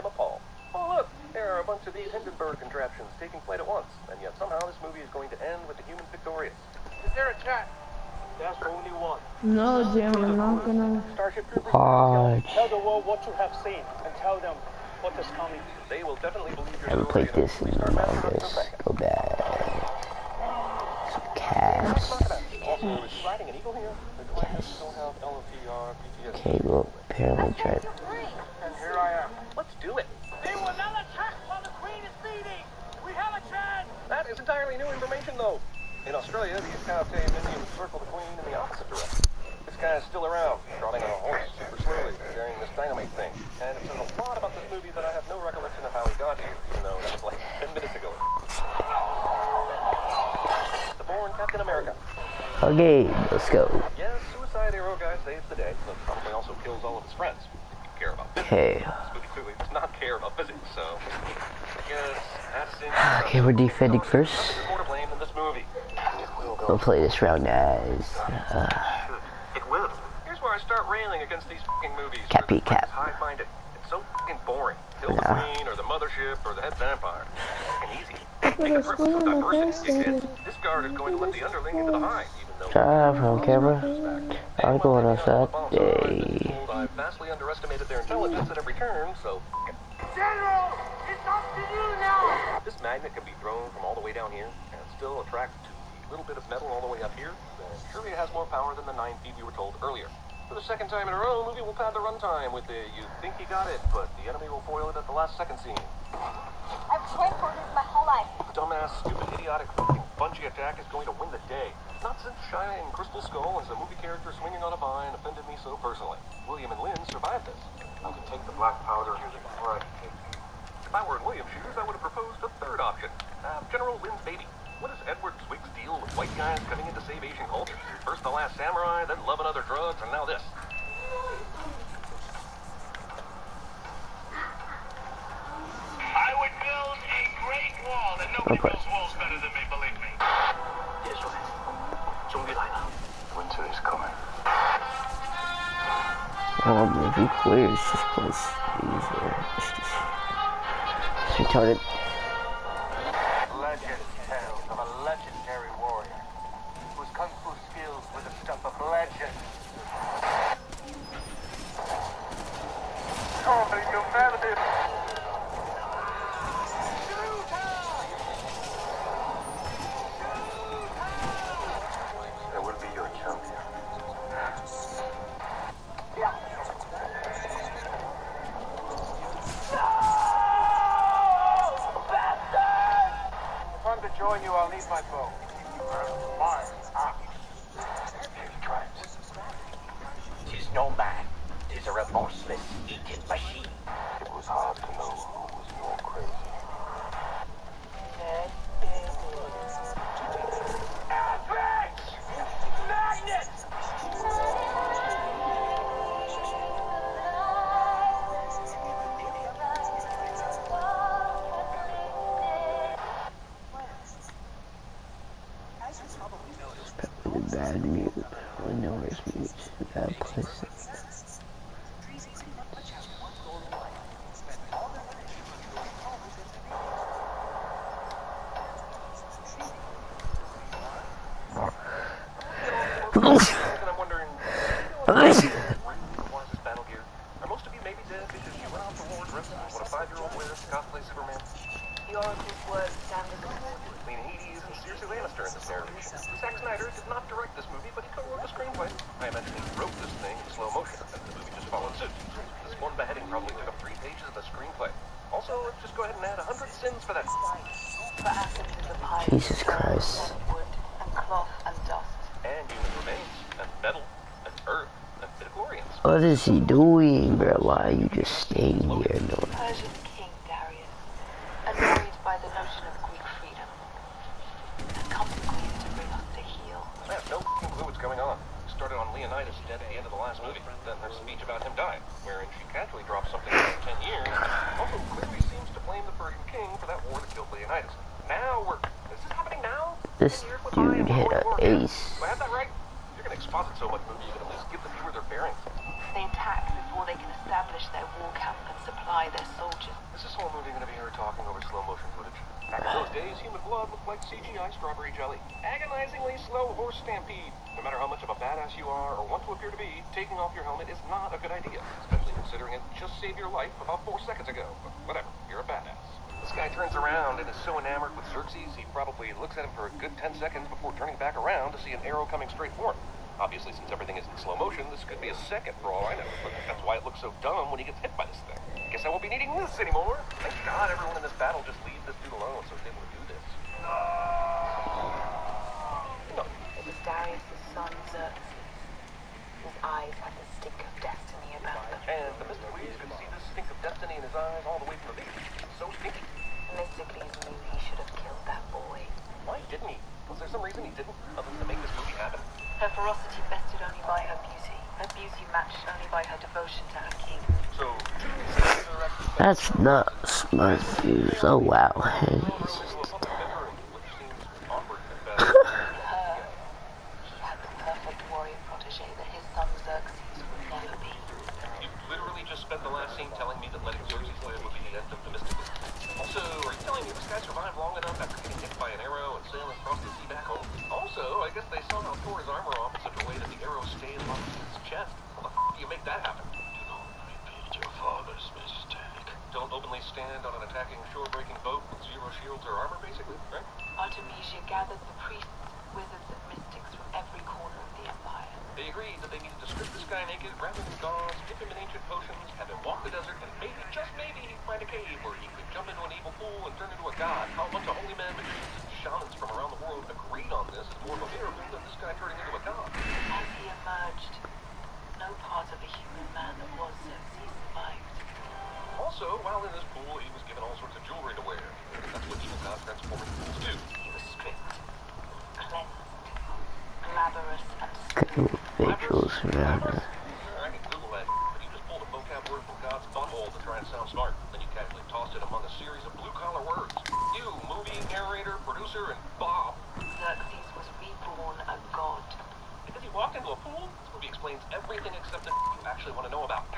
am appalled. Oh look, there are a bunch of these Hindenburg contraptions taking flight at once, and yet somehow this movie is going to end with the humans victorious. Is there a chat? There's only one. No, Jim, I'm not gonna. Starship Troopers, tell the world what you have seen, and tell them what is coming. They will definitely believe your Haven't played this in August. Go back. Some cash. Okay, well, apparently try it. And here I am. Let's do it. They will not attack while the Queen is leading. We have a chance. That is entirely new information, though. In Australia, the Iskautai Indians circle the Queen in the opposite direction. This guy is still around, trotting on a horse super slowly, carrying this dynamite thing. And it says a lot about this movie that I have no recollection of how he got here, even though that was like 10 minutes ago. The born Captain America. Okay, let's go. Yes, suicide hero guy saves the day, but probably also kills all of his friends. If you care about physics. Okay. This movie clearly does not care about physics, so I guess that's it. Okay, we're defending first. Nothing more to blame than this movie. We'll play this round as It will. Here's where I start railing against these fucking movies. Cappy Cap. High-minded. It's so fucking boring. Kill the Queen or the mothership or the head vampire. Fucking easy. Make a purpose of diversity. This guard is going to let the underling into the hive, even though from camera. I'm going outside day. I've vastly underestimated their intelligence at every turn, so General, it's up to you now. this magnet can be thrown from all the way down here and still attract to the little bit of metal all the way up here. Then surely it has more power than the 9 feet we were told earlier. For the second time in a row, movie will pad the runtime with the you think you got it, but the enemy will foil it at the last second scene. I've trained for this my whole life. The dumbass, stupid, idiotic fucking bungee attack is going to win the day. Not since Shia in Crystal Skull as a movie character swinging on a vine offended me so personally. William and Lynn survived this. I could take the black powder before I could take you. If I were in William's shoes, I would have proposed a third option. General Lynn's baby. What is Edward Zwick's deal with white guys coming in to save Asian culture? First The Last Samurai, then Love and Other Drugs, and now this. I would build a great wall, and nobody builds walls better than me, believe me. Winter is coming. If he clears this place easier. It's retarded. Legend tales of a legendary warrior whose kung fu skills were the stuff of legend. Oh, humanity! I will be your champion. If I'm to join you, I'll need my bow. Mine. Tis no man, tis a remorseless, eaten machine. It was hard to know who was more crazy. Magnet! Bad mute. I know where's mute. Bad place. And I'm wondering, wants this battle gear? Are most of you maybe dead because you went off to war dressed as what a 5-year-old wears to cosplay Superman? The oracle's word standeth Clean Hades and Cersei Lannister in this narration. Zack Snyder did not direct this movie, but he co-wrote the screenplay. I imagine he wrote this thing in slow motion, and the movie just followed suit. This one beheading probably took up 3 pages of the screenplay. Also, let's just go ahead and add 100 sins for that. Jesus Christ. wood and cloth and dust. And human remains, and metal, and earth, and midichlorians. What is he doing, bro? Why are you just staying here? No. Persian king Darius, annoyed by the notion of Greek freedom, had come to Greece to bring us the heel. I have no f***ing clue what's going on. Started on Leonidas dead at the end of the last movie. Then her speech about him dying, wherein she casually drops something like 10 years. Also clearly seems to blame the Persian king for that war that killed Leonidas. Now is this happening now? This dude hit an ace. Do I have that right? You're gonna exposit so much movie, you can at least give the viewer their bearings. They attack before they can establish their war camp and supply by their soldiers. Is this whole movie going to be her talking over slow motion footage? Back in those days, human blood looked like CGI strawberry jelly. Agonizingly slow horse stampede. No matter how much of a badass you are or want to appear to be, taking off your helmet is not a good idea, especially considering it just saved your life about 4 seconds ago. But whatever, you're a badass. This guy turns around and is so enamored with Xerxes, he probably looks at him for a good 10 seconds before turning back around to see an arrow coming straight for him. Obviously, since everything is in slow motion, this could be a second for all I know, but that's why it looks so dumb when he gets hit by this thing. Guess I won't be needing this anymore. Thank God everyone in this battle just leaves this dude alone so he's able to do this. No. It was Darius' son, Xerxes. His eyes had the stink of destiny about them. And the Mistweeds could see the stink of destiny in his eyes all the way from the beach. So stinky. Themistocles knew he should have killed that boy. Why didn't he? Was there some reason he didn't, other than to make this movie happen? Her ferocity vested only by her beauty matched only by her devotion to her king. So, That's nuts, Matthews. Oh wow. Hey. He had the perfect warrior protege that his son Xerxes would never be. You literally just spent the last scene telling me that letting Xerxes live would be the end of the Mystical. Also, are you telling me this guy survived long enough after getting hit by an arrow and sailing across the sea back home? Also, I guess they somehow tore his armor off in such a way that the arrow stayed on his chest. How the f*** do you make that happen? Do not repeat your father's mistake. Don't openly stand on an attacking shore-breaking boat with zero shields or armor, basically, right? Artemisia gathered the priests, wizards, and mystics from every corner of the empire. They agreed that they needed to strip this guy naked, wrap him in gauze, dip him in ancient potions, have him walk the desert, and maybe, just maybe, he'd find a cave where he could jump into an evil pool and turn into a god. How a bunch of holy men, magicians, and shamans from around the world agreed on this is more of a miracle than this guy turning into a god. As he emerged, no part of a human man that was Xerxes survived. Also, while in this pool, he was given all sorts of jewelry to wear. That's what evil god transforming fools do. He was stripped, cleansed, glamourous, and Cool visuals around her. I can Google that, but you just pulled a vocab word from God's butthole to try and sound smart. Then you casually tossed it among a series of blue-collar words. You, movie, narrator, producer, and Bob. Xerxes was reborn a god. Because he walked into a pool? This movie explains everything except that you actually want to know about.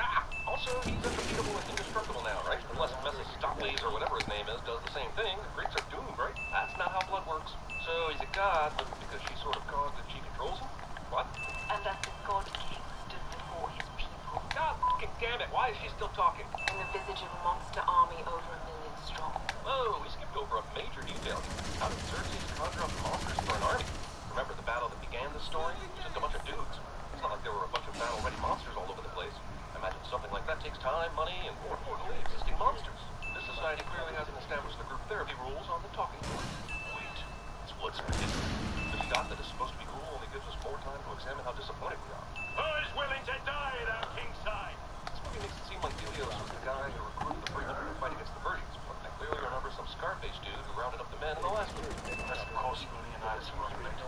Also, he's undefeatable and indestructible now, right? Unless Mephistopheles or whatever his name is does the same thing, the Greeks are doomed, right? That's not how blood works. So he's a god, but because she sort of caused that she controls him? What? And as the god king stood before his people, God fucking damn it, why is she still talking? in the visage of a monster army over 1 million strong. Whoa, we skipped over a major detail. How did Xerxes conjure up monsters for an army? Remember the battle that began this story? Just a bunch of dudes. It's not like there were a bunch of battle-ready monsters all over the place. I imagine something like that takes time, money, and more importantly, existing monsters. This society clearly hasn't established the group therapy rules on the talking board. Wait, it's what's ridiculous. This god that is supposed to be cool only gives us more time to examine how disappointed we are. Who's willing to die at our king's side? This movie makes it seem like Helios was the guy who recruited the 300 to fight against the Persians, but I clearly remember some Scarface dude who rounded up the men in the last movie. That's of course Leonidas who related to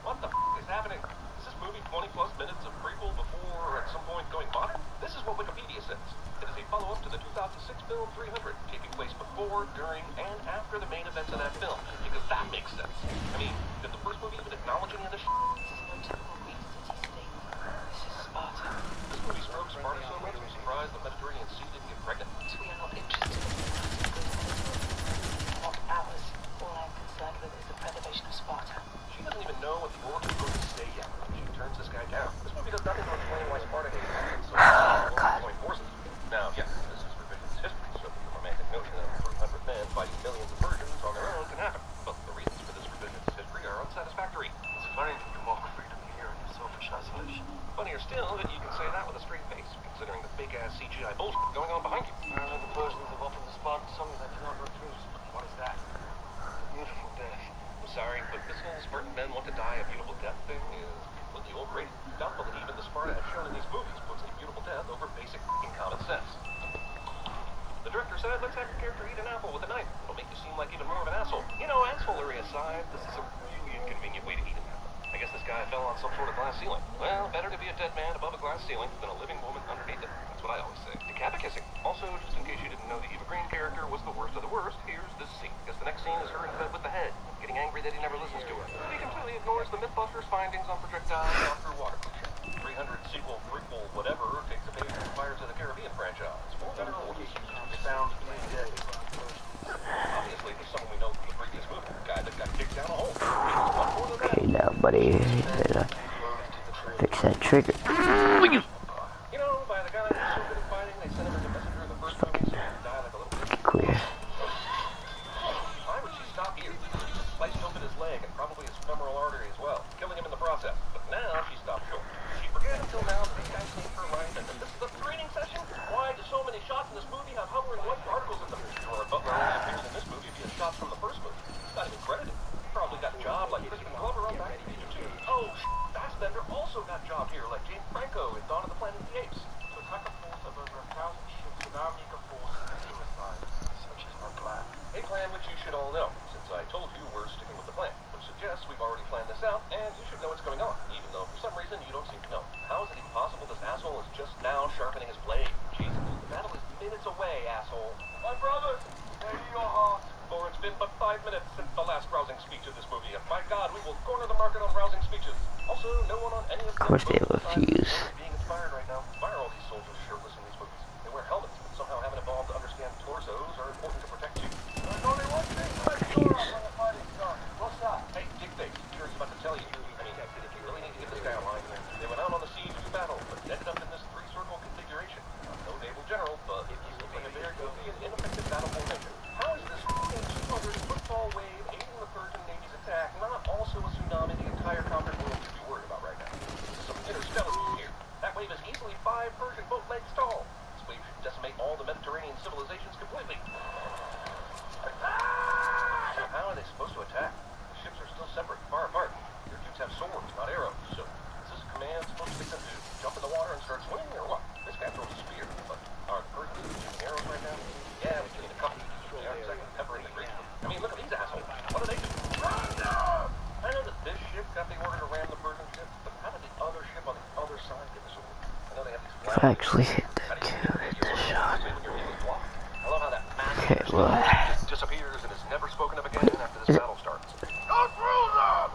What the f*** is happening? Is this movie 20 plus minutes of prequel before or at some point going modern? This is what Wikipedia says. It is a follow-up to the 2006 film 300, taking place before, during, and after the main events of that film, because that makes sense. I mean, did the first movie even acknowledge any of this shit? This is no typical Greek city-state. This is Sparta. This movie strokes Sparta so much I'm surprised the Mediterranean Sea didn't get pregnant. We are not interested in the Greek city, not ours. All I am concerned with is the preservation of Sparta. She doesn't even know what the Oracle is going to say yet. She turns this guy down. This movie does nothing to explain why Sparta hates him, so join forces. Now, yes, this is revisionist history, so the romantic notion of 300 men fighting millions of Persians on their own can happen. But the reasons for this revisionist history are unsatisfactory. It's funny that you mock freedom here in your selfish isolation. Funnier still that you can say that with a straight face, considering the fake-ass CGI bullshit going on behind you. Apparently the Persians have offered the Spartans something they do not refuse. What is that? Beautiful death. I'm sorry, but this whole Spartan men want to die a beautiful death thing is completely overrated. Don't believe even the Sparta as shown in these movies puts a beautiful death over basic f***ing common sense. The director said, let's have your character eat an apple with a knife. It'll make you seem like even more of an asshole. You know, assholery aside, this is a really inconvenient way to eat an apple. I guess this guy fell on some sort of glass ceiling. Well, better to be a dead man above a glass ceiling than a living woman underneath it. That's what I always say. Decapita kissing. Also, just in case you didn't know the Eva Green character was the worst of the worst, here's this scene. Guess the next scene is her in bed with the head, getting angry that he never listens to her. He completely ignores the Mythbusters' findings on projectiles down through water. 300 sequel, prequel, whatever, takes a page from Pirates of the Caribbean franchise. Or buddy. Better fix that trigger. You know, by the guy who's so good at fighting, they sent him as a messenger in the first movie, so he could die like a little bitch. Clear. Why would she stop here? She just sliced open his leg and probably his femoral artery as well, killing him in the process. But now she stopped short. She forget until now that these guys saved her life, and that this is a training session? Why do so many shots in this movie have hovering white particles in them? Or Butler only appears in this movie via shots from the first movie. He's not even credited. Probably got a job like Crispin Glover on Back to the Future 2. Oh, Fassbender also got a job here like James Franco in Dawn of the Planet of the Apes. To attack a force of over 1,000 ships without equal force and suicide, such is my plan. A plan which you should all know, since I told you we're sticking with the plan, which suggests we've already planned this out, and you should know what's going on, even though for some reason you don't seem to know. How is it even possible this asshole is just now sharpening his blade? Jesus, the battle is minutes away, asshole. My brothers, steady your heart. For it's been but 5 minutes since the last rousing speech of this movie, and by God, we will corner the market on rousing speeches. Also, no one on any of Of course they have a fuse. being inspired right now. Why are all these soldiers shirtless in these movies? They wear helmets, but somehow haven't evolved to understand torsos are important to protect you. There's only one thing to make sure of when the fighting's done. What's that? Hey, Dick Face, sure he's about to tell you. I mean, you really need to get this guy online. They went out on the siege to battle, but ended up in this three-circle configuration. No naval general, but it looks like a very goofy and ineffective battle formation. How is this 200-football wave aiding the Persian Navy's attack not also a tsunami the entire conquered world should be worried about right now? This is some interstellar here. That wave is easily 5 Persian boat legs tall. This wave should decimate all the Mediterranean civilizations completely. So how are they supposed to attack? The ships are still separate, far apart. Your dudes have swords, not arrows. So is this command supposed to be them to jump in the water and start swimming, or what? This guy throws a spear, but are the Persians shooting arrows right now? Yeah, we can need a couple. Yeah, exactly. Peppering the Greeks. I mean, look at these assholes. What are they doing? I know that this ship got the order to ram the Persian ship, but how did the other ship on the other side get this order? I know they have these If I actually hit that kill, hit the shot. I love how that Okay, well, disappears and is never spoken of again after this battle starts. Go through them!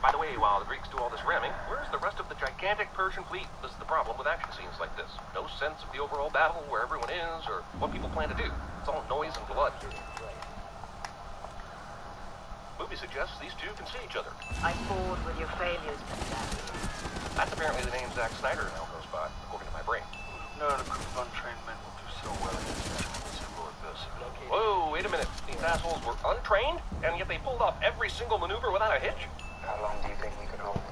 By the way, while the Greeks do all this ramming, where's the rest of the gigantic Persian fleet? This is the problem with action scenes like this. No sense of the overall battle, where everyone is, or what people plan to do. It's all noise and blood. Movie suggests these two can see each other. I'm bored with your failures, Mr. That's apparently the name Zack Snyder now goes by, according to my brain. No, the crew of untrained men will do so well against simple adversity. Whoa, wait a minute. These assholes were untrained, and yet they pulled off every single maneuver without a hitch? How long do you think we could hold?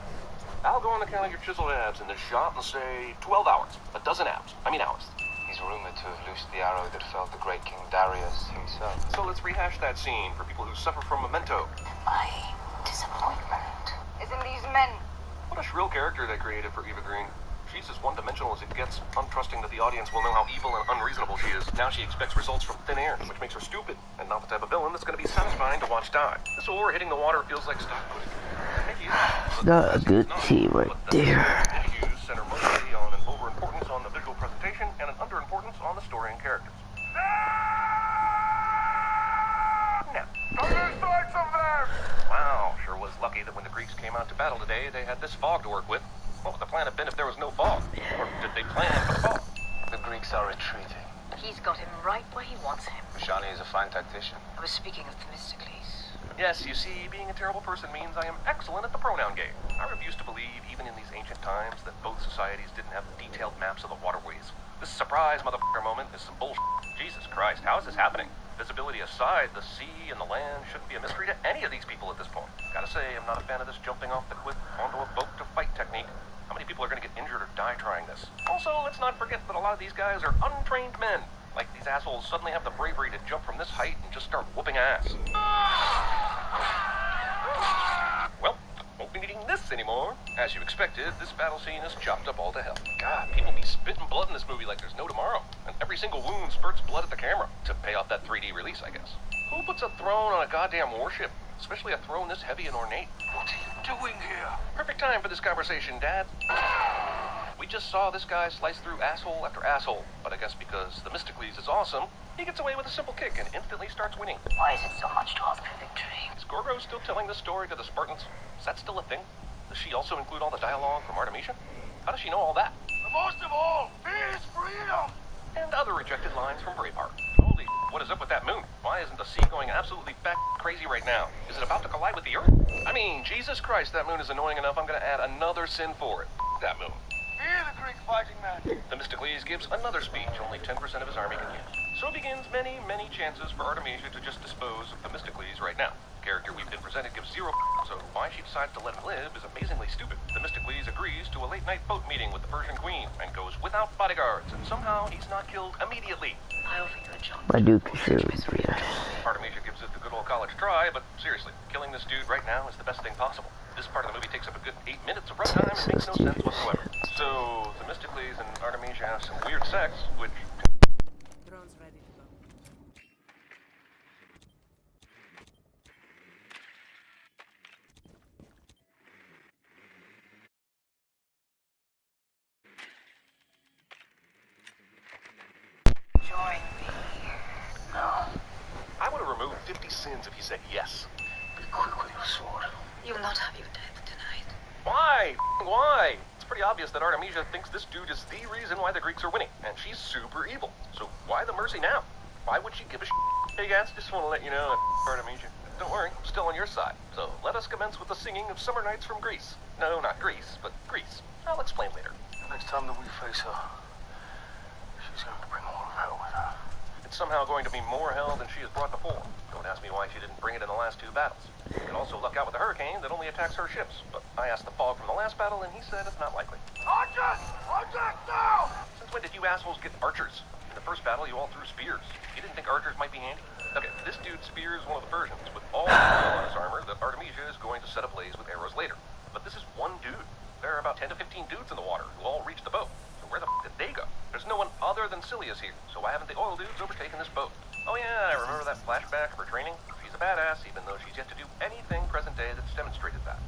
I'll go on the count of your chiseled abs in this shot and say 12 hours. A dozen hours. I mean hours. He's rumored to have loosed the arrow that felled the great King Darius himself. So let's rehash that scene for people who suffer from memento. My disappointment is in these men. What a shrill character they created for Eva Green. She's as one-dimensional as it gets, untrusting that the audience will know how evil and unreasonable she is. Now she expects results from thin air, which makes her stupid, and not the type of villain that's going to be satisfying to watch die. This oar hitting the water feels like stock pudding. it's not a good team right there. Issues center mostly on an over-importance on the visual presentation and an under-importance on the story and characters. Now, Don't lose sight of them! wow, sure was lucky that when the Greeks came out to battle today, they had this fog to work with. What would the plan have been if there was no fog? Or did they plan for the fog? The Greeks are retreating. He's got him right where he wants him. Shani is a fine tactician. I was speaking of Themistocles. Yes, you see, being a terrible person means I am excellent at the pronoun game. I refuse to believe, even in these ancient times, that both societies didn't have detailed maps of the waterways. This surprise motherfucker moment is some bullshit. Jesus Christ, how is this happening? Visibility aside, the sea and the land shouldn't be a mystery to any of these people at this point. Gotta say, I'm not a fan of this jumping off the cliff onto a boat to fight technique. How many people are gonna get injured or die trying this? Also, let's not forget that a lot of these guys are untrained men. Like these assholes suddenly have the bravery to jump from this height and just start whooping ass. Well, won't be needing this anymore. As you expected, this battle scene is chopped up all to hell. God, people be spitting blood in this movie like there's no tomorrow. And every single wound spurts blood at the camera. To pay off that 3D release, I guess. Who puts a throne on a goddamn warship? Especially a throne this heavy and ornate. What are you doing here? Perfect time for this conversation, Dad. We just saw this guy slice through asshole after asshole, but I guess because Themistocles is awesome, he gets away with a simple kick and instantly starts winning. Why is it so much to ask for victory? Is Gorgo still telling this story to the Spartans? Is that still a thing? Does she also include all the dialogue from Artemisia? How does she know all that? And most of all, is freedom! And other rejected lines from Braveheart. Holy What is up with that moon? Why isn't the sea going absolutely crazy right now? Is it about to collide with the Earth? I mean, Jesus Christ, that moon is annoying enough. I'm gonna add another sin for it. That moon. Hear the Greek fighting man. Themistocles gives another speech only 10% of his army can hear. So begins many, many chances for Artemisia to just dispose of Themistocles right now. The character we've been presented gives 0, so why she decides to let him live is amazingly stupid. Themistocles agrees to a late-night boat meeting with the Persian queen and goes without bodyguards, and somehow he's not killed immediately. I offer you a chance. My dude can shoot. Artemisia gives it the good old college try, but seriously, killing this dude right now is the best thing possible. This part of the movie takes up a good 8 minutes of runtime and makes no sense whatsoever. So, Themistocles and Artemisia have some weird sex, which... Drone's ready to go. Join me. I would have removed 50 sins if he said yes. Be quick with your sword. You will not have your death tonight. Why? Why? It's pretty obvious that Artemisia thinks this dude is the reason why the Greeks are winning, and she's super evil. So why the mercy now? Why would she give a Hey guys, just want to let you know, Artemisia, don't worry, I'm still on your side. So let us commence with the singing of Summer Nights from Greece. No, not Greece, but Greece. I'll explain later. Next time that we face her, she's going to bring all of hell with her. It's somehow going to be more hell than she has brought before. Don't ask me why she didn't bring it in the last 2 battles. You can also luck out with a hurricane that only attacks her ships, but I asked the fog from the last battle and he said it's not likely. Archers! Archers now! Since when did you assholes get archers? In the first battle, you all threw spears. You didn't think archers might be handy? Okay, this dude spears one of the Persians with all the steel on his armor that Artemisia is going to set ablaze with arrows later. But this is one dude. There are about 10 to 15 dudes in the water who all reached the boat. So where the did they go? There's no one other than Silius here, so why haven't the oil dudes overtaken this boat? Oh yeah, I remember that flashback for training. She's a badass, even though she's yet to do anything present day that's demonstrated that.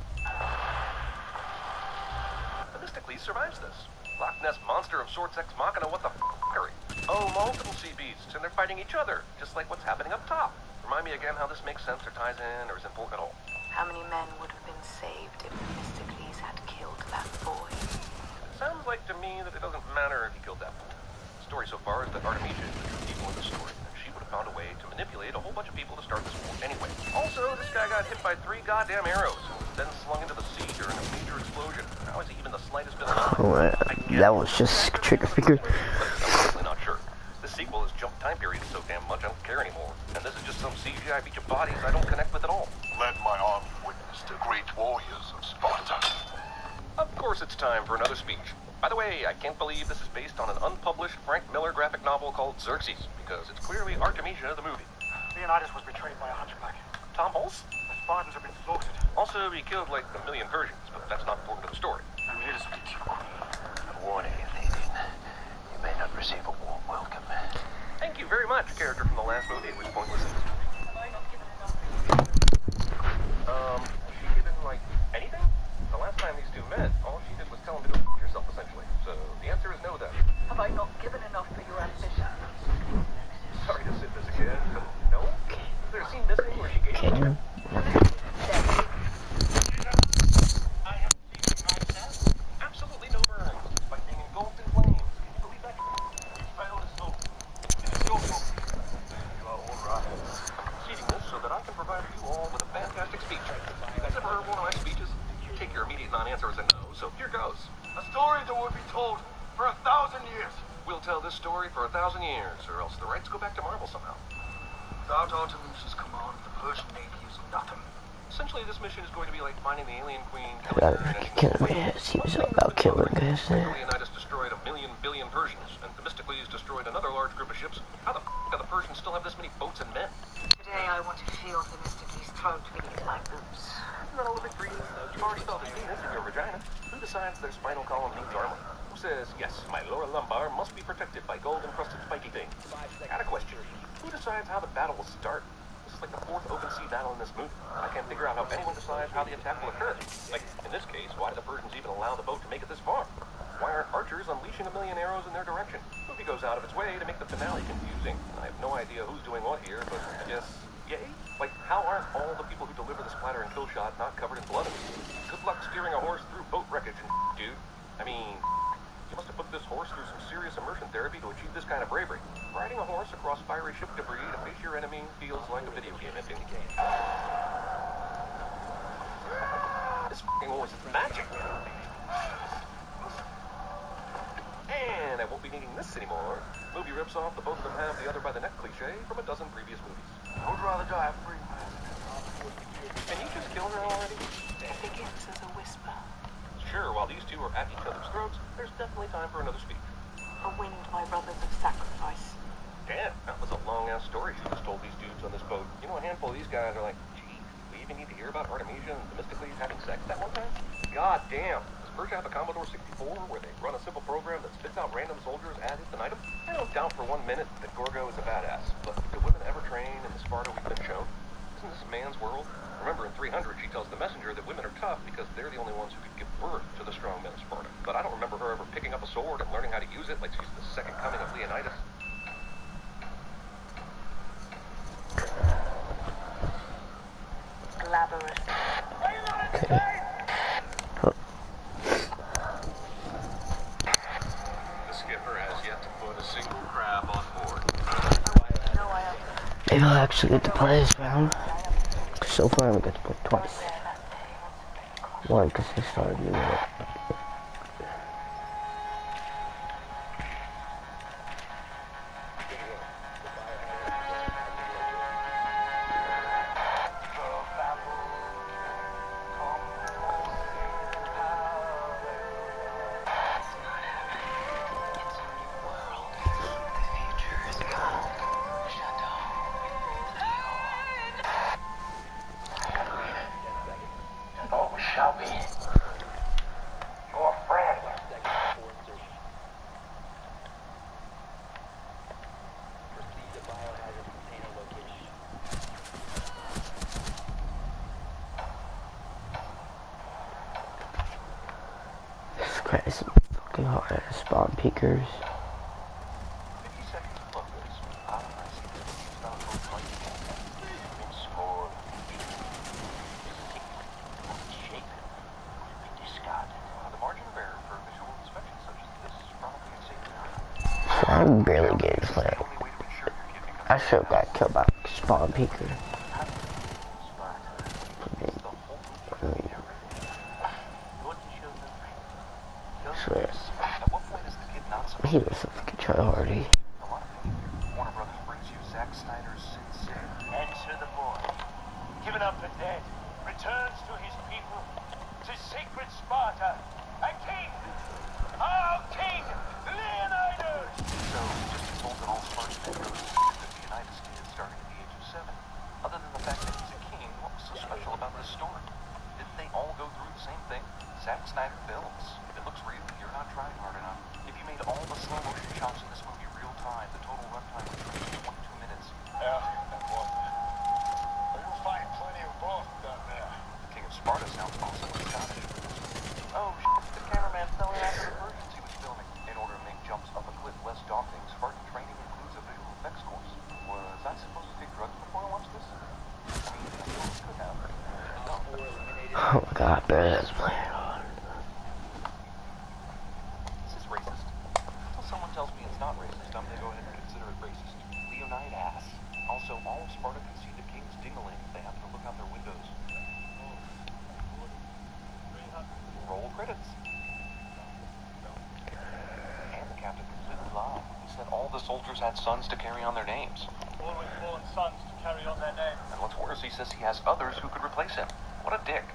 Themistocles survives this. Loch Ness monster of sorts ex machina, what the f***ery? Oh, multiple sea beasts, and they're fighting each other, just like what's happening up top. Remind me again how this makes sense or ties in or is important at all. How many men would have been saved if Themistocles had killed that boy? It sounds like to me that it doesn't matter if he killed that boy. The story so far is that Artemisia is the true evil in the story, and she would have found a way to manipulate a whole bunch of people to start this war anyway. Also, this guy got hit by 3 goddamn arrows, then slung into the sea during a major explosion. How is he even the slightest bit alive? That was just trigger finger. But I'm honestly not sure. This sequel has jumped time periods so damn much I don't care anymore. And this is just some CGI beach of bodies I don't connect with at all. Let my army witness the great warriors of Sparta. Of course it's time for another speech. By the way, I can't believe this is based on an unpublished Frank Miller graphic novel called Xerxes, because it's clearly Artemisia the movie. Leonidas was betrayed by a hunchback. Tom Hulse? The Spartans have been slaughtered. Also, he killed like 1 million Persians, but that's not important to the story. I'm here to speak to you, Queen. A warning, Athenian. You may not receive a warm welcome. Thank you very much, character from the last movie, at which point was it? She given, like, anything? The last time these 2 met, all she did was tell him to go f*** yourself, essentially. So, the answer is no, then. Have I not given enough for your ambition? Sorry to sit this again, but no? Is there a scene missing where she gave him? Absolutely no burns. Like being engulfed in flames. Can you believe that? You failed us all. It is your fault. You are all right. Seating this so that I can provide you all with a fantastic speech. You guys ever heard one of my speeches? You take your immediate non-answer as a no, so here goes. A story that will be told for 1,000 years. We'll tell this story for 1,000 years, or else the rights go back to Marvel somehow. Without Artemisia's command, the Persian Navy is nothing. Essentially, this mission is going to be like finding the alien queen, Killing me. He was about killing guys. Leonidas destroyed 1 billion Persians, and Themistocles destroyed another large group of ships. How the f*** do the Persians still have this many boats and men? Today I want to feel Themistocles' throat beneath my boots. Isn't that a little bit greedy? You've already felt his penis in your vagina. Who decides their spinal column needs armor? Who says, yes, my lower lumbar must be protected by gold-encrusted spiky things? Got a question. Who decides how the battle will start? This is like the 4th open sea battle in this movie. I can't figure out how anyone decides how the attack will occur. Like, in this case, why do the Persians even allow the boat to make it this far? Why aren't archers unleashing 1 million arrows in their direction? The movie goes out of its way to make the finale confusing. I have no idea who's doing what here, but I guess, yay? Like, how aren't all the people who deliver the splatter and kill shot not covered in blood? Good luck steering a horse through boat wreckage and dude. I mean, You must have put this horse through some serious immersion therapy to achieve this kind of bravery. Riding a horse across fiery ship debris to face your enemy feels like a video game ending. This f***ing horse is magic. And I won't be needing this anymore. Movie rips off the both of them have the other by the neck cliche from a dozen previous movies. I would rather die of free. Can you just kill her already? It begins as a whisper. Sure, while these two are at each other's throats, there's definitely time for another speech. A wind, my brothers of sacrifice. Damn, that was a long-ass story she just told these dudes on this boat. You know, a handful of these guys are like, gee, we even need to hear about Artemisia and Themistocles having sex that one time? God damn. Does Persia have a Commodore 64 where they run a simple program that spits out random soldiers ad infinitum? I don't doubt for 1 minute that Gorgo is a badass, but do women ever train in the Sparta we've been shown? Isn't this a man's world? Remember, in 300, she tells the messenger that women are tough because they're the only ones who could give birth to the strong men of Sparta. But I don't remember her ever picking up a sword and learning how to use it like she's the second coming of Leonidas. Glamorous. The skipper has yet to put a single crab on board. No, I have. Maybe I'll actually get to play this round. So far, I haven't got to play twice. One, because I started doing it. It's fucking hard to spawn peekers. I'm barely getting to play. I should have got killed by spawn peeker. He was a fucking tryhardy. Warner Brothers brings you Zack Snyder's Sin City. Enter the boy. Given up the dead, returns to his people, to sacred Sparta, a king! Our king, Leonidas! So, just be told that all Spartans go to Leonidas kid starting at the age of 7. Other than the fact that he's a king, what was so special about this story? Didn't they all go through the same thing? Zack Snyder films. If it looks real, you're not trying hard enough. If you made all the slow motion shots in this movie real time, the total runtime would be 22 minutes. Yeah, and what? You'll find plenty of both down there. The King of Sparta sounds awesome and Scottish. Oh, the cameraman fell in after the Persians he was filming. In order to make jumps up a cliff less daunting, Spartan training includes a visual effects course. Was I supposed to take drugs before I watched this? I mean, I suppose I could have. Oh my god, man, that's playing hard. Racist. Until someone tells me it's not racist, I'm gonna go ahead and consider it racist. Leonidas. Also, all of Sparta can see the king's ding-a-ling if they happen to look out their windows. Roll credits. And the captain completely lied. He said all the soldiers had sons to carry on their names. Always born sons to carry on their names. And what's worse, he says he has others who could replace him. What a dick.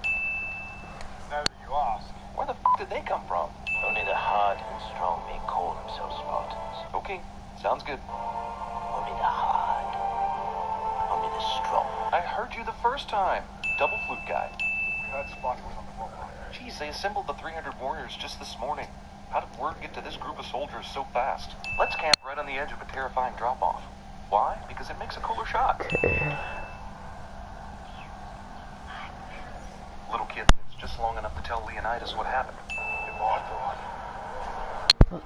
Now that you ask. Where the f*** did they come from? Only the hard and strong may call themselves Spartans. Okay, sounds good. Only the hard. Only the strong. I heard you the first time. Double flute guy. We heard Sparta was on the roll. Geez, they assembled the 300 warriors just this morning. How did word get to this group of soldiers so fast? Let's camp right on the edge of a terrifying drop-off. Why? Because it makes a cooler shot. Okay. Little kid lives just long enough to tell Leonidas what happened.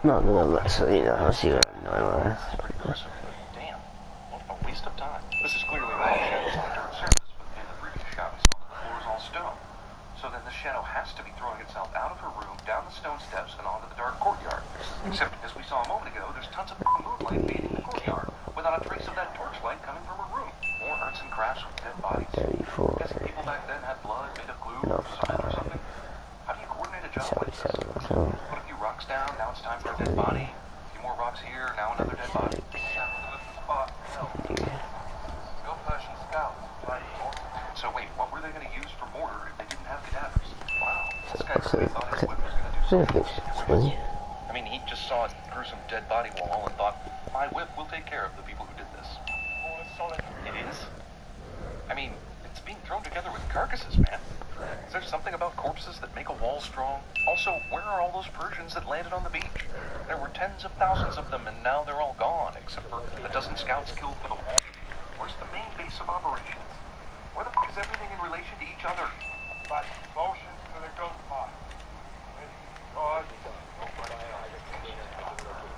Not gonna so you know, I'll see what I'm doing. Damn, what a waste of time. This is clearly not a shadow on the dirt surface, but in the previous shot we saw that the floor is all stone. So then the shadow has to be throwing itself out of her room, down the stone steps, and onto the dark courtyard. Except, as we saw a moment ago, there's tons of moonlight bathing the courtyard, without a trace of that torchlight coming from her room. More arts and crafts with dead bodies. 34. Guessing people back then had blood made of glue or cement or something. How do you coordinate a job like this? 77. Put a few rocks down, now it's time for a dead body. A few more rocks here, now another dead body. Go Persian scouts. So wait, what were they going to use for mortar if they didn't have cadavers? Wow, this guy really thought his whip was going to do something. I mean, he just saw a gruesome dead body wall and thought, my whip will take care of the people who did this. All is solid. It is? I mean, it's being thrown together with carcasses, man. Is there something about corpses that make a wall strong? Also, where are all those Persians that landed on the beach? There were tens of thousands of them, and now they're all gone, except for a dozen scouts killed for the wall. Where's the main base of operations? Where the f*** is everything in relation to each other? But motion to the ghost part. God.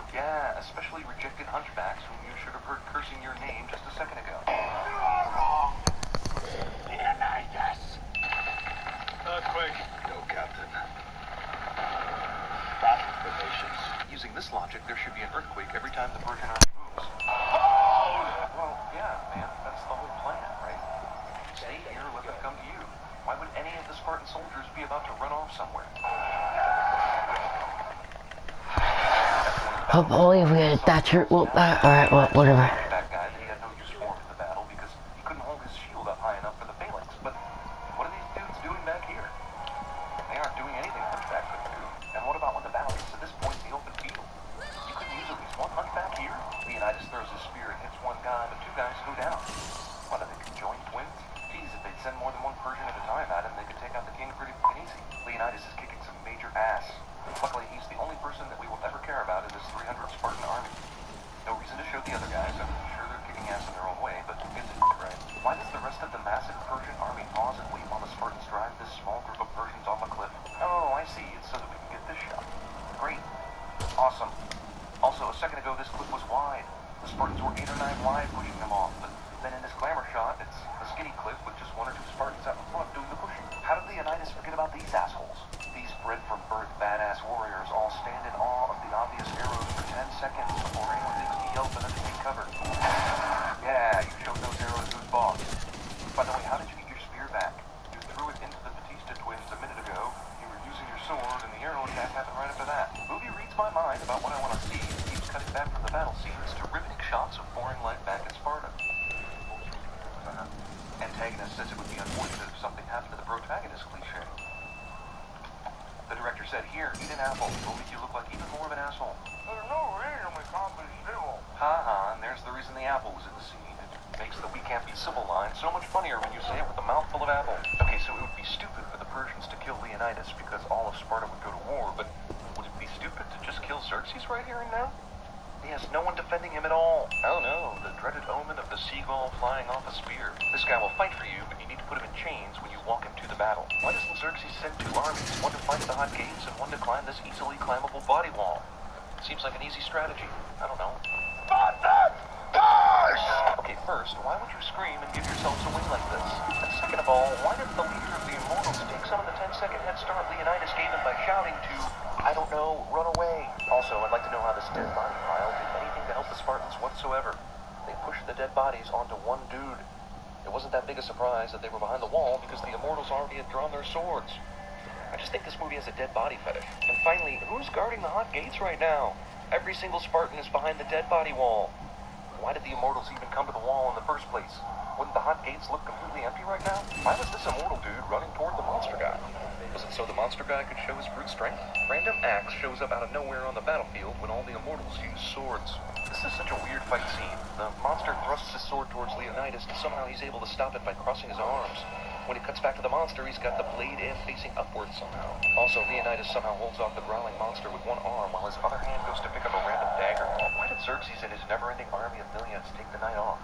Yeah, especially rejected hunchbacks whom you should have heard cursing your name just a second ago. Earthquake. No, Captain. Battle formations. Using this logic, there should be an earthquake every time the Persian army moves. Well, yeah, man, that's the whole plan, right? Stay here, let them come to you. Why would any of the Spartan soldiers be about to run off somewhere? Oh boy, if we had a Thatcher, well, alright, well, whatever. That guy, he had no use for him in the battle because he couldn't hold his shield up high enough for the phalanx. But what are these dudes doing back here? They aren't doing anything Hunchback couldn't do. And what about when the battle gets to this point in the open field? You couldn't use at least one Hunchback here? Leonidas throws his spear and hits one guy, but two guys go down. What, are they conjoined twins? Geez, if they'd send more than one Persian at a time at him, they could take out the king pretty easy. Leonidas is kicking some major ass. Luckily, he's the only person that we will ever care about in this 300 Spartan army. No reason to show the other guys. I'm sure they're kicking ass in their own way, but it's right. Why does the rest of the massive Persian army pause and wait while the Spartans drive this small group of Persians off a cliff? Oh, I see. It's so that we can get this shot. Great. Awesome. Also, a second ago, this cliff was wide. The Spartans were 8 or 9 wide pushing them off, but then in this glamour shot, it's a skinny cliff with just 1 or 2 Spartans out in front doing the pushing. How did Leonidas forget about these assholes? These bred from birth badass warriors all stand in awe of the obvious arrows for 10 seconds before anyone thinks to yelp and undertake cover. Yeah, you showed those arrows who's boss. By the way, how did you get your spear back? You threw it into the Batista twins a minute ago. You were using your sword, and the arrow attack happened right after that. The movie reads my mind about what I want to see and keeps cutting back from the battle scenes to riveting shots of boring life back in Sparta. Antagonist says it would be unfortunate if something happened to the protagonist cliche. The director said, here, eat an apple. It'll make you look like even more of an asshole. There's no reason we can't be civil. Ha-ha, and there's the reason the apple was in the scene. It makes the "we can't be civil" line so much funnier when you say it with a mouthful of apple. Okay, so it would be stupid for the Persians to kill Leonidas because all of Sparta would go to war, but would it be stupid to just kill Xerxes right here and now? He has no one defending him at all. Oh no, the dreaded omen of the seagull flying off a spear. This guy will fight for you, but you need to put him in chains when you walk him to the battle. Why doesn't Xerxes send 2 armies, one to fight at the hot gates and one to climb this easily climbable body wall? Seems like an easy strategy. I don't know. Okay, first, why would you scream and give yourselves away like this? And second of all, why didn't the leader of the Immortals take some of the 10-second head start Leonidas gave him by shouting to, I don't know, run away? Also, I'd like to know how this dead body pile did anything to help the Spartans whatsoever. They pushed the dead bodies onto one dude. It wasn't that big a surprise that they were behind the wall because the Immortals already had drawn their swords. I just think this movie has a dead body fetish. And finally, who's guarding the hot gates right now? Every single Spartan is behind the dead body wall. Why did the Immortals even come to the wall in the first place? Wouldn't the hot gates look completely empty right now? Why was this immortal dude running toward the monster guy? Was it so the monster guy could show his brute strength? Random axe shows up out of nowhere on the battlefield when all the Immortals use swords. This is such a weird fight scene. The monster thrusts his sword towards Leonidas and somehow he's able to stop it by crossing his arms. When it cuts back to the monster, he's got the blade end facing upwards somehow. Also, Leonidas somehow holds off the growling monster with one arm while his other hand goes to pick up a random dagger. Why did Xerxes and his never-ending army of millions take the night off?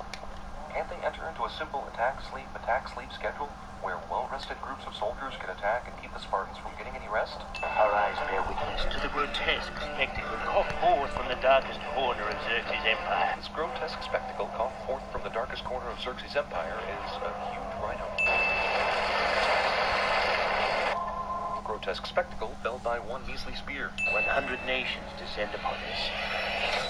Can't they enter into a simple attack-sleep schedule where well-rested groups of soldiers can attack and keep the Spartans from getting any rest? Our eyes bear witness to the grotesque spectacle caught forth from the darkest corner of Xerxes' empire. This grotesque spectacle caught forth from the darkest corner of Xerxes' empire is a huge rhino. grotesque spectacle felled by one measly spear. 100 nations descend upon us.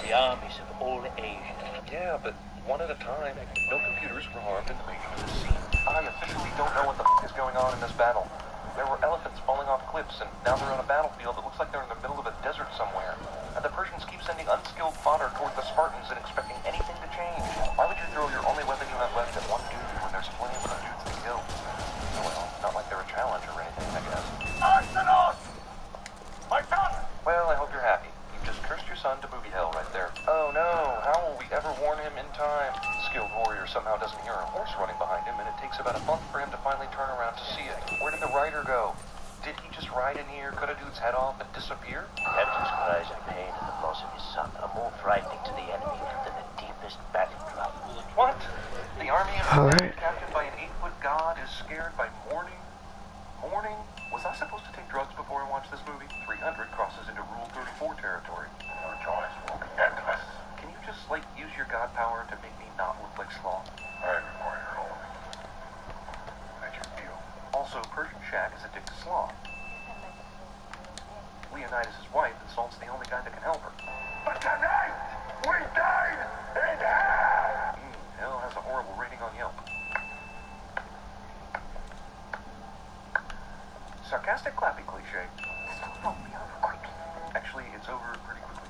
The armies of all Asia. Yeah, but one at a time. No computers were harmed in the making of this scene. I officially don't know what the is going on in this battle. There were elephants falling off cliffs, and now they're on a battlefield that looks like they're in the middle of a desert somewhere. And the Persians keep sending unskilled fodder toward the Spartans and expecting anything to change. Why would you throw your only weapon you have left at one dude when there's plenty of other dudes to kill? Well, not like they're a challenge or anything, I guess. Arsenos! My son! Well, I hope you're happy. You just cursed your son to movie hell right there. Oh no, how will we ever warn him in time? The skilled warrior somehow doesn't hear a horse running behind him, and it takes about a month for him to finally turn around to see it. Where did the rider go? Did he just ride in here, cut a dude's head off, and disappear? Captain's cries of pain at the loss of his son are more frightening to the enemy than the deepest battle drum. What? The army of Alright. captained by an 8-foot god is scared by mourning? Mourning? Was I supposed to take drugs before I watched this movie? 300 crosses into Rule 34 territory. Your choice will be endless. Can you just, use your god power to make me not look like sloth? I require only that you feel. Also, Persian Shaq is addicted to sloth. Leonidas' wife insults the only guy that can help her. But tonight, we died in hell! Hell has a horrible rating on Yelp. Sarcastic clapping cliche. This won't be over quickly. Actually, it's over pretty quickly.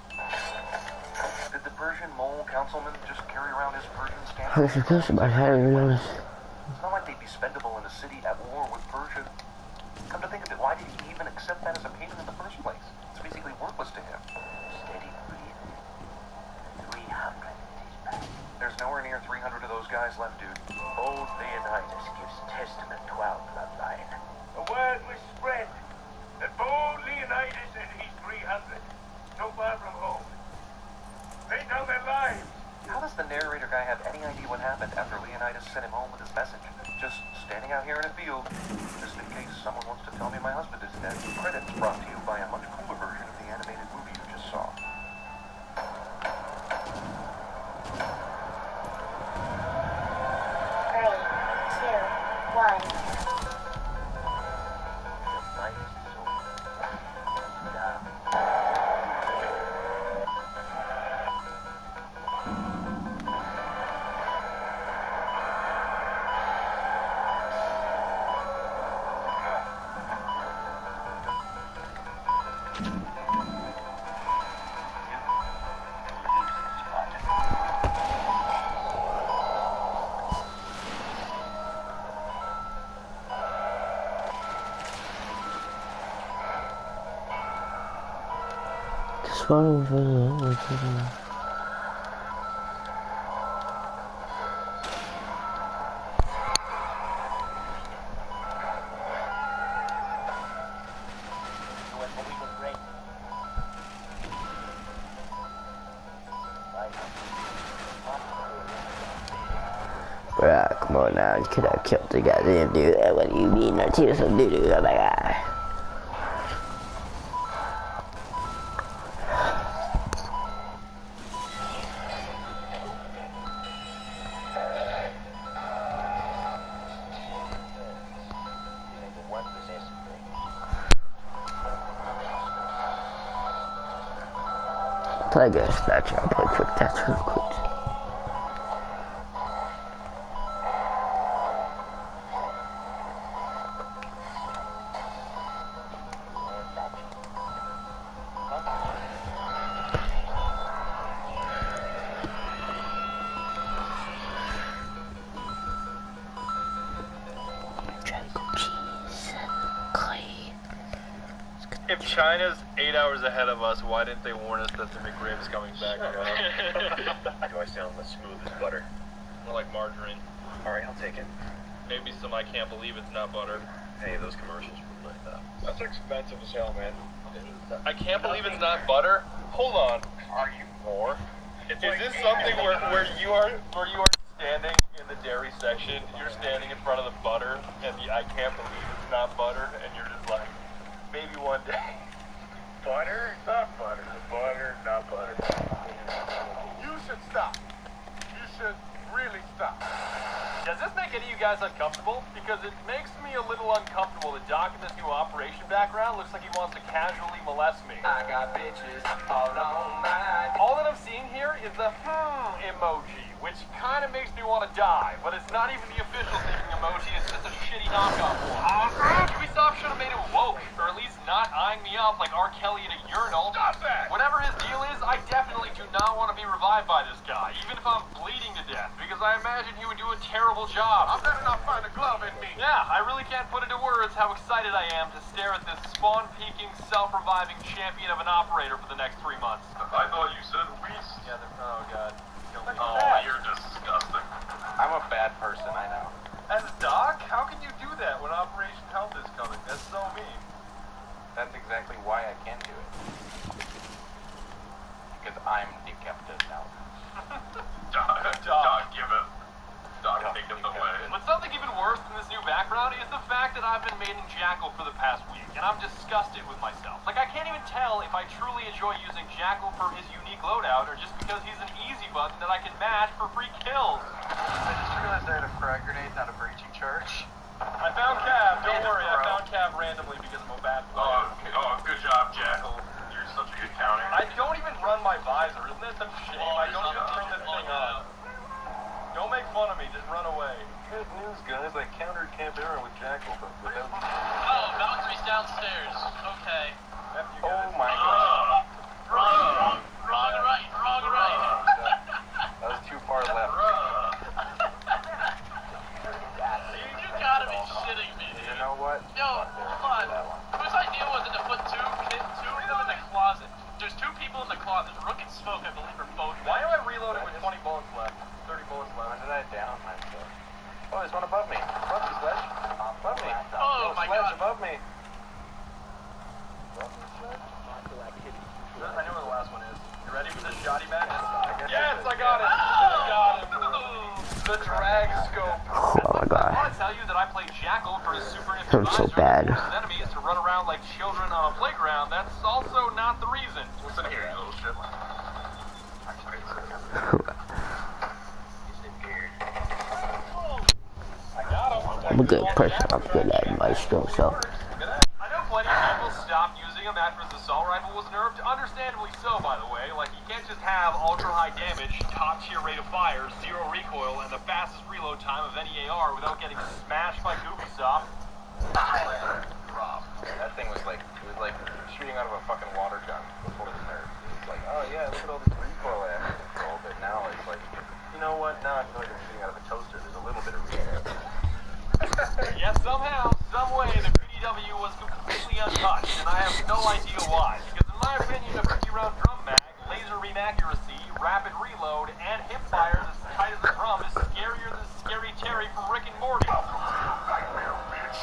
Did the Persian mole councilman just carry around his Persian stamp? I was supposed to, but I hadn't even noticed. It's not like they'd be spendable in a city at war with Persia. Come to think of it, why did he even accept that as a payment in the first place? It's basically worthless to him. Steady breathing. 300 is back. There's nowhere near 300 of those guys left, dude. Old Leonidas gives testament to our bloodline. The word was spread that bold Leonidas and his 300, so far from home, laid down their lives. How does the narrator guy have any idea what happened after Leonidas sent him home with his message? Just standing out here in a field, just in case someone wants to tell me my husband is dead. Credits brought to you by a much cooler version of the animated movie you just saw. Swallow for Bruh, come on now, you could have killed the goddamn dude. What do you mean, Martinez some doo-doo? Oh my god. Play good, that's I'll play quick, that's real quick. If China's 8 hours ahead of us, why didn't they warn us that the McRib's coming back? Do I sound as smooth as butter? More like margarine. Alright, I'll take it. Maybe some I can't believe it's not butter. Hey, those commercials were like that. That's expensive as hell, man. I can't believe it's not butter? Hold on. Are you poor? Is this something where you are standing in the dairy section, you're standing in front of the butter, and I can't believe it's not butter, and you're just like, maybe one day. Butter? Not butter. Butter, not butter. You should stop. You should really stop. Does this make any of you guys uncomfortable? Because it makes me a little uncomfortable that Doc in this new operation background looks like he wants to casually molest me. I got bitches all on mine. All that I'm seeing here is the emoji, which kind of makes me want to die, but it's not even the official thinking emoji, it's just a shitty knockoff one. Ubisoft should have made it woke, or at least not eyeing me up like R. Kelly at a urinal. Stop that! Whatever his deal is, I definitely do not want to be revived by this guy, even if I'm bleeding to death, because I imagine he would do a terrible job. I better not find a glove in me. Yeah, I really can't put into words how excited I am to stare at this spawn-peaking, self-reviving champion of an operator for the next 3 months. I thought you said Reese. Yeah, oh god. Oh, you're disgusting. I'm a bad person, I know. As Doc, how can you do that when Operation Health is coming? That's so mean. That's exactly why I can do it. Because I'm decapitated now. Doc, give it. Doc, take it away. But something even worse than this new background is the fact that I've been made in Jackal for the past week, and I'm disgusted with myself. Like, I can't even tell if I truly enjoy using Jackal for his unique loadout, or just because he's an easy button that I can mash for free kills. I just realized I had a frag grenade, not a breaching charge. I found Cav, don't worry, I found Cav randomly because I'm a bad player. Oh, good job, Jackal. You're such a good counter. I don't even run my visor, isn't that some shame? I don't even turn this thing on. Don't make fun of me, just run away. Good news, guys. I countered Camp Aaron with Jackal, but without... Oh, Boundary's downstairs. Okay. Oh my god. Wrong right. That was too far left. You gotta be shitting me, dude. You know what? Yo, hold on. Whose idea was it to put two of them in the closet? There's 2 people in the closet. Rook and Smoke, I believe, are both. Why am I reloading with 20 bullets left? 30 bullets left. When did I down myself? Oh, there's one above me. Above me, Sledge. Above me. Oh my Sledge, god. above me. I know where the last one is. You ready for this shoddy match? Yes, I got it! The drag scope. Oh my god. I want to tell you that I played Jackal for his super I'm so bad. enemies to run around like children on a playground. That's also not the reason. Listen here, you little shit. I'm a good person. I'm good at my skill, so. I know plenty of people stopped using him after his assault rifle was nerfed. Understandably so, by the way. Like, you can't just have ultra-high damage, top-tier rate of fire, 0 recoil, and the fastest reload time of any AR without getting smashed by Ubisoft. Rob. That thing was like, shooting out of a fucking water gun before the nerf. It's like, oh yeah, look at all this recoil I have to control, but now it's like, you know what, now I feel like I'm shooting out of a toaster. There's a little bit of recoil. Yet somehow, someway, the PDW was completely untouched, and I have no idea why. Because in my opinion, a 50-round drum mag, laser beam accuracy, rapid reload, and hip fires as tight as a drum is scarier than Scary Terry from Rick and Morty. Nightmare, bitch.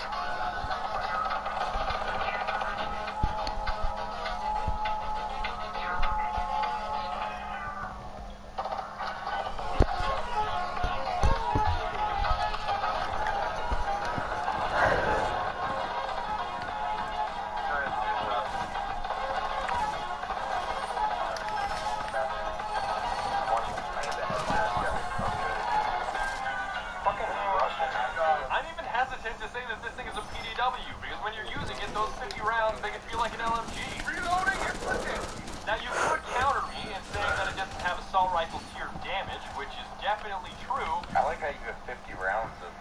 I'm even hesitant to say that this thing is a PDW, because when you're using it, those 50 rounds make it feel like an LMG. Reloading it, listen. Now, you could counter me in saying that it doesn't have assault rifle tier damage, which is definitely true. I like how you have 50 rounds of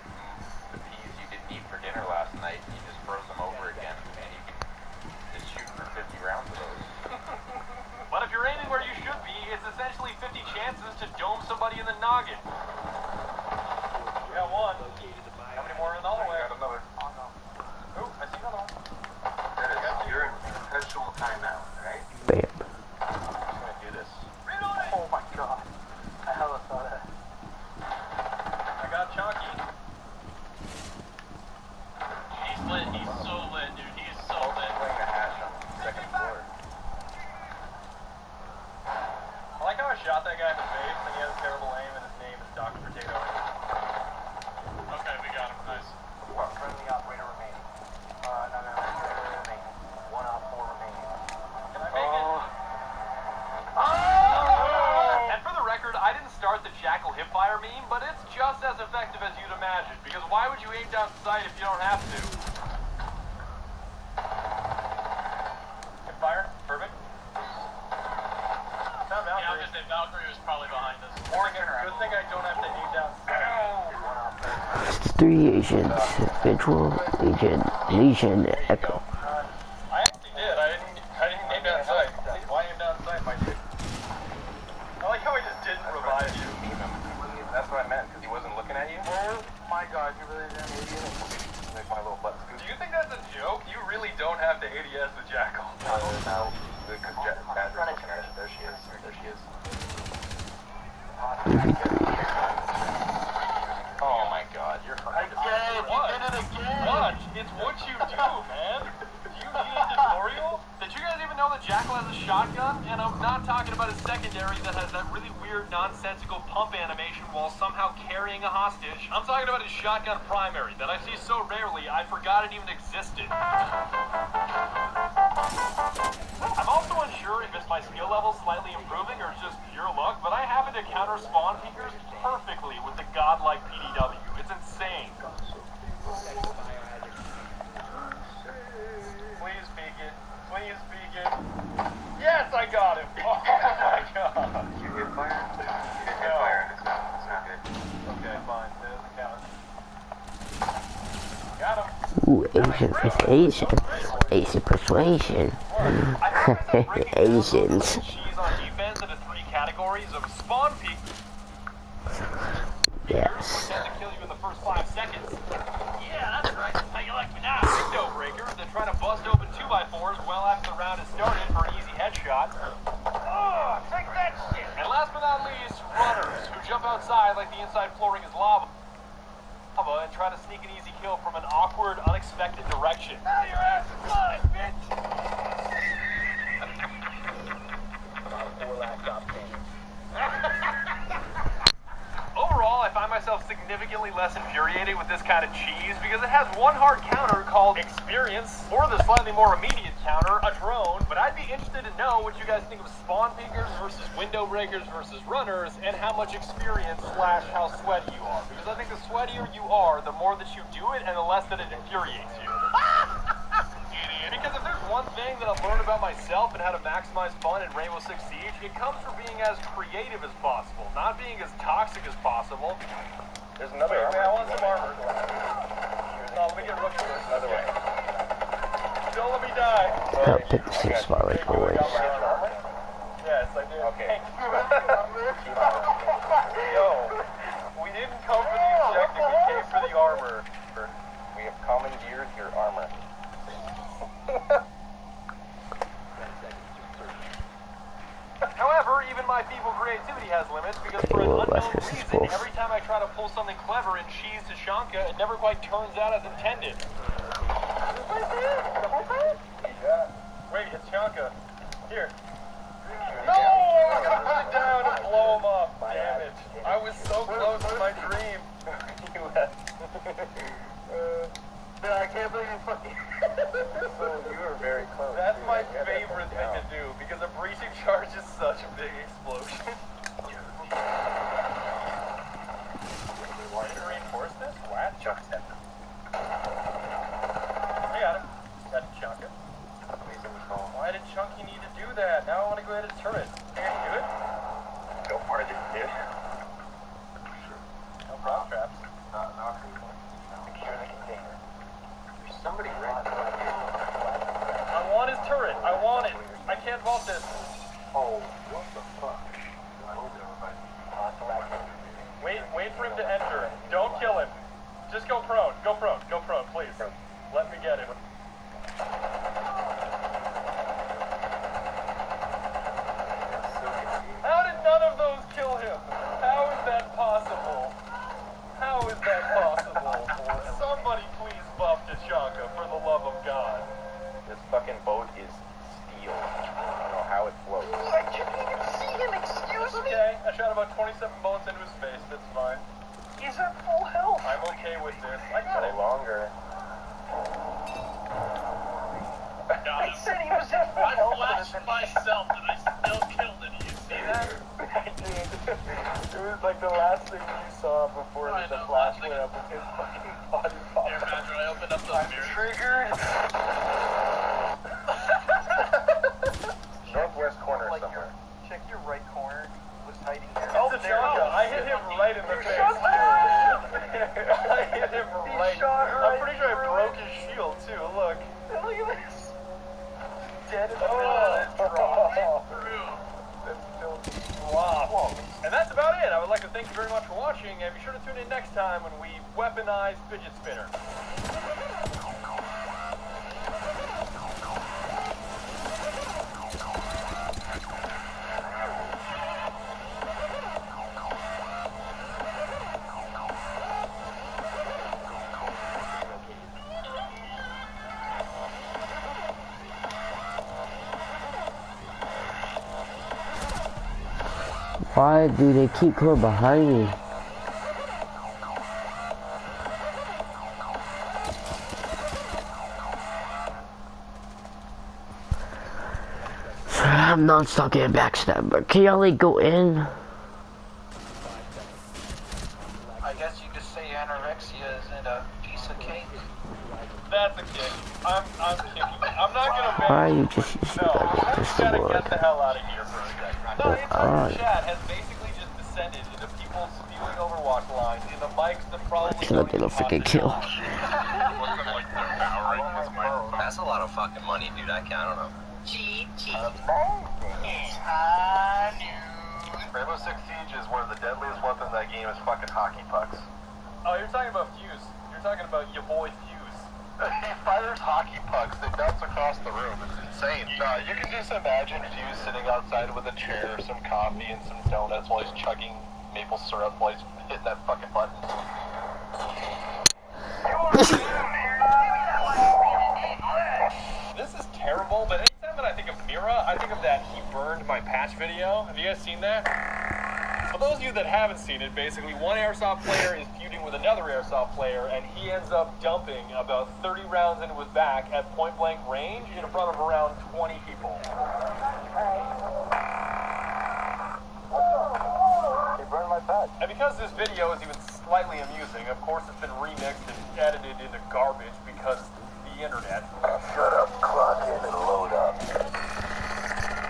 the peas you didn't eat for dinner last night. You just froze them over again, and you can just shoot for 50 rounds of those. But if you're aiming where you should be, it's essentially 50 chances to dome somebody in the noggin. We got one. How many more in the hallway? Got another. Oh, I see another one. You're in perpetual timeout, right? Bam. I'm just gonna do this. Oh my god. I hella thought that. I got Chunky. He's lit. He's so lit, dude. He's so lit. Playing a hash on the second floor. I like how I shot that guy in the face and he has terrible aim and his name is Dr. Potato. Okay, we got him. Nice. What? Friendly operator remaining. No, remaining. 1 out 4 remaining. Can I make it? And for the record, I didn't start the Jackal hipfire beam, but it's just as effective as you'd imagine, because why would you aim down sight if you don't have to? Good fire. Perfect. Not Valkyrie. Yeah, I was gonna say Valkyrie was probably behind us. Morgan, good thing I don't have to aim down sight. 3 agents. Visual, Legion, Echo. I actually did. I didn't aim down sight. Why aim down sight, my dude? I like how I just didn't revive you. That's what I meant, because he wasn't looking at you. Oh my god, you really didn't idiot. Make my little butt scoop. Do you think that's a joke? You really don't have to ADS the Jackal. No, because Badger's looking at you. There she is. There she is. Oh my god, you're Again, you did it again! Watch, it's what you do, man! Do you need a tutorial? Did you guys even know that Jackal has a shotgun? And I'm not talking about a secondary that has that really weird, nonsensical pump animation while somehow carrying a hostage. I'm talking about his shotgun primary that I see so rarely, I forgot it even existed. I'm also unsure if it's my skill level slightly improving or it's just pure luck, but I happen to counter spawn peekers perfectly with the godlike PDW. It's insane. Please peek it. Please peek it. Yes, I got him! Oh my god. You hit fire? You didn't hit fire and it's not good. Okay, fine. It doesn't count. Got him. Ooh, Asian persuasion. Asian persuasion. Asians. Cheese on defense into 3 categories of spawn peek. Yes. Tend to kill you in the first 5 seconds. Yeah, that's right. How you like me now? Window breakers that try to bust open 2x4s well after the round has started for an easy headshot. Oh, take that shit! And last but not least, runners who jump outside like the inside flooring is lava and try to sneak an easy kill from an awkward, unexpected direction. Now your ass is mine, bitch! Overall, I find myself significantly less infuriated with this kind of cheese because it has one hard counter called experience, or the slightly more immediate counter, a drone. But I'd be interested to know what you guys think of spawn peekers versus window breakers versus runners, and how much experience / how sweaty you are. Because I think the sweatier you are, the more that you do it, and the less that it infuriates you. Because if there's one thing that I've learned about myself and how to maximize fun in Rainbow Six Siege, it comes from being as creative as possible, not being as toxic as possible. There's another Wait, I want some armor. No, let me get rookie first. Another way. Don't let me die. I'll pick the 6 spot like always. Yes, I did. Okay. Yo, we didn't come for the objective, we came for the armor. We have commandeered your armor. However, even my feeble creativity has limits because for an unknown reason, every time I try to pull something clever and cheese to Shanka, it never quite turns out as intended. Wait, it's Shanka. Here. No! I'm gonna put it down and blow him up. Damn it. I was so close to my dream. You left. I can't believe you fucking... You were very close. That's my favorite thing to do, because a breaching charge is such a big explosion. Want to reinforce this? What? Chuck step. I got him. Got him, Chunka. Why did Chunky need to do that? Now I want to go ahead and turret. Can you do it? Go for it, dude. No prop traps. Secure the container. There's somebody right there. I want his turret. I want it. I can't vault this. Oh, what the fuck? Wait for him to enter. Don't kill him. Just go prone. Go prone. Go prone, please. Let me get him. How did none of those kill him? How is that possible? How is that possible? Somebody please buff Tachanka for the love of God. This fucking boat is steel. I don't know how it floats. I can't even see him, excuse me? Okay, I shot about 27 bullets into his face, that's fine. He's at full health. I'm okay with this. I got it. Longer. I said he was at full health. I flashed myself and I still killed it. You see that? I did. It was like the last thing you saw before the flash went up was his fucking body pop. Here, Badger, I opened up those mirrors. Triggered. Northwest corner somewhere. Check your right corner. Was hiding there. Oh, there we go. I hit him right in the face. I hit him right. I'm pretty sure I broke his shield too. Look. Look at this. Dead in the middle of that drop. Wow. And that's about it. I would like to thank you very much for watching, and be sure to tune in next time when we weaponize fidget spinner. Why do they keep coming behind me? I'm non-stop getting backstabbed, but can y'all like go in? I guess you could say anorexia isn't a piece of cake. That's a kick. I'm kicking. I'm not gonna ban. Why are you just No, I pistol gotta boy? get the hell out of here for a second. No, the entire chat has basically just descended into people spewing Overwatch lines into mics that probably Can I get a freaking kill? That's a lot of fucking money, dude. I don't know. Cheat. Rainbow Six Siege is one of the deadliest weapons in that game is fucking hockey pucks. Oh, you're talking about Fuse. You're talking about your boy Fuse. He fires hockey pucks. They bounce across the room. It's insane. You can just imagine Fuse sitting outside with a chair, some coffee, and some donuts while he's chugging maple syrup while he's hitting that fucking button. This is terrible, but anytime that I think of Mira, I think of that He Burned My Patch video. Have you guys seen that? For those of you that haven't seen it, basically one airsoft player is feuding with another airsoft player, and he ends up dumping about 30 rounds into his back at point blank range in front of around 20 people. He burned my patch. And because this video is even slightly amusing, of course it's been remixed and edited into garbage because the internet. Shut up, clock in and load up.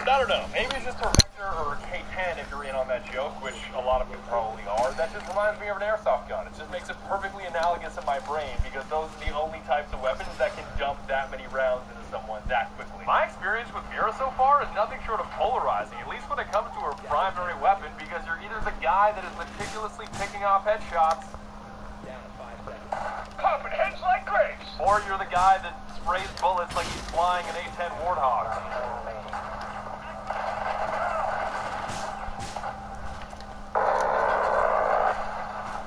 I don't know, maybe it's just a Vector or a K10 if you're in on that joke, which a lot of you probably are. That just reminds me of an airsoft gun. It just makes it perfectly analogous in my brain because those are the only types of weapons that can dump that many rounds into someone that quickly. My experience with Mira so far is nothing short of polarizing, at least when it comes to her primary weapon, because you're either the guy that is meticulously picking off headshots, Popping heads like grapes. or you're the guy that sprays bullets like he's flying an A-10 Warthog.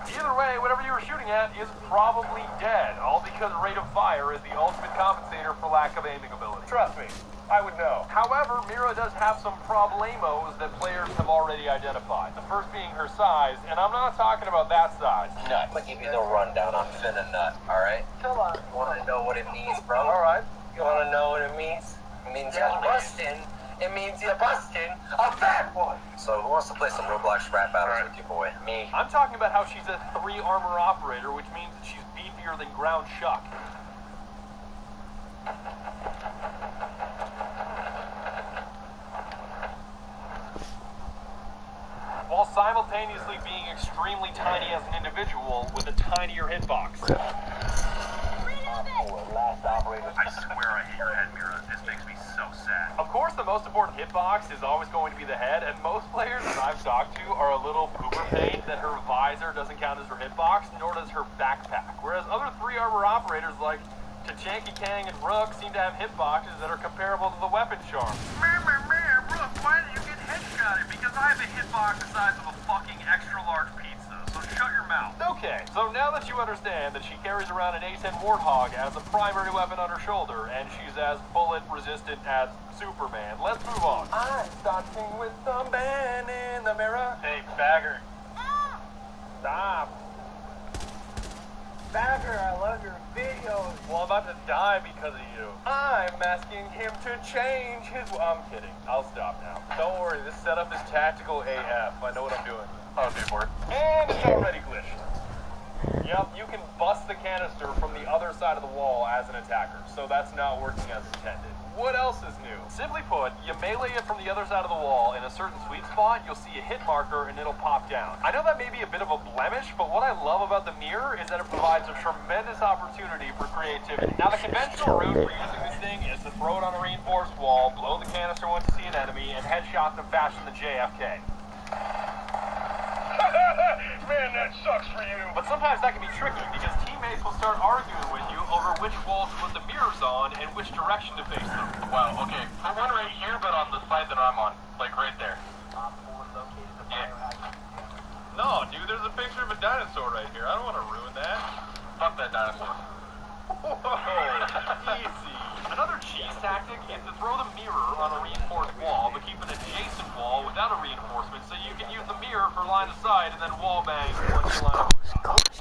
Either way, whatever you were shooting at is probably dead, all because rate of fire is the ultimate compensator for lack of aiming ability. Trust me, I would know. However, Mira does have some problemos that players have already identified. The first being her size, and I'm not talking about that size. Nut. I'm gonna give you the rundown on Finna Nut, alright? Come on. You wanna know what it means, bro? Alright. You wanna know what it means? It means you're busting. It means you're busting a fat one. So who wants to play some Roblox rap battles with your boy? Me. I'm talking about how she's a 3 armor operator, which means that she's beefier than ground chuck. While simultaneously being extremely tiny as an individual with a tinier hitbox. I swear I hate your head, Mira. This makes me so sad. Of course, the most important hitbox is always going to be the head, and most players that I've talked to are a little pooper pain that her visor doesn't count as her hitbox, nor does her backpack. Whereas other 3 armor operators like Tachanka, Kang, and Rook seem to have hitboxes that are comparable to the weapon charm. Rook, why did you get headshotted? Because I have a hitbox the size of a fucking extra large pizza, so shut your mouth. Okay, so now that you understand that she carries around an A-10 Warthog as a primary weapon on her shoulder, and she's as bullet resistant as Superman, let's move on. I'm starting with the man in the mirror. Hey, Bagger. Stop. Bagger, I love your videos. Well, I'm about to die because of you. I'm asking him to change his... I'm kidding. I'll stop now. Don't worry, this setup is tactical AF. I know what I'm doing. I'll pay for it. And it's already glitched. Yep, you can bust the canister from the other side of the wall as an attacker, so that's not working as intended. What else is new? Simply put, you melee it from the other side of the wall in a certain sweet spot, you'll see a hit marker and it'll pop down. I know that may be a bit of a blemish, but what I love about the mirror is that it provides a tremendous opportunity for creativity. Now the conventional route for using this thing is to throw it on a reinforced wall, blow the canister once you see an enemy, and headshot them faster than JFK. Man, that sucks for you. But sometimes that can be tricky because teammates will start arguing with you over which wall to put the mirrors on and which direction to face them. Wow, okay. I one right here, but on the side that I'm on. Like right there. Yeah. No, dude, there's a picture of a dinosaur right here. I don't want to ruin that. Fuck that dinosaur. Whoa, easy. Another cheese tactic is to throw the mirror on a reinforced wall, but keep an adjacent wall without a reinforcement, so you can use the mirror for line of sight and then wall bang once you line up.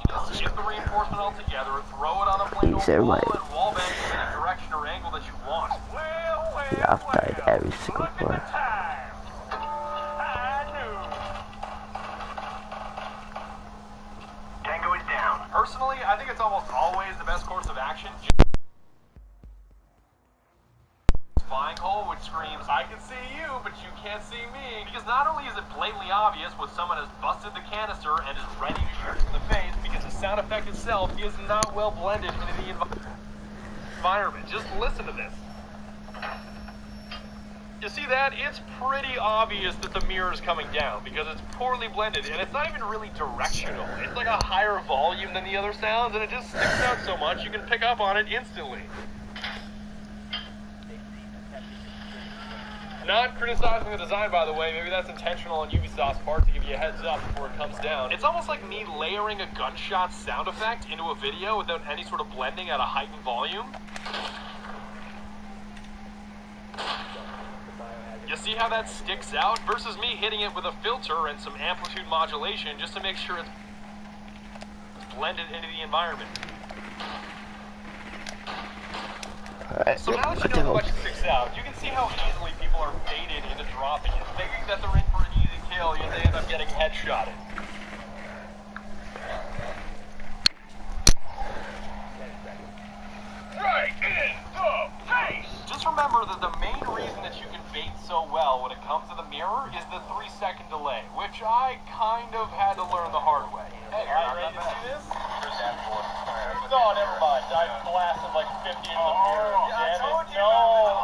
Just skip the reinforcement altogether, throw it on a plain old wall, and wall bang in any direction or angle that you want. Yeah, I've died every single one. Tango is down. Personally, I think it's almost always the best course of action. Flying hole which screams, I can see you, but you can't see me. Because not only is it blatantly obvious when someone has busted the canister and is ready to shoot in the face, because the sound effect itself is not well blended into the environment. Just listen to this. You see that? It's pretty obvious that the mirror is coming down because it's poorly blended, and it's not even really directional. It's like a higher volume than the other sounds, and it just sticks out so much you can pick up on it instantly. Not criticizing the design, by the way. Maybe that's intentional on Ubisoft's part to give you a heads up before it comes down. It's almost like me layering a gunshot sound effect into a video without any sort of blending at a heightened volume. You see how that sticks out? Versus me hitting it with a filter and some amplitude modulation just to make sure it's blended into the environment. So now that you know how much it sticks out, you can see how easily people are baited into dropping it, thinking that they're in for an easy kill, yet they end up getting headshotted. Right in the face! Just remember that the main reason that you can bait so well when it comes to the mirror is the 3-second delay, which I kind of had to learn the hard way. Hey, are you ready to see this? No, never mind. I blasted like 50 into the mirror. Damn it. No.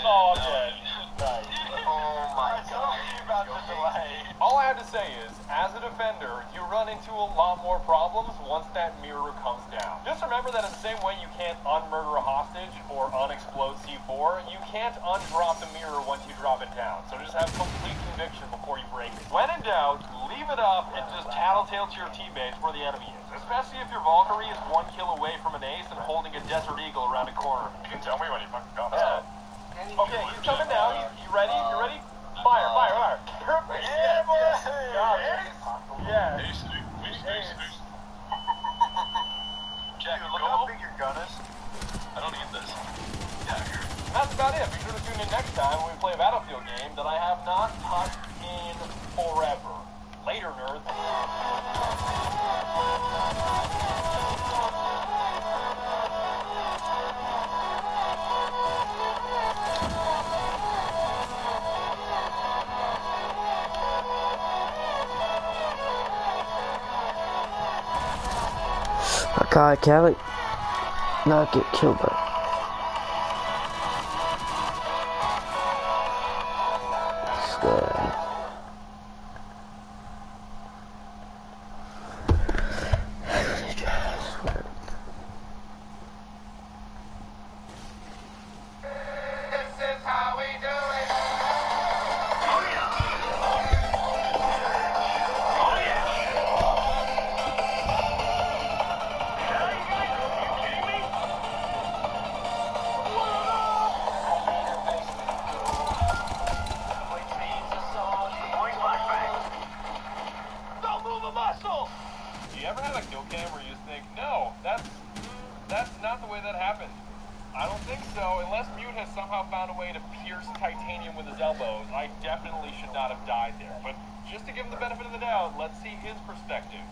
Oh, I'm dead. Nice. Oh my god. About the delay. All I have to say is, as a defender, you run into a lot more problems once that mirror comes down. Just remember that in the same way you can't unmurder a hostage or unexplode C4, you can't undrop the mirror once you drop it down. So just have complete conviction before you break it. When in doubt, leave it up and just tattletale to your teammates where the enemy is. Especially if your Valkyrie is 1 kill away from an ace and holding a Desert Eagle around a corner. You can tell me when you fucking got Yeah. Okay, he's coming now. You ready? You ready? Fire, fire, fire. Perfect. Yes, yes. Got it. Yes. Jack, look how big your gun is. I don't need this. Yeah, here. That's about it. Be sure to tune in next time when we play a Battlefield game that I have not touched in forever. Later, nerds. God, can I not get killed by this guy? I don't think so. Unless Mute has somehow found a way to pierce titanium with his elbows, I definitely should not have died there. But just to give him the benefit of the doubt, let's see his perspective.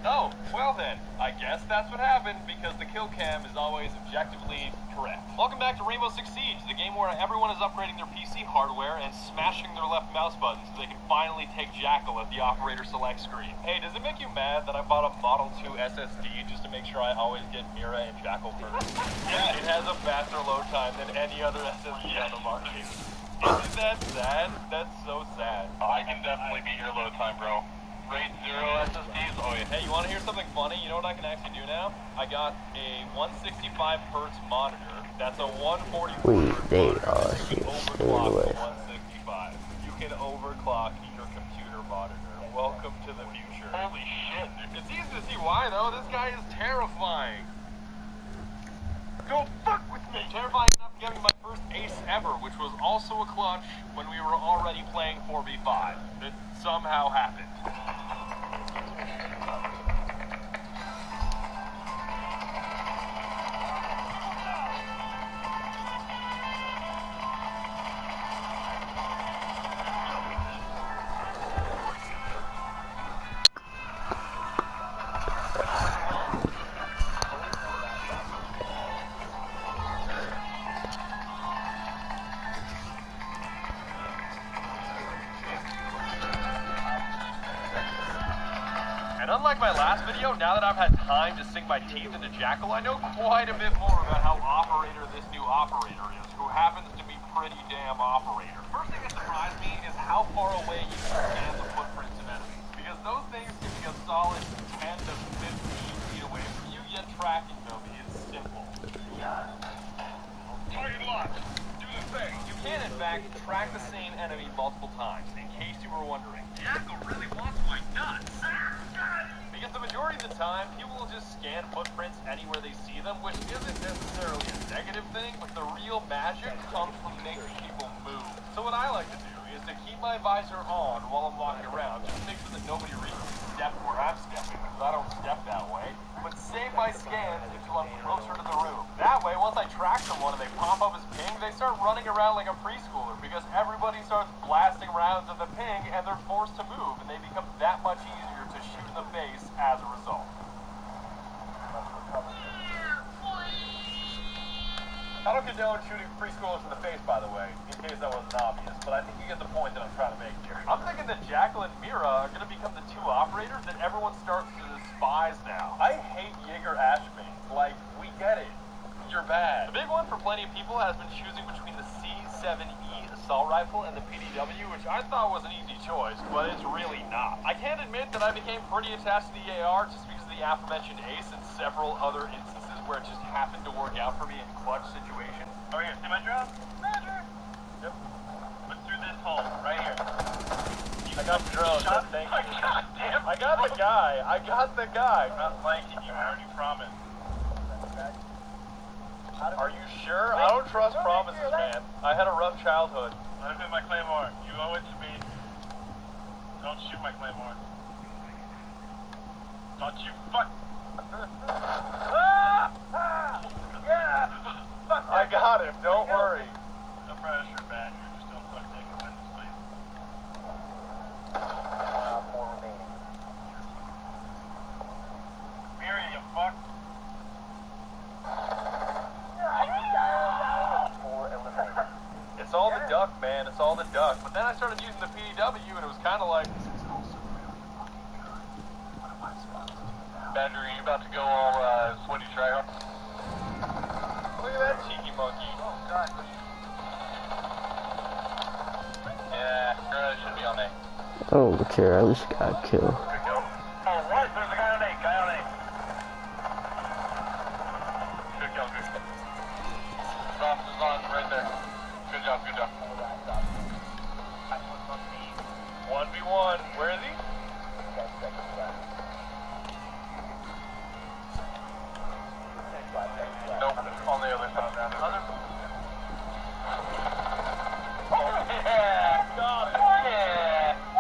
Oh, well then, I guess that's what happened, because the kill cam is always objectively correct. Welcome back to Rainbow Six Siege, the game where everyone is upgrading their PC hardware and smashing their left mouse button so they can finally take Jackal at the operator select screen. Hey, does it make you mad that I bought a Model 2 SSD just to make sure I always get Mira and Jackal first? Yeah, it has a faster load time than any other SSD on the market. Isn't that sad? That's so sad. I can definitely beat your load time, bro. Grade 0 SSDs, oh yeah. Hey, you want to hear something funny? You know what I can actually do now? I got a 165 hertz monitor. That's a 140 they are overclock to 165. You can overclock your computer monitor. Welcome to the future. Holy shit. It's easy to see why, though. This guy is terrifying. Go fuck with me! Terrifying enough to get me my first ace ever, which was also a clutch when we were already playing 4v5. It somehow happened. Unlike my last video, now that I've had time to sink my teeth into Jackal, I know quite a bit more about how operator this new operator is, who happens to be pretty damn operator. First thing that surprised me is how far away you can scan the footprints of enemies, because those things can be a solid 10 to 15 feet away from you, yet tracking them is simple. Target locked. Do the thing. You can, in fact, track the same enemy multiple times, in case you were wondering. Jackal really wants my nuts. Because the majority of the time, people will just scan footprints anywhere they see them, which isn't necessarily a negative thing, but the real magic comes from making people move. So what I like to do is to keep my visor on while I'm walking around, just to make sure that nobody reaches step where I'm stepping, because I don't step that way, but save my scans until I'm closer to the room. That way, once I track someone and they pop up as ping, they start running around like a preschooler, because everybody starts blasting rounds at the ping, and they're forced to move, and they become that much easier to shoot in the face as a result. I don't condone shooting preschoolers in the face, by the way, in case that wasn't obvious, but I think you get the point that I'm trying to make here. I'm thinking that Jackal and Mira are going to become the two operators that everyone starts to despise now. I hate Jaeger Ashman. Like, we get it. You're bad. The big one for plenty of people has been choosing between the C7E assault rifle and the PDW, which I thought was an easy choice, but it's really not. I can't admit that I became pretty attached to the AR just because of the aforementioned ace and several other instances where it just happened to work out for me in clutch situations. Oh, here, see my drone? Roger. Yep. Look through this hole, right here. I got the drone, thank you. God damn. I got the guy. I'm not liking you. I already promised. Are you sure? I don't trust promises, man. I had a rough childhood. Let me hit my claymore. You owe it to me. Don't shoot my claymore. Don't you fuck. I got him. Don't worry. No pressure, man. You're just don't fuck taking win this fight. 4 remaining. Mira, you fuck. It's all the duck, man. It's all the duck. But then I started using the PDW, and it was kind of like... Badger, are you about to go all sweaty tryhard? Look at that cheeky monkey. Oh, God. Yeah, girl, should be on A. I don't care, I just got killed. Good go. Oh, what? There's a guy on A. Guy on A. Good go, good go. Frost is on right there. Good job, good job. 1v1. Where is he? Nope, on the other side now. Oh, yeah! Got it! Yeah!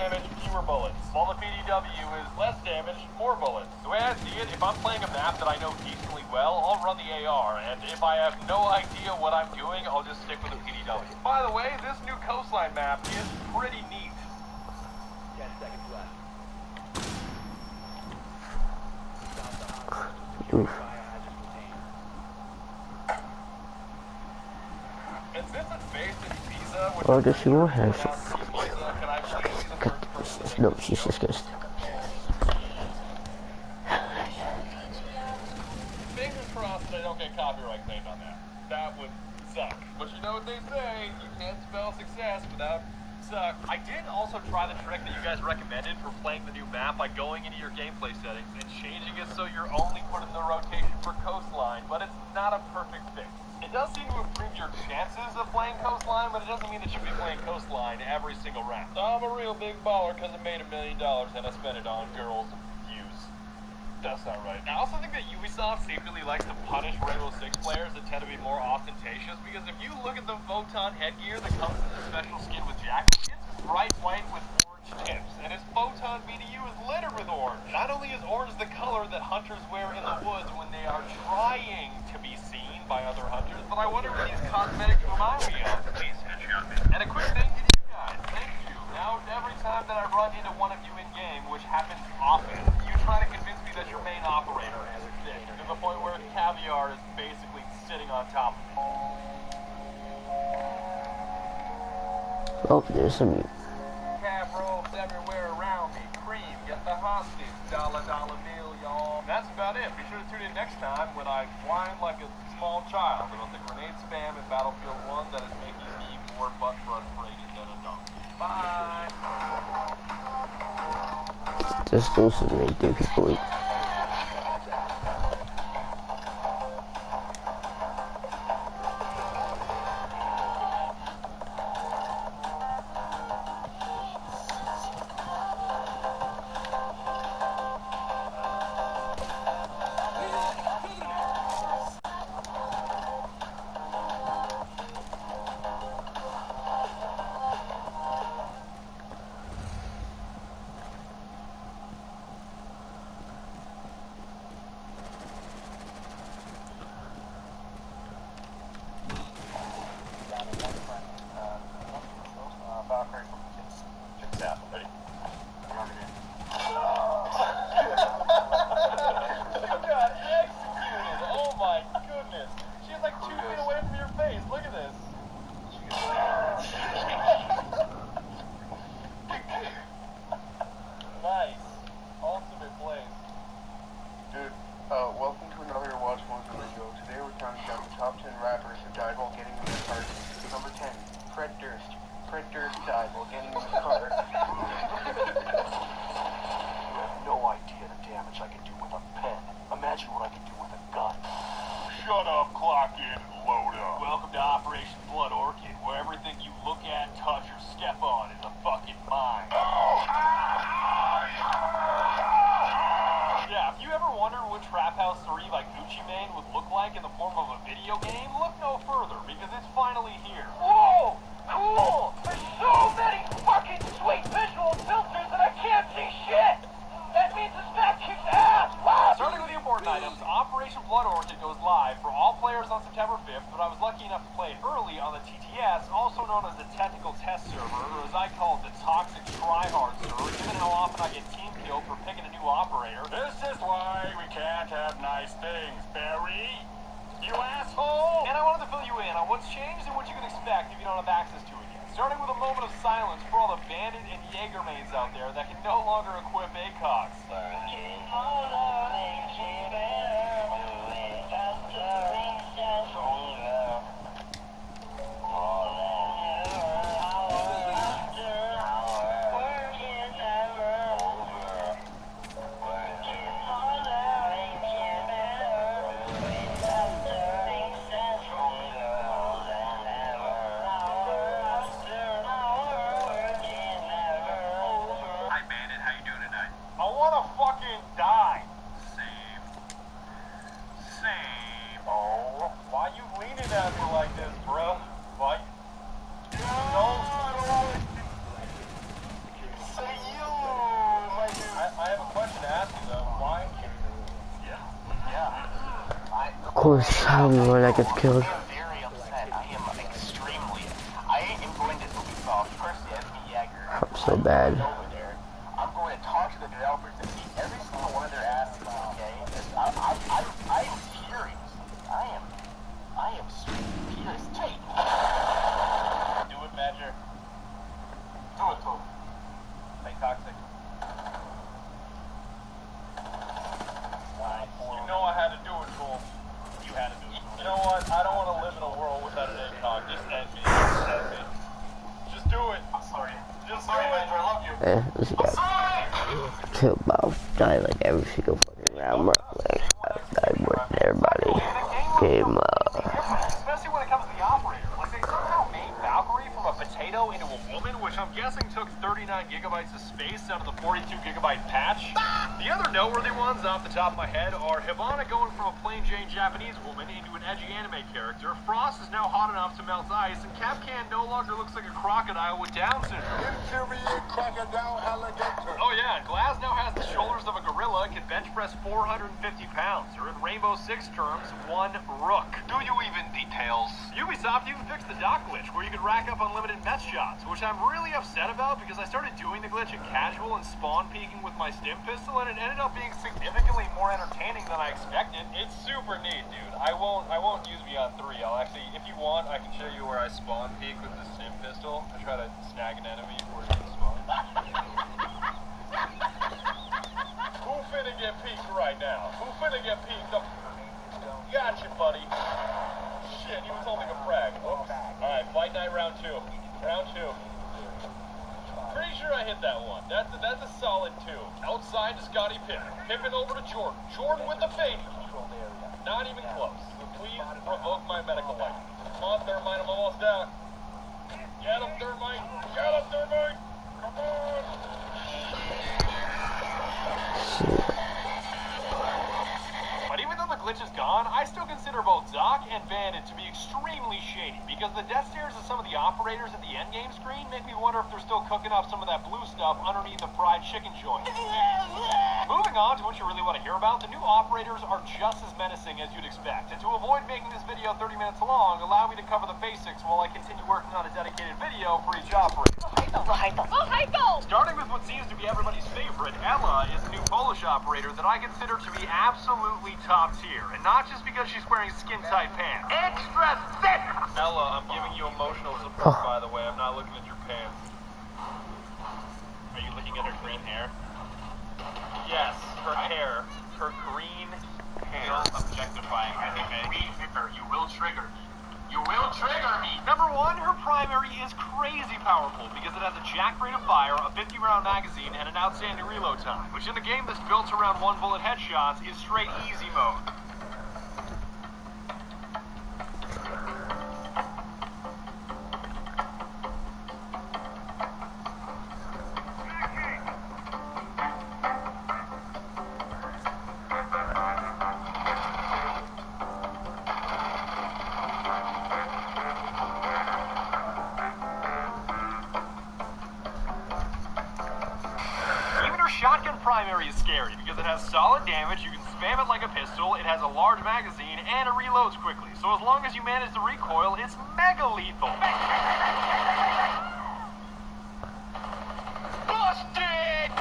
damage, fewer bullets. While the PDW is less damage, more bullets. The way I see it, if I'm playing a map that I know decently well, I'll run the AR, and if I have no idea what I'm doing, I'll just stick with the PDW. By the way, this new coastline map is pretty neat. 10 seconds left. Oof. And since it's based in Pisa, which Oh, does she want her? can I please be the first person to No, she's just gonna. Fingers crossed that I don't get copyright claimed on that. That would suck. But you know what they say, you can't spell success without suck. I did also try the trick that you guys recommended for playing the new map by going into your gameplay settings and changing it so you're only put in the rotation for coastline, but it's not a perfect fix. It does seem to improve your chances of playing coastline, but it doesn't mean that you should be playing coastline every single round. I'm a real big baller because I made $1 million and I spent it on girls and views. That's not right. I also think that Ubisoft secretly likes to punish Rainbow Six players that tend to be more ostentatious, because if you look at the Photon headgear that comes in the special skin with Jackal, it's bright white with orange tips, and his Photon BDU is littered with orange. Not only is orange the color that hunters wear in the woods when they are trying to be seen by other hunters, but I wonder what these cosmetics remind me of. Please headshot me. And a quick thank you to you guys. Thank you. Now, every time that I run into one of you in-game, which happens often, you try to convince me that your main operator is a dick, to the point where Caviar is basically sitting on top of me. Oh, there's some. Cab rolls everywhere around me. Cream, get the hostage. Dollar bill, y'all. That's about it. Be sure to tune in next time when I whine like a small child about the grenade spam in Battlefield 1 that is making me more butt frustrated than a dog. Bye. Just those who make their people eat. course, I'm the one that gets killed. Very upset. I am extremely. I am going to Ubisoft, first the SB Jagger. I'm so bad. Over there. I'm going to talk to the developers and beat every single one of their asses, okay? I am furious. I am furious. Take. Do it, Badger. Do it, Toad. Stay toxic. You know I had to do it, Cole. You had to do it. You know what? I don't want to live in a world without an ACOG. Just end me. Just end me. Just do it. I'm sorry. Just do it. Badger, I love you. This guy killed about die like every single fucking round. Like I worked everybody. Game Especially when it comes to the operator. Like they somehow made Valkyrie from a potato into a woman, which I'm guessing took 39 gigabytes of space out of the 42 gigabyte patch. The other noteworthy ones off the top of my head are Hibana going from a plain Jane Japanese woman into an edgy anime character, Frost is now hot enough to melt ice, and Capcan no longer looks like a crocodile with Down syndrome. Infuriate crocodile alligator. Oh yeah, and Glass now has the shoulders of a gorilla, can bench press 450 pounds, or in Rainbow Six terms, 1 rook. Do you even details? Ubisoft even fixed the dock glitch, where you could rack up unlimited mess shots, which I'm really upset about because I started doing the glitch in casual and spawn peeking with my stim pistol, and it ended up being significantly more entertaining than I expected. It's super neat, dude. I won't use Beyond 3. I'll actually, if you want, I can show you where I spawn peek with the stim pistol. I try to snag an enemy before you can spawn. Who finna get peeked right now? Who finna get peeked? Gotcha, buddy. Shit, he was holding a frag. Whoops. Alright, Fight Night round 2. Round 2. Pretty sure I hit that one. That's a solid 2. Outside to Scottie Pippen. Pippen over to Jordan. Jordan with the fade. Not even close. Please revoke my medical license. Come on, Thermite, I'm almost out. Get him, Thermite. Get him, Thermite. Come on. But even though the glitch is gone, I still consider both Doc and Bandit to be extremely shady, because the death stares of some of the operators at the endgame screen make me wonder if they're still cooking up some of that blue stuff underneath the fried chicken joint. Moving on to what you really want to hear about, the new operators are just as menacing as you'd expect, and to avoid making this video 30 minutes long, allow me to cover the basics while I continue working on a dedicated video for each operator. Starting with what seems to be everybody's favorite, Ella is a new Polish operator that I consider to be absolutely top tier, and not just because she's wearing skin-tight pants. Extra thick! Ella, I'm giving you emotional support, by the way. I'm not looking at your pants. Are you looking at her green hair? Yes, her hair. Her green hair. Objectifying her, okay? You will trigger. You will trigger me! Number 1, her primary is crazy powerful because it has a jack rate of fire, a 50-round magazine, and an outstanding reload time, which in a game that's built around one-bullet headshots is straight easy mode. Shotgun primary is scary because it has solid damage, you can spam it like a pistol, it has a large magazine, and it reloads quickly. So as long as you manage the recoil, it's mega lethal. Busted!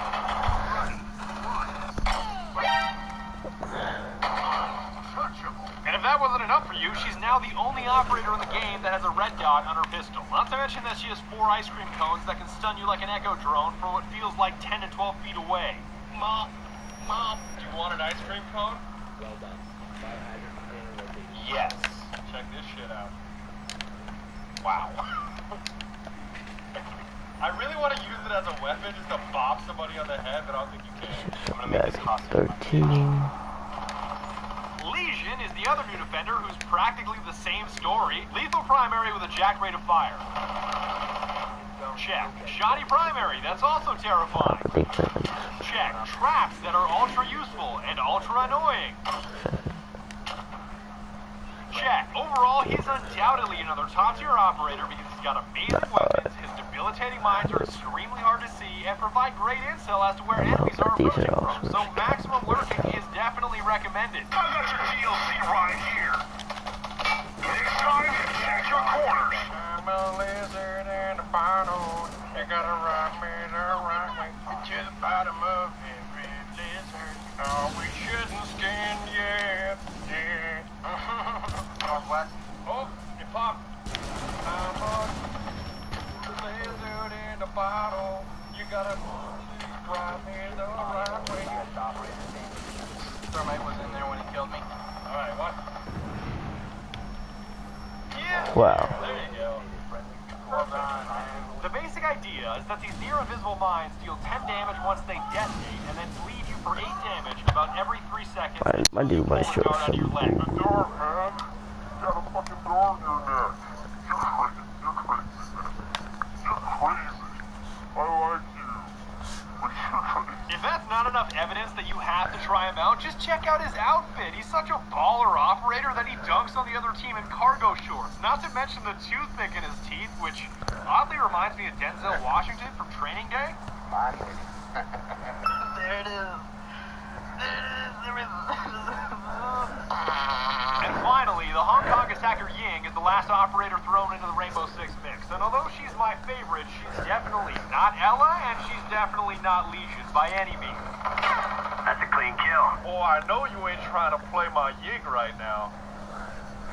And if that wasn't enough for you, she's now the only operator in the game that has a red dot on her pistol. Not to mention that she has 4 ice cream cones that can stun you like an echo drone for what feels like 10 to 12 feet away. Mom, do you want an ice cream cone? Well done. Yes. Check this shit out. wow. I really want to use it as a weapon just to bop somebody on the head, but I don't think you can. I'm gonna make this hostile. 13. Legion is the other new defender who's practically the same story. Lethal primary with a jack rate of fire. Check. Shoddy primary, that's also terrifying. Check. Traps that are ultra useful and ultra annoying. Check. Overall, he's undoubtedly another top tier operator because he's got amazing weapons, his debilitating mines are extremely hard to see and provide great intel as to where enemies are approaching from, so maximum lurking is definitely recommended. I got your DLC right here. Next time, check your corners. I'm a lizard in a bottle. You gotta rock me the right way to the bottom of every lizard. Oh, we shouldn't skin yet. Yeah. Northwest. Oh, it popped. I'm a lizard in a bottle. You gotta rock me the right way. Thermite was in there when he killed me. Alright, what? Yeah. Wow. There you go. Well done. The basic idea is that these near-invisible mines deal 10 damage once they detonate, and then leave you for 8 damage about every 3 seconds. My dude might show some Door, man. You got a fucking door in your neck. You're crazy. You're crazy. You're crazy. I like you. But you're crazy. If that's not enough evidence that you have to try him out, just check out his outfit. He's such a baller operator that he dunks on the other team in cargo shorts. Not to mention the toothpick in his teeth, which oddly reminds me of Denzel Washington from Training Day. There it is. And finally, the Hong Kong attacker Ying is the last operator thrown into the Rainbow Six mix. And although she's my favorite, she's definitely not Ella, and she's definitely not Legion by any means. That's a clean kill. Boy, I know you ain't trying to play my Yig right now.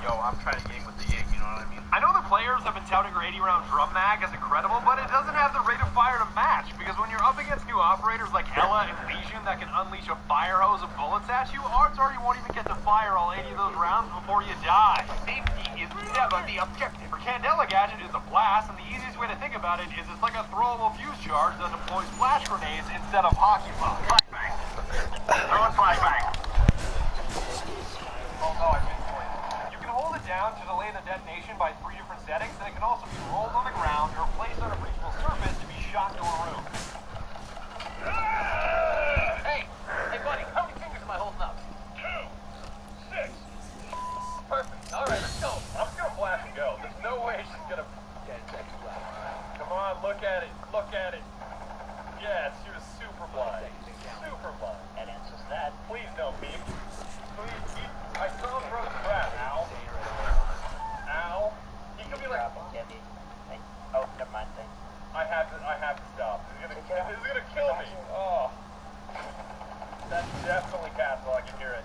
Yo, I'm trying to Yig with the Yig, you know what I mean? I know the players have been touting her 80-round drum mag as incredible, but it doesn't have the rate of fire to match, because when you're up against new operators like Ella and Legion that can unleash a fire hose of bullets at you, odds are you won't even get to fire all 80 of those rounds before you die. Safety is never the objective. For Candela Gadget is a blast, and the easiest way to think about it is it's like a throwable fuse charge that deploys flash grenades instead of hockey pucks. Flashbang. Throwing flashbang. Oh no, I missed one. You can hold it down to delay the detonation by 3 different settings, and it can also be rolled on the ground or placed on a breachable surface to be shot to a room. Hey, buddy, how many fingers am I holding up? 2, 6. Perfect. Alright, let's go. I'm just gonna flash and go. There's no way she's gonna... Come on, look at it. Look at it. Yes, she was super blind. Super blind. That answers that. Please don't peek. Please peek. I saw him throw the crap. Ow. Ow. He could be like... Oh, never mind. Thanks. I have to stop. This is gonna kill me. Oh. That's definitely Castle. I can hear it.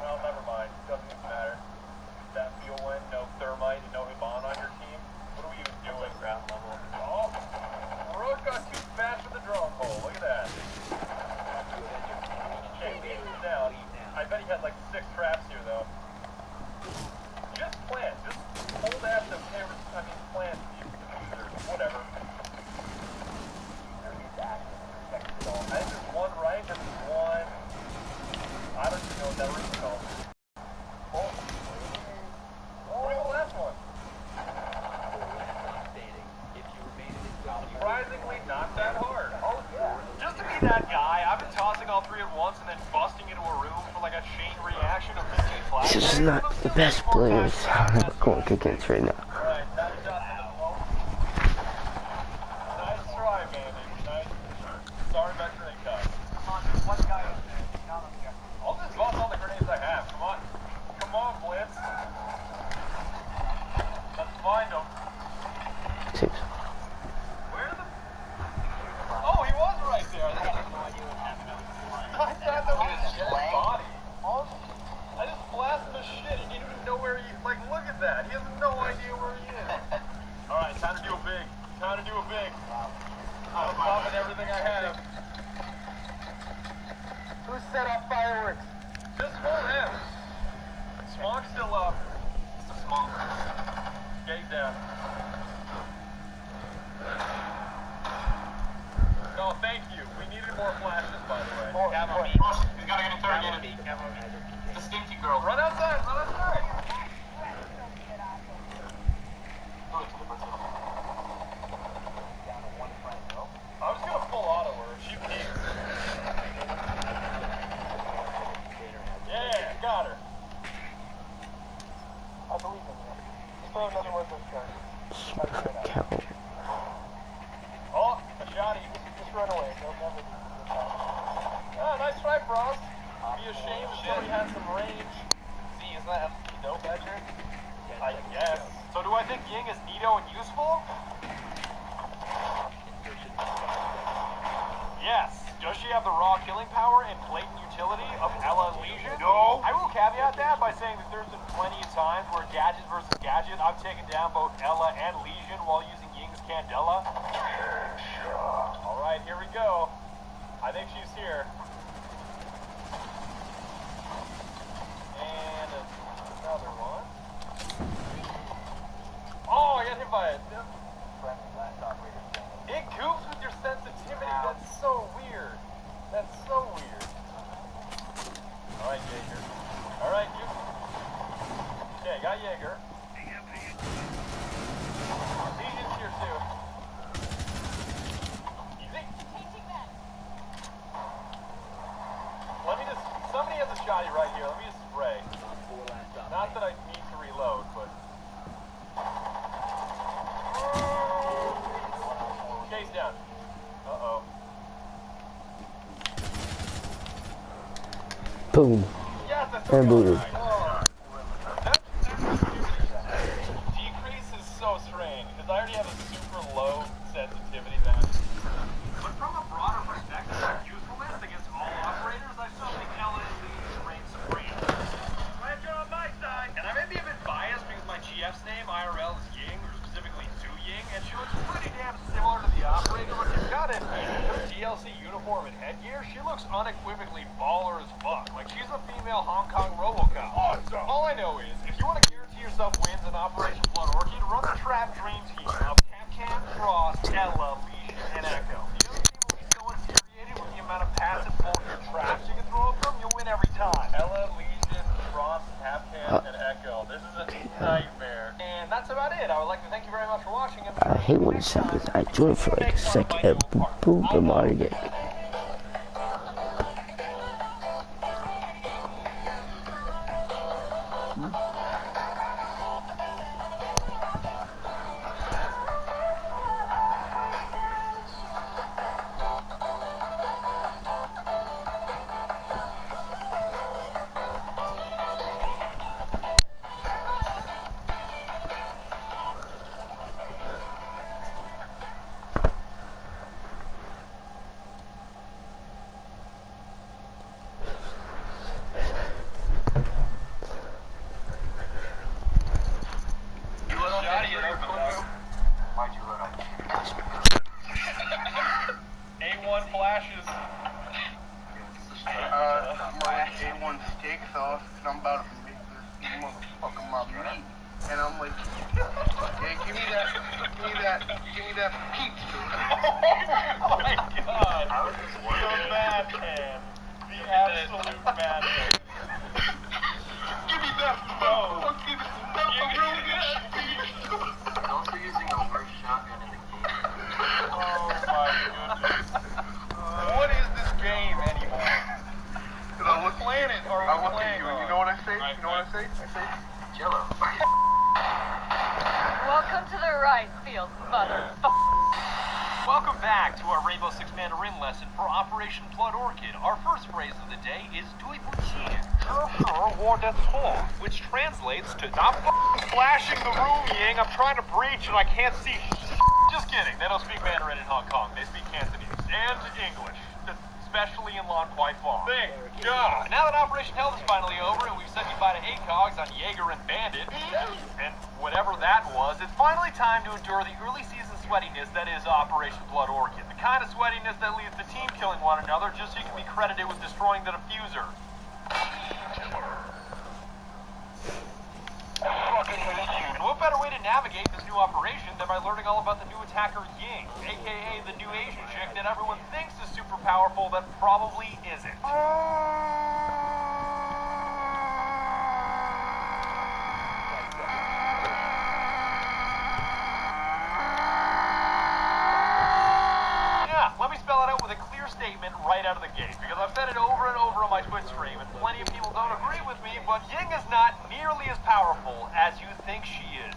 Well, never mind. Doesn't even matter. That fuel win, no thermite, and no Iban on your team. What are we even doing? Ground level. Oh. Rose got too fast with the drone hole. Look at that. Okay, he's down. I bet he had like 6 traps here, though. Just plant. Just hold F to plant the diffuser. Whatever. I think there's one right, and there's one... I don't even know what that room's called. Oh. Where's the last one? Surprisingly not that hard. Oh, yeah. Just to be that guy, I've been tossing all 3 at once and then busting into a room for like a chain reaction of 15 flashes. This is not the best players I'm going against right now. Alright, that is just nice try, Mandy. Nice. Sorry about your cut. Come on, there's one guy up there. I'll just drop all the grenades I have. Come on. Come on, Blitz. Let's find him. 6. Where the... Oh, he was right there. I have no idea what happened. I thought that was his dead body. I just blasted the shit. He didn't even know where he... Like, look at that. He has no idea where he is. Alright, time to do a big. Time to do a big. I'm popping everything I have. Who set off fireworks? Just hold him. Smonk's still up. Smonk. Gate down. Oh, thank you. We needed more flashes, by the way. Camo me. He's gotta get interrogated. Camo me. The stinky girl. Run outside. Run outside. I'm just gonna full auto her. She peeks. Yeah, got her. I believe in you. Just throw another one of those guys. Count. Oh, nice try, bros. Be ashamed if somebody had some range. See, isn't that dope, Edger? I guess. So do I think Ying is neato and useful? Yes. Does she have the raw killing power and blatant utility of Ella and Legion? No. I will caveat that by saying that there's been plenty of times where gadget versus gadget, I've taken down both Ella and Legion while using Ying's Candela. Alright, here we go. I think she's here. And another one. Oh, I got hit by it. It goofs with your sensitivity. That's so weird. That's so weird. Alright, Jaeger. Alright, you. Okay, got Jaeger. Legion's here too. Easy. Let me just. Somebody has a shotty right here. Let me just spray. Not that I need to reload, but. Chase down. Uh-oh. Boom. Yes, that's And booted. Decrease is so strange, because I already have a super low sensitivity value. But from a broader perspective of usefulness against all operators, I still think Ella and Legion reign supreme. Glad you're on my side. And I may be a bit biased because my GF's name, IRL, is Ying, or specifically Su Ying, and she looks pretty damn similar to the operator, but she's got it. Her DLC uniform and headgear, she looks unequivocally baller as fuck. Like she's a female Hong Kong RoboCop. Awesome. All I know is, if you want to guarantee yourself wins in Operation Blood Orchid, run the trap dream team of Capcom, Frost, Ella, Legion, and Echo. The other team will be so infuriated with the amount of passive bullshit traps you can throw at them, you'll win every time. Ella, Legion, Frost, Capcom, and Echo. This is a nightmare. And that's about it. I would like to thank you very much for watching. I hate when it sounds. I do it for like a second and boom, I'm out again. A1 flashes. My A1 steaks off, and I'm about to make this motherfucker my meat. And I'm like, yeah, give me that pizza. Oh my god. The madman. The absolute madman. Give me that fucking pepperoni pizza. Also using the worst shotgun in the game. Oh my goodness. What is this game anymore? Did I look playing it or I look at you, and you know what I say? Right, you know what I say? I say, Jello. Welcome to the rice field, motherfucker. Welcome back to our Rainbow Six Mandarin lesson for Operation Blood Orchid. Our first phrase of the day is Dui Buqin, War Death Tour, which translates to not flashing the room, Ying. I'm trying to breach and I can't see. Just kidding. They don't speak Mandarin in Hong Kong. They speak Cantonese and English, especially in Lan Kwai Fong. Thank God. Now that Operation Hell is finally over and we've said goodbye to ACOGs on Jaeger and Bandit, and whatever that was, it's finally time to endure the early season sweatiness that is Operation Blood Orchid. The kind of sweatiness that leads to team killing one another just so you can be credited with destroying the diffuser. And what better way to navigate this new operation than by learning all about the new attacker Ying, aka the new Asian chick that everyone thinks is super powerful but probably isn't. Let me spell it out with a clear statement right out of the gate, because I've said it over and over on my Twitch stream, and plenty of people don't agree with me, but Ying is not nearly as powerful as you think she is.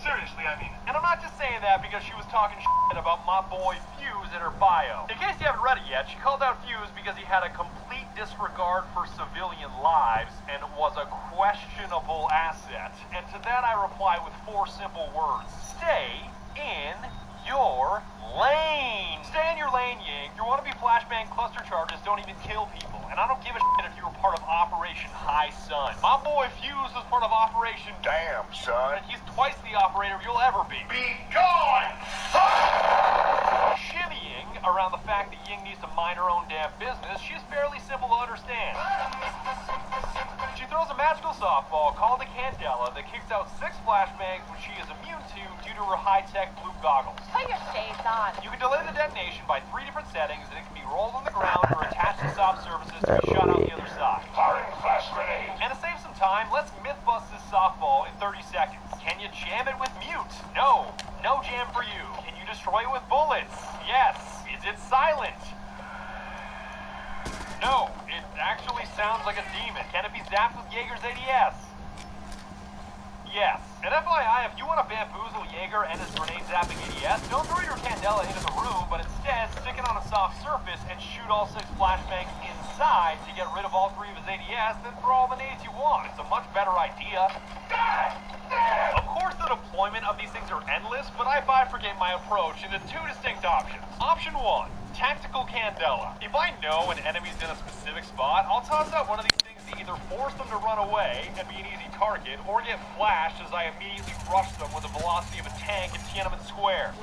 Seriously, I mean. And I'm not not just saying that because she was talking shit about my boy Fuse in her bio. In case you haven't read it yet, she called out Fuse because he had a complete disregard for civilian lives and was a questionable asset. And to that I reply with 4 simple words. Stay in your lane. Stay in your lane, Ying. Your wannabe flashbang cluster charges don't even kill people. And I don't give a shit if you were part of Operation High Sun. My boy Fuse was part of Operation Damn, son. and he's twice the operator you'll ever be. Be gone! Shimmying around the fact that Ying needs to mind her own damn business, she's fairly simple to understand. She throws a magical softball called a Candela that kicks out 6 flashbangs which she is immune to due to her high-tech blue goggles. Put your shades on. You can delay the detonation by 3 different settings, and it can be rolled on the ground or attached to soft surfaces to be shot out the other side. Firing flash grenade. And to save some time, let's myth bust this softball in 30 seconds. Can you jam it with mute? No. No jam for you. Can you destroy it with bullets? Yes. Is it silent? No. It actually sounds like a demon. Can it be zapped with Jaeger's ADS? Yes. And FYI, if you want to bamboozle Jaeger and his grenade zapping ADS, don't throw your Candela into the room, but instead stick it on a soft surface and shoot all 6 flashbangs inside to get rid of all 3 of his ADS, then throw all the nades you want. It's a much better idea. Of course, the deployment of these things are endless, but I bifurcate my approach into 2 distinct options. Option 1, tactical Candela. If I know an enemy's in a specific spot, I'll toss out one of these things to either force them to run away and be an easy target, or get flashed as I immediately rush them with the velocity of a tank in Tiananmen Square.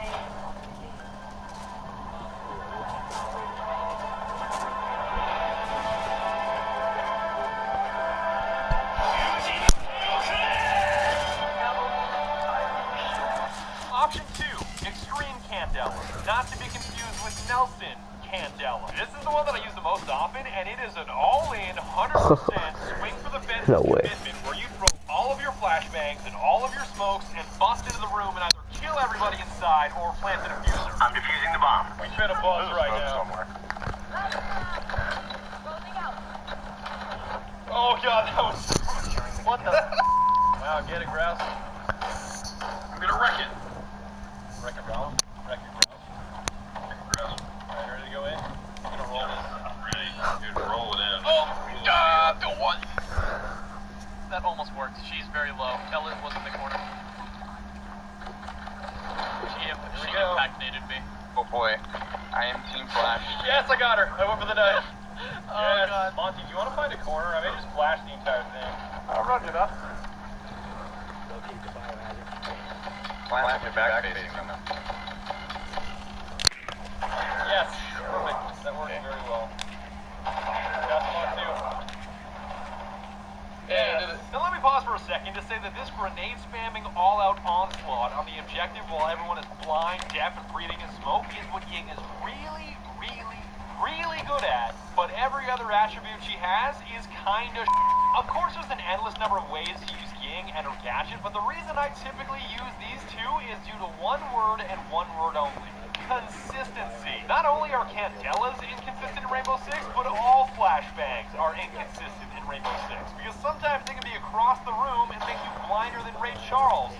Option 2, extreme Candela. Not to be confused with Nelson Candela. This is the one that I use the most often, and it is an all-in, 100% swing for the fence commitment where you throw all of your flashbangs and all of your smokes and bust into the room and either kill everybody inside or plant a diffuser. I'm defusing the bomb. We fit a buzz right now. Somewhere. Oh god, that was so much. What the? Wow, get it, Grouse. I'm gonna wreck it. Wreck it, Grouse. Wreck it, Grouse. Wreck it, Grouse. Alright, ready to go in? I'm gonna roll this. I'm ready. Dude, roll it in. Oh, god, the one. That almost worked. She's very low. Ella was in the corner. She impacted me. Oh boy. I am Team Flash. Yes, I got her. I went for the knife. Oh yes. god. Monty, do you want to find a corner? I may just flash the entire thing. Roger that. Flash your back facing them. Yes. Perfect. That worked very well. Got them on too. Yeah. Now let me pause for a second to say that this grenade spamming all-out onslaught on the objective while everyone is blind, deaf, and breathing in smoke is what Ying is really, really good at, but every other attribute she has is kinda Of course there's an endless number of ways to use Ying and her gadget, but the reason I typically use these 2 is due to one word and one word only. Consistency. Not only are Candelas inconsistent in Rainbow Six, but all flashbangs are inconsistent in Rainbow Six, because sometimes they can be across the room and make you blinder than Ray Charles.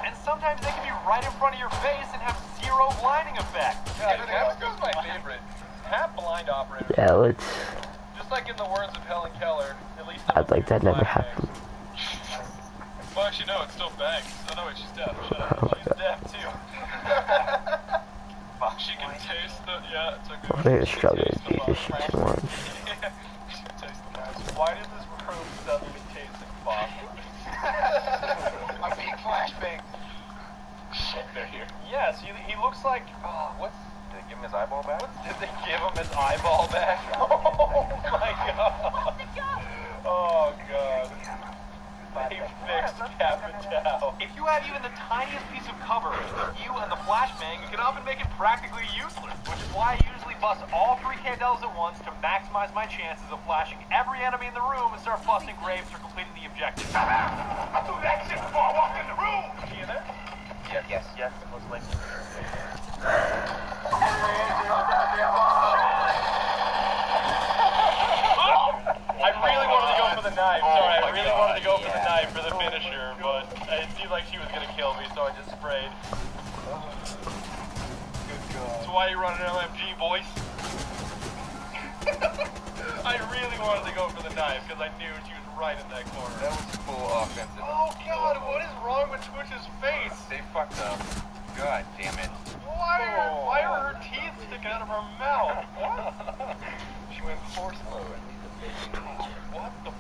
And sometimes they can be right in front of your face and have 0 blinding effect. God, Tabasco's my favorite. Have blind operators. Yeah, let's... Just like in the words of Helen Keller, at least... I'd like that never happened. Well, actually, no, it's still bangs. Oh, no, wait, she's deaf. Shut up. She's deaf, too. She can taste the... Yeah, it's okay. I'm very struggling to eat this shit too much. She can taste the gas. Why does this room suddenly taste like Bob? My big flashbang. Shit, they're here. Yes, he looks like... Oh, what's... Did they give him his eyeball back? Did they give him his eyeball back? Oh, my God. Oh, God. They fixed Capital. If you have even the tiniest piece of cover, you and the flashbang, you can often make it practically useless, which is why I usually bust all 3 Candelas at once to maximize my chances of flashing every enemy in the room and start busting graves for completing the objective. I threw that shit before I walked in the room. See you there? Yes. Most likely. I really wanted to go for the knife. Sorry, I really wanted to go for the knife for the finisher, but it seemed like she was why you run an LMG, boys. I really wanted to go for the knife because I knew she was right in that corner. That was full offensive. Oh God, what is wrong with Twitch's face? They fucked up. God damn it. Why are her teeth sticking out of her mouth? What? She went force low. What the?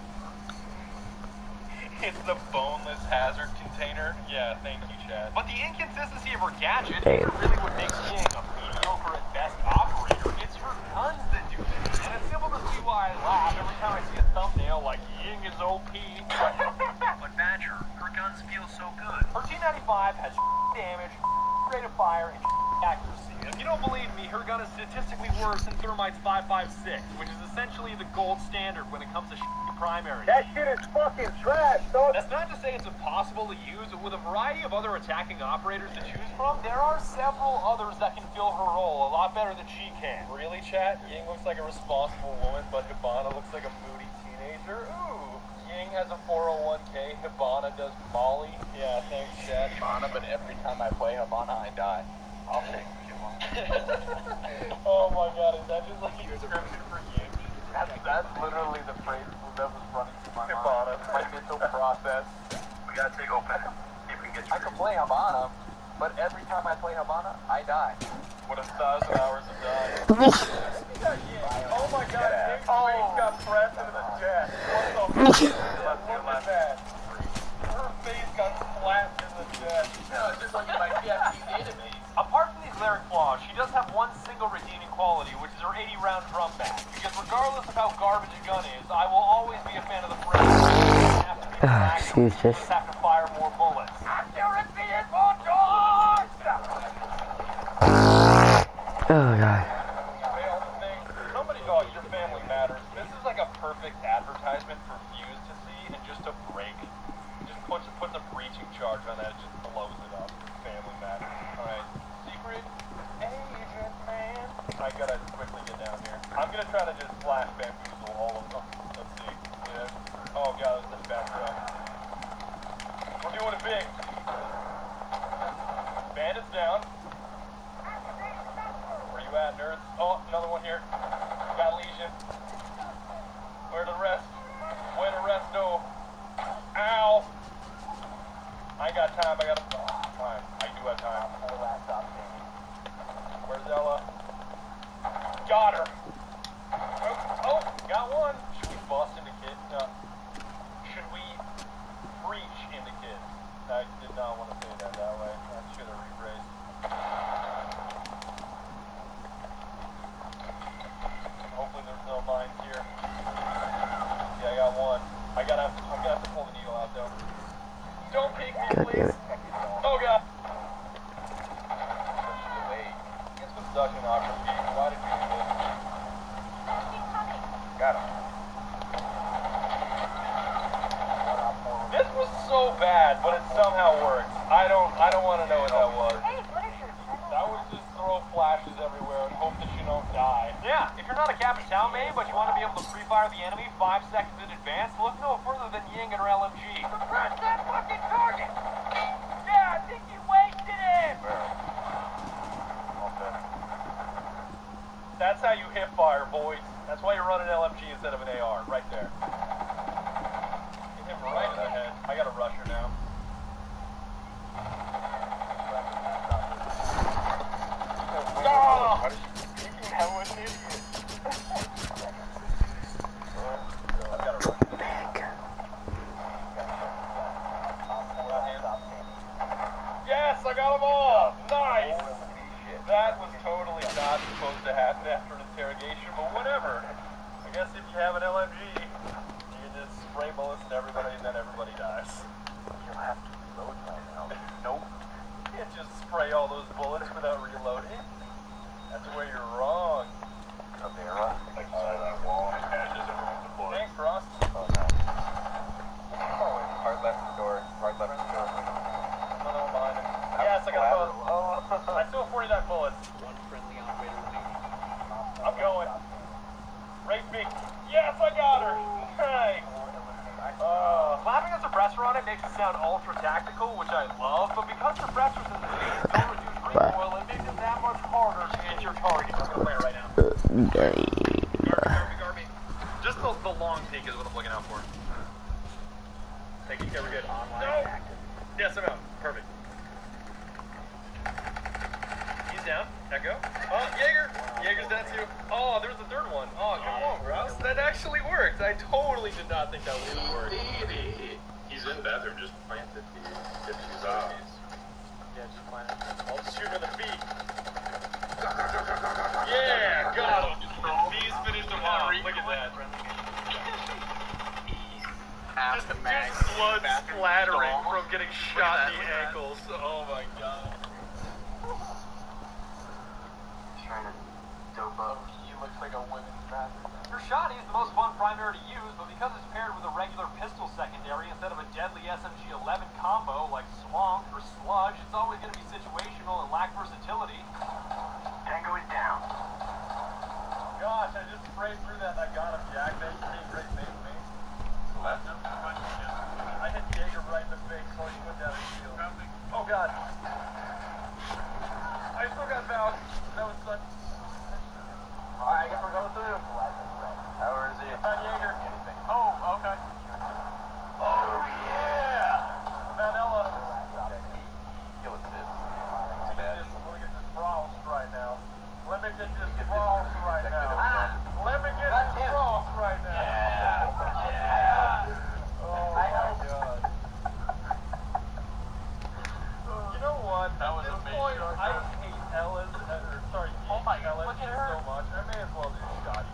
It's the boneless hazard container. Yeah, thank you, Chad. But the inconsistency of her gadget isn't really what makes Ying a mediocre at best operator. It's her guns that do this. And it's simple to see why I laugh every time I see a thumbnail like Ying is OP. But Badger, her guns feel so good. Her T95 has damage, rate of fire, and accuracy. If you don't believe me, her gun is statistically worse than Thermite's 5.56, which is essentially the gold standard when it comes to primary. That shit is fucking trash, dog. That's not to say it's impossible to use. With a variety of other attacking operators to choose from, there are several others that can fill her role a lot better than she can. Really, chat? Ying looks like a responsible woman, but Hibana looks like a moody teenager. Ooh. Ying has a 401k. Hibana does Molly. Yeah, thanks, chat. Hibana, but every time I play Hibana, I die. I'll take Oh my God, is that just like a description for Ying? That's literally the phrase that was running through my mind. My mental process. We gotta take open. See if we can get I can play Habana, but every time I play Habana, I die. What 1,000 hours of dying. Oh my God, Ying's face got pressed into the chest. What the fuck? Look at that. Her face got slapped in the chest. It's just like in my PFP database. Apart from these glaring flaws, she does have one single redeeming quality, which is her 80-round drum mag. Because regardless of how garbage a gun is, I will always be a fan of the phrase. Excuse this. Just have to fire more bullets. Oh God. Somebody thought your family matters. This is like a perfect advertisement for Fuse to see and just to break. Just puts a breaching charge on that, it just blows it up. Family matters. Alright. Secret agent man. I gotta quickly get down here. I'm gonna try to just flash bamboozle all of them. Let's see. Yeah. Oh God, this is back up. We're doing it big. Bandits down. Where you at, nerds? Oh, another one here. Got Legion. Where the rest? Where the rest go? Ow! I ain't got time. I got time. I do have time. Where's Ella? Got her. Oh, got one. Should we bust into kids? No. Should we breach into kids? I did not want to say that way. I should have rephrased. Hopefully there's no mines here. Yeah, I got one. I'm gonna have to pull the needle out though. Don't peek me, please. Oh God. Get some suction off your feet. Why did you do this? Got him. This was so bad, but it somehow worked. I don't want to know what that was. That was just throw flashes everywhere and hope that you don't die. Yeah, if you're not a Capital main, but you want to be able to pre-fire the enemy 5 seconds in advance, look no further than Ying and her LMG. Press that fucking target! Yeah, I think you wasted him! Okay. That's how you hip fire, boys. That's why you're running LMG instead of an AR, right there. Hit him right in the head. I got a rusher now. Oh! That was an idiot. Yes, I got them all! Nice! That was totally not supposed to happen after an interrogation, but whatever. I guess if you have an LMG, you can just spray bullets at everybody and then everybody dies. You'll have to reload right now. Nope. You can't just spray all those bullets without reloading. That's where you're wrong. Camera. Like that wall. Catches everyone deployed. Thanks, Ross. Oh no. Hard left door. Hard left door. No, behind him. Yes, I got both. I still have 49 bullets. One friendly operator remaining. I'm going. Rape me. Yes, I got her. Nice. Slapping a suppressor on it makes it sound ultra tactical, which I love, but because suppressors in the game don't reduce recoil, it makes it that much harder to It's your target. I'm gonna play it right now. Garby. Just the long peak is what I'm looking out for. Thank you. Okay, we're good. Online active. Yes, I'm out. Perfect. He's down. Echo. Oh, Jaeger. Jaeger's down too. Oh, there's the third one. Oh, come on, Ross. That actually worked. I totally did not think that was gonna work. He's in the bathroom, just plant it. If she's off. Yeah, just plant it. I'll just shoot for the feet. Yeah, got him. He's finished him off. Look at that. Just blood splattering from getting shot in the ankles. Oh my god. Trying to dope up. He looks like a women's bathroom. Her shotty is the most fun primary to use, but because it's paired with a regular pistol secondary instead of a deadly SMG-11 combo like Swamp or Sludge, it's always going to be situational and lack versatility. Tango is down. Gosh, I just sprayed through that and I got him, Jack. That's pretty great save me. Left him. I hit Jaeger right in the face so he went down his shield. Oh god. I still got Valk. That was such... Alright, I guess we're going through. How is he? Jaeger. Oh, okay. Oh yeah! Vanilla. Kill assist. Let me get this frost right now. Let me get this frost right now. Let me get this frost right now. Yeah. Oh my god. You know what? At this point, I hate Ellis, Ellis so much. I may as well do Shotty.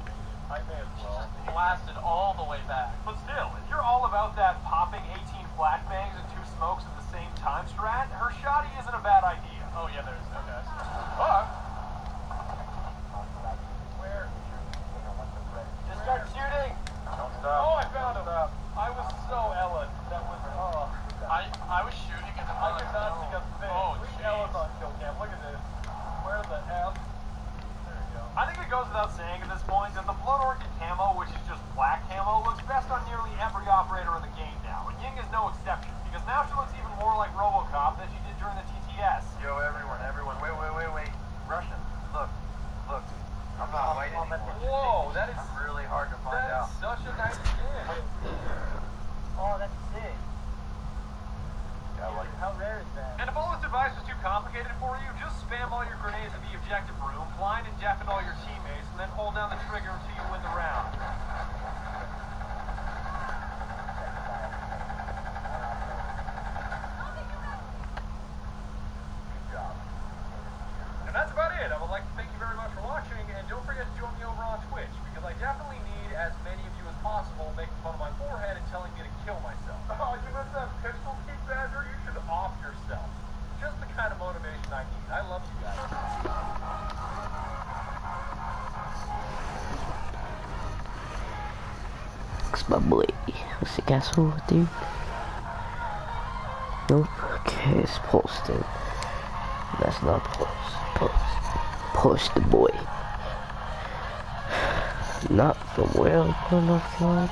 I may as well. Blasted all the way back. But still, if you're all about that popping 18 flashbangs and 2 smokes at the same time strat, her Shotty isn't a bad idea. Oh yeah, there's okay. But where? Just start shooting. Don't stop. Oh, I found him. I was so Ellen. That was I was shooting and I could not see a thing. Oh, Ellen's on kill cam. Look at this. Where the F? There you go. I think it goes without saying at this point that the Blood Orchid camo, which is just black camo, looks best on nearly every operator in the game now. And Ying is no exception, because now she looks even more like RoboCop than she did during the TTS. Yo, everyone. Wait. Russian. Look. I'm not white anymore. Whoa, that is really hard to find out. Such a nice skin. Oh, that's sick. How rare is that? And if all this device is too complicated for you, just spam all your grenades in the objective room, blind and deafen all your teammates, and then hold down the trigger until you win the round. And that's about it. I would like to thank you very much for watching, and don't forget to join me over on Twitch, because I definitely need as many of you as possible making fun of my forehead and telling me to kill myself. Oh, you missed that pistol keep, Badger? You should off yourself. Just the kind of motivation I need. I love you guys. It's my boy. What's the castle, dude? Nope. Okay, it's posted. That's not post the boy. Not from where I'm gonna find.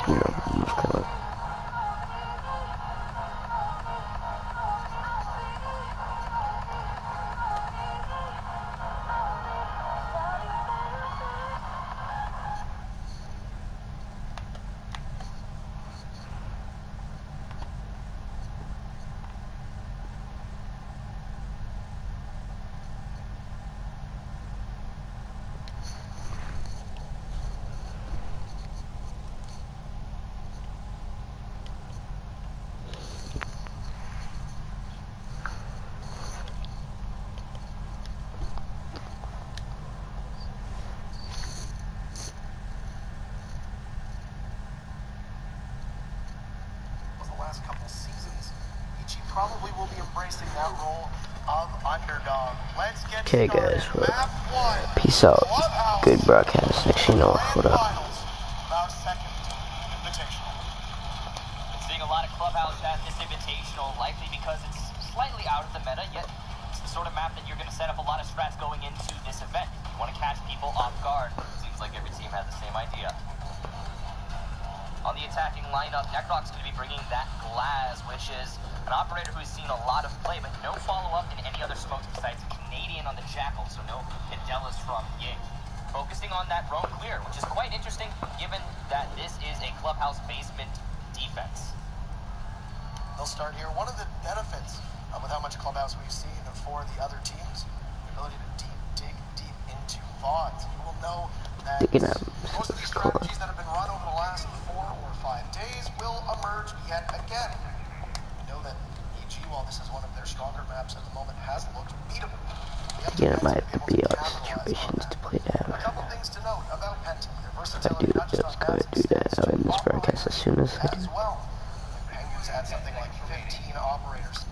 No, I'm coming. Couple seasons, Ichi probably will be embracing that role of underdog. Let's get okay, started. guys, well, Map 1. peace out. Clubhouse. Good broadcast. Next you know, what up? About second invitational. Seeing a lot of Clubhouse at this invitational, likely because it's slightly out of the meta, yet it's the sort of map that you're going to set up a lot of strats going into this event. You want to catch people off guard. Seems like every team has the same idea. On the attacking lineup, Necroc's going to be bringing that Glass, which is an operator who's seen a lot of play, but no follow-up in any other smokes besides Canadian on the Jackal, so no from Ying, focusing on that roam clear, which is quite interesting given that this is a clubhouse basement defense. They'll start here. One of the benefits with how much clubhouse we've seen for the other teams, the ability to dig deep into VODs. You will know that most of these strategies that have been run over the last 4 or 5 days will emerge yet again. We know that EG, while this is one of their stronger maps at the moment, has looked beatable. Again, it might be odd situations to play down. A couple things to note about Penta. Their I versatility, do not just on just gotta do that out in this broadcast as soon as I do. as well. Penguins had something like 15 operators.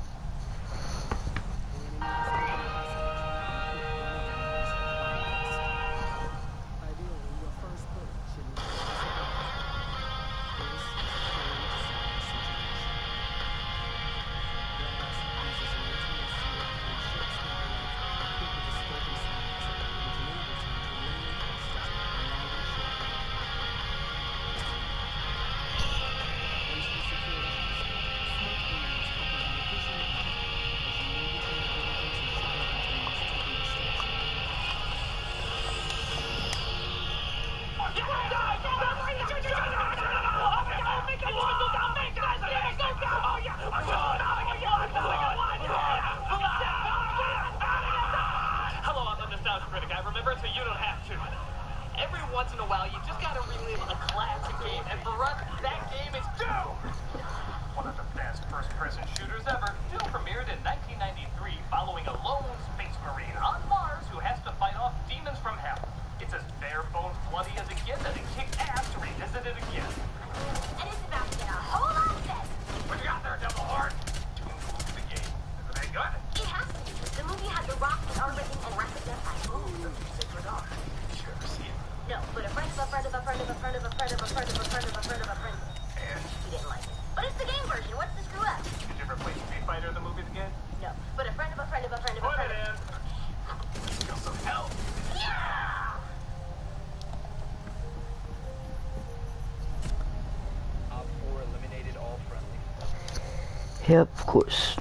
Yep, of course.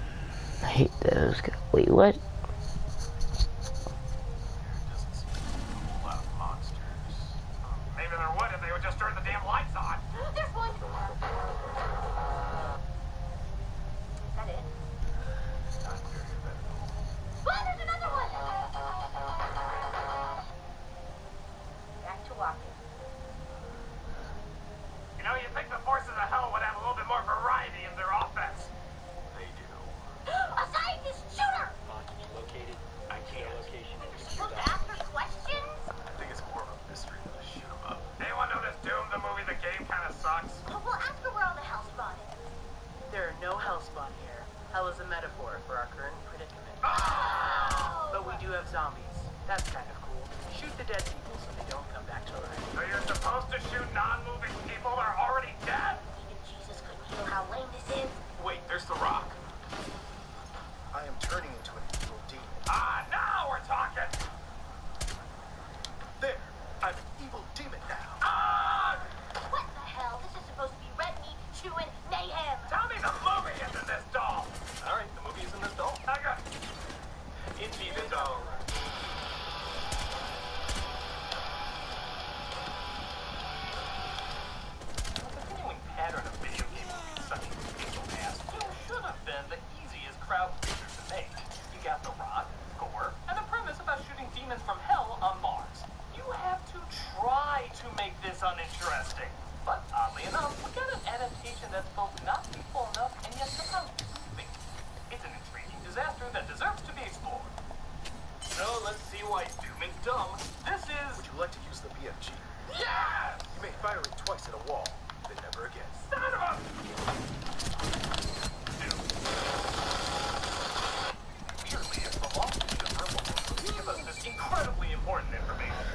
I hate those guys. Wait, what? Maybe there would if they would just turn the damn lights on. There's one. Is that it? Oh, there's another one. Back to walking. You know, you'd think the forces of hell would have a little bit more variety in their offense. They do. A scientist shooter! Located. I can't. Location is Supposed to ask her questions? I think it's more of a mystery than a shoot 'em up. Anyone notice Doom, the movie, the game kind of sucks? Well, ask her where all the hell spawn is. There are no hellspawn here. Hell is a metaphor for our current predicament. Oh! But we do have zombies. That's kind of cool. Shoot the dead people so they don't come back to life. So you're supposed to shoot non-moving people that are already dead? Even Jesus couldn't feel how lame this is. Wait, there's the Rock. I am turning into an evil demon. Ah, now we're talking! There, I'm an evil demon now. Ah! What the hell? This is supposed to be red meat chewing mayhem. Tell me the movie is in this doll! Alright, the movie is in this doll. I got it's the doll. The continuing pattern of video game movies such as Angel Pass should have been the easiest crowd pleaser to make. You got The Rock, gore, and a premise about shooting demons from hell on Mars. You have to try to make this uninteresting. But oddly enough, we got an adaptation that's both not people enough and yet somehow soothing. It's an intriguing disaster that deserves to be explored. So let's see why Doom is dumb. This is... Would you like to use the BFG? Yes! You may fire it twice at a wall, then never again. Son of a... Doom. Weirdly, it's the lawsuit of Purple to give us this incredibly important information.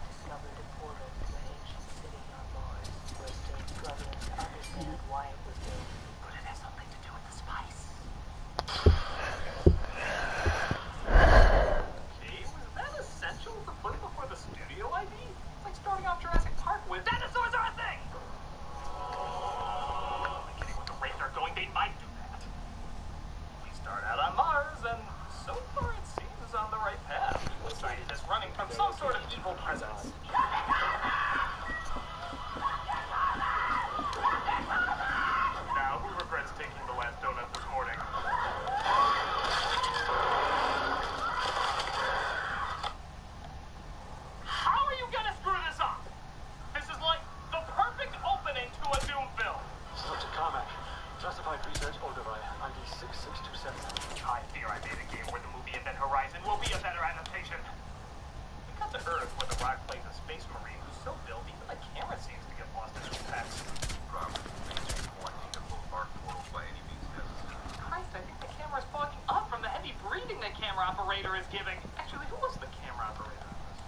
Discovered a portal to an ancient city on Mars where still struggling to understand why it was built. But it has something to do with the spice. Okay, was that essential to put before the studio ID? It's like starting off Jurassic Horizon will be a better adaptation. We cut to Earth where the Rock plays a space marine who's so built even the camera seems to get lost in his text. Problem. Mainstream quarantine of full arc portals by any means necessary. Christ, I think the camera's fogging up from the heavy breathing the camera operator is giving. Actually, who was the camera operator on this?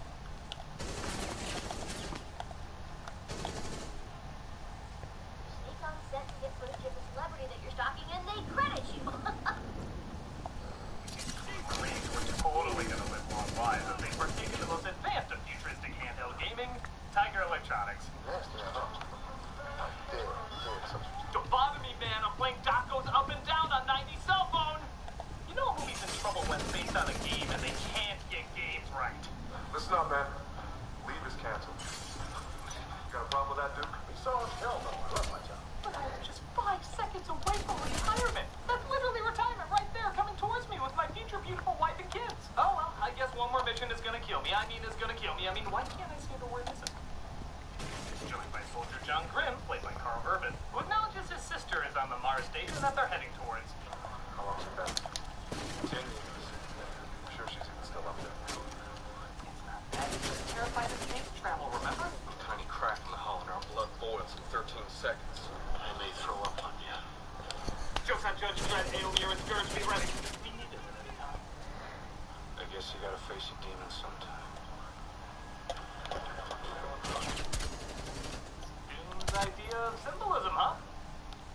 Sneak on set and get footage of a celebrity that you're stalking and they credit you. Marines were totally gonna live long lives as they partake in the most advanced of futuristic handheld gaming, Tiger Electronics. Don't bother me, man. I'm playing Doc Goes Up and Down on 90 cell phone. You know a movie's in trouble when it's based on a game and they can't get games right. Listen up, man. Leave is canceled. You got a problem with that, Duke? We saw him. Hell no. I love my job. But I was just 5 seconds away from retirement. That's literally retirement right there, coming towards me with my future beautiful wife and kids. Oh, well, I guess one more mission is gonna kill me. I mean, why can't I say the word isn't? Joined by Soldier John Grimm, played by Carl Urban, who acknowledges his sister is on the Mars station that they're heading towards. How long's it been? 10 years. I'm sure she's even still up there. It's not that. It's just terrified of space travel, remember? A tiny crack in the hull and our blood boils in 13 seconds. I may throw up on you. Jokes on Judge Dredd, Aolir, and Scourge, be ready. I guess you gotta face your demons sometime. Doom's idea of symbolism, huh?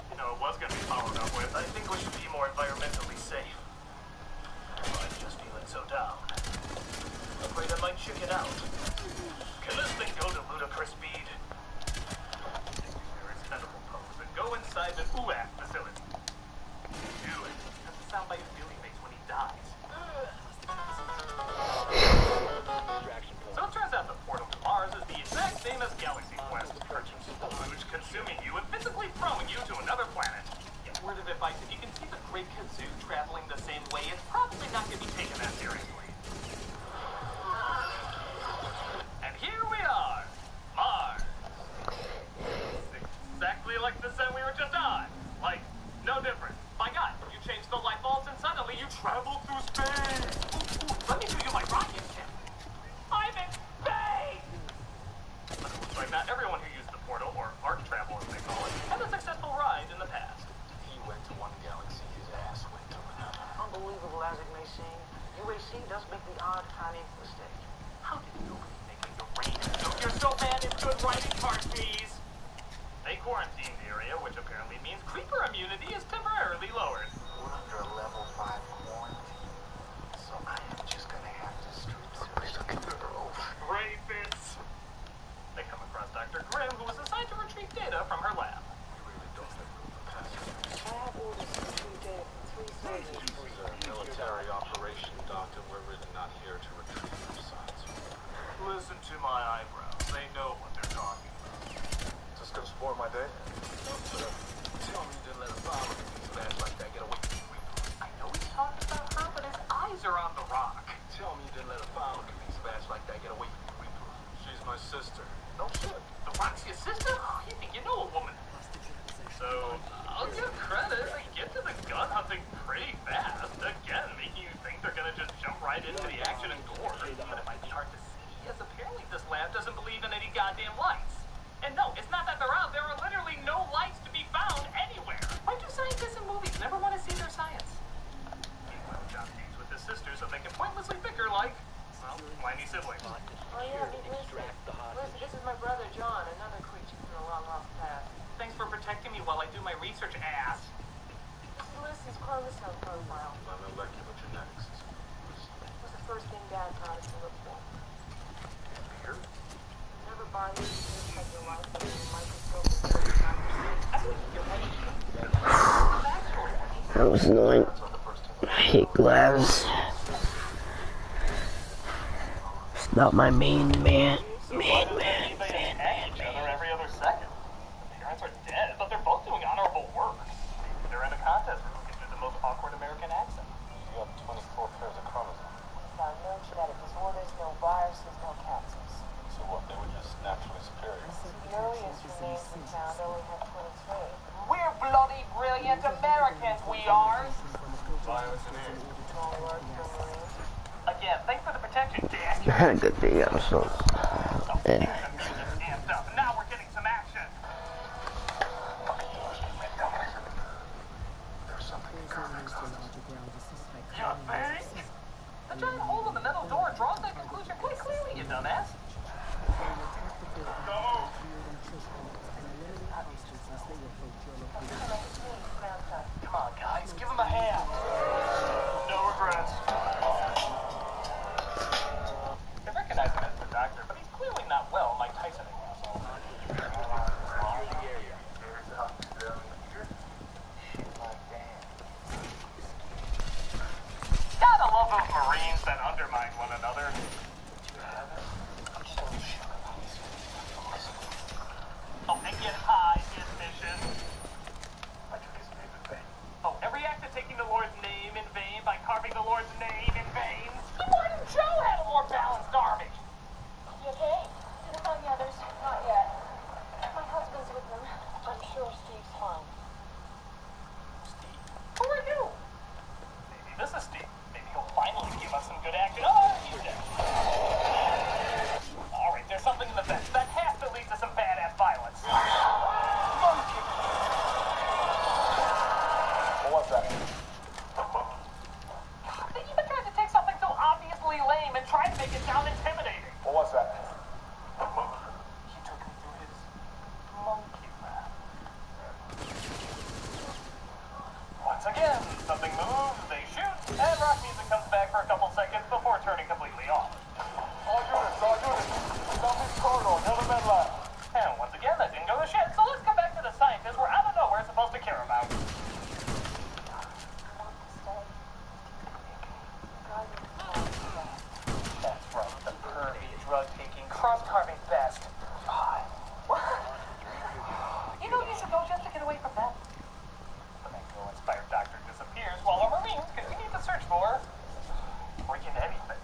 You know, it was gonna be followed up with, I think we should be more environmentally safe. I'm just feeling so down. Afraid I might chicken out. Can this thing go to ludicrous speed? Your expendable pose and go inside the UAC facility. Do it. That's the soundbite Billy makes when he dies. So it turns out the portal to Mars is the exact same as Galaxy Quest, which consuming you and physically throwing you to another planet. Get word of advice, if you can see the Great Kazoo traveling the same way, it's probably not going to be taken that seriously. And here we are, Mars. It's exactly like the set we were just on. Like, no different. My God, you changed the light bulbs and suddenly you traveled through space. Ooh, let me show you my rocket ship. I'm in space! But it looks like not everyone who used the portal, or arc travel as they call it, had a successful ride in the past. He went to one galaxy, his ass went to another. Unbelievable as it may seem, UAC does make the odd timing mistake. How did nobody make it rain? You're so bad at good writing card keys. They quarantined the area, which apparently means creeper immunity is temporarily lowered. We're under a level 5 quarantine, so I am just gonna have to strip through. Rapists! They come across Dr. Grimm, who was assigned to retrieve data from her lab. You really don't think we'll pass it. I have orders to retrieve data from 3 surgeons. This is a military operation, Doctor. We're really not here to retrieve your science. Listen to my eyebrows. They know what they're talking about. Just gonna spoil my day? Tell me you didn't let a file look at these bags like that. Get away from me. I know he's talking about her, but his eyes are on the rock. Tell me you didn't let a file look at these bags like that. Get away from me. She's my sister. No shit. The rock's your sister? You think you know a woman. So, I'll give credit. They get to the gun hunting pretty fast. Again, making you think they're gonna just jump right into the action and gore. But it might be hard to see, as apparently this lab doesn't believe in any goddamn lights. And no, it's not that they're out. There are literally no lights to be found anywhere. Why do scientists in movies never want to see their science? Meanwhile, John stays with his sister so they can pointlessly bicker like, well, whiny siblings. Oh yeah, meet Lucy. Lucy, this is my brother John, another creature from a long lost past. Thanks for protecting me while I do my research, ass. This is Lucy's chromosome profile. Molecular genetics. It was the first thing Dad taught us to look for. Here? Never buy these things like your life under a microscope or That was annoying. I hate gloves. It's not my main man. Every other second. The parents are dead, but they're both doing honorable work. They're in a contest for who can do the most awkward American accent. You have 24 pairs of chromosomes. found no genetic disorders, no viruses, no cancers. So what, they were just naturally superior? The earliest remains we found only had 23. We're bloody brilliant Americans, we are. Bioengineering. Only worked for Marines. thanks for the protection, Dan. Good thing I'm so. Yeah. Amped up. Now we're getting some action. There's something in Carmack's office. You think? The giant hole in the metal door draws that conclusion quite clearly, you dumbass. Come on, guys, give him a hand. No regrets. I recognize him as the doctor, but he's clearly not well, Mike Tyson asshole. Gotta love those Marines that undermine one another. Oh, and get high is mission. I took his name in vain. Oh, every act of taking the Lord's name in vain by carving the Lord's name in vain. Martin Joe had a more balanced army. You okay? Didn't find the others. Not yet. My husband's with them. I'm sure Steve's fine. Steve? Who are you? Maybe this is Steve. Maybe he'll finally give us some good action. Oh, he's dead. Alright, there's something in the vent. That has to lead to some badass violence. Monkey! What was that? They even tried to take something so obviously lame and try to make it sound intimidating. What was that? He took me through his monkey lab. Once again, something moves, they shoot, and rock music comes back for a couple seconds before turning completely off. All units, southeast corridor, another med lab. And once again, that didn't go to shit, so let's come back to the scientists we're out of nowhere supposed to care about. That's right, the pervy, drug-taking, cross-carving best. God. You know you should go just to get away from that. The Magneto-inspired doctor disappears while our Marines continue to search for freaking anything.